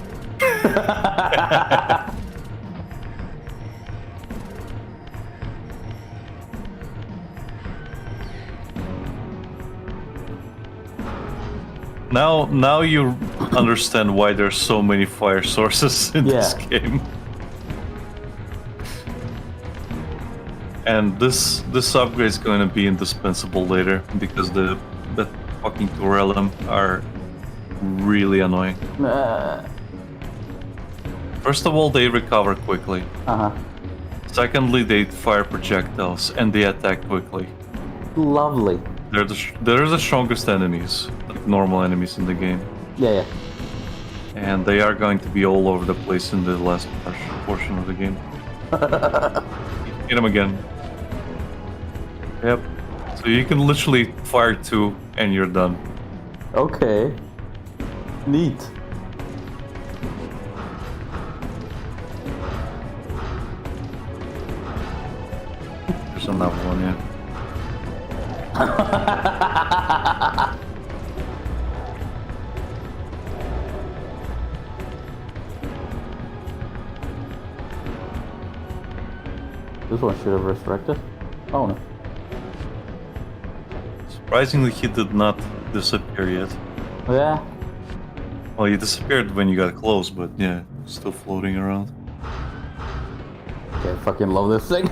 Now you understand why there's so many fire sources in this game. And this upgrade is going to be indispensable later because the fucking Turellum are really annoying. First of all, they recover quickly. Secondly, they fire projectiles and they attack quickly. Lovely. They're the strongest enemies, like normal enemies in the game. Yeah. And they are going to be all over the place in the last portion of the game. Hit them again. Yep. So you can literally fire 2 and you're done. Okay. Neat. There's another one, yeah. This one should have resurrected. Oh no. Surprisingly, he did not disappear yet. Yeah. Well, he disappeared when you got close, but yeah, still floating around. Okay, I fucking love this thing.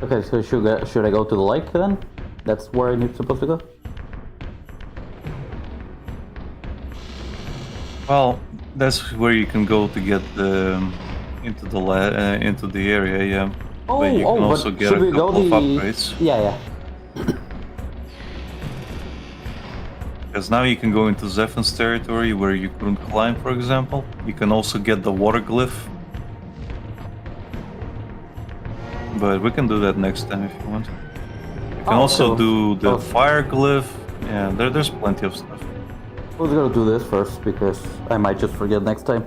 Okay, so should I go to the lake then? That's where I'm supposed to go? Well, that's where you can go to get into the area, yeah. Oh, but you can also but get should a we go couple of the... upgrades. Yeah. Because now you can go into Zephin's territory where you couldn't climb, for example. You can also get the water glyph. But we can do that next time if you want. You can also do the fire glyph. Yeah, there's plenty of stuff. I was gonna do this first because I might just forget next time.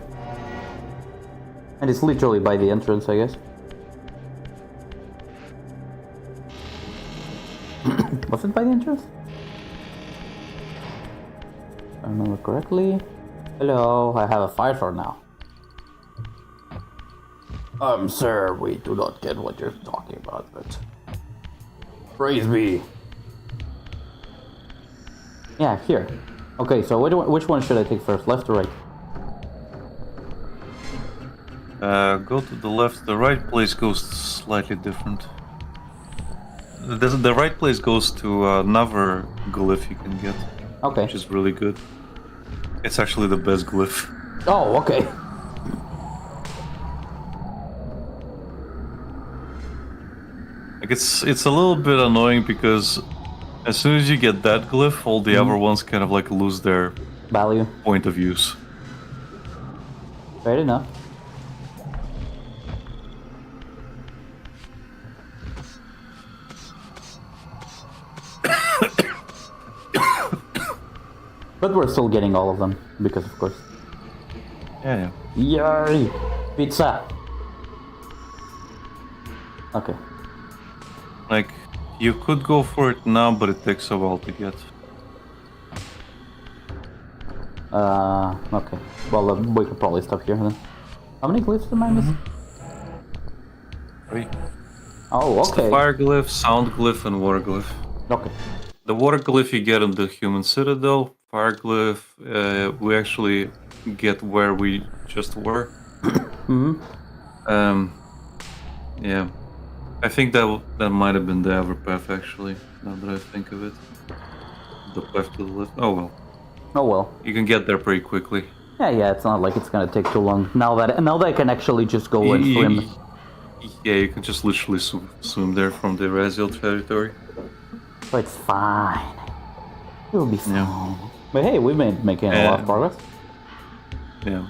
And it's literally by the entrance, I guess. Was it by the entrance? If I remember correctly. Hello, I have a fire sword now. Sir, we do not get what you're talking about, but... Praise be. Yeah, here. Okay, so which one should I take first, left or right? Go to the left. The right place goes slightly different. The right place goes to another glyph you can get. Okay. Which is really good. It's actually the best glyph. Oh, okay. Like it's a little bit annoying because as soon as you get that glyph, all the other ones kind of like lose their value, point of use. Fair enough. But we're still getting all of them because, of course. Yeah. Yay! Pizza. Okay. Like, you could go for it now, but it takes a while to get. Okay. Well, we could probably stop here then. How many glyphs am I missing? 3. Oh, okay. It's the fire glyph, sound glyph, and water glyph. Okay. The water glyph you get in the human citadel. Fire glyph, we actually get where we just were. Yeah. I think that might have been the other path actually, now that I think of it. The path to the left. Oh well. Oh well. You can get there pretty quickly. Yeah, it's not like it's gonna take too long. Now that I can actually just go and swim. Yeah, you can just literally swim there from the Raziel territory. So it's fine. It'll be fine. Yeah. But hey, we've been making a lot of progress. Yeah.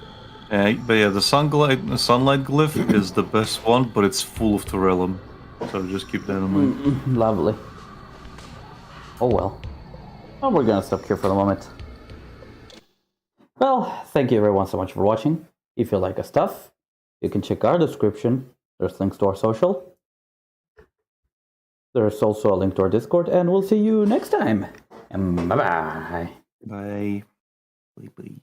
But yeah, the sunlight glyph is the best one, but it's full of Turellum. So just keep that in mind. Lovely. Oh well. Well, we're gonna stop here for the moment. Well, thank you everyone so much for watching. If you like our stuff, you can check our description. There's links to our social. There's also a link to our Discord, and we'll see you next time. And bye-bye. Bye. Bye. Bye.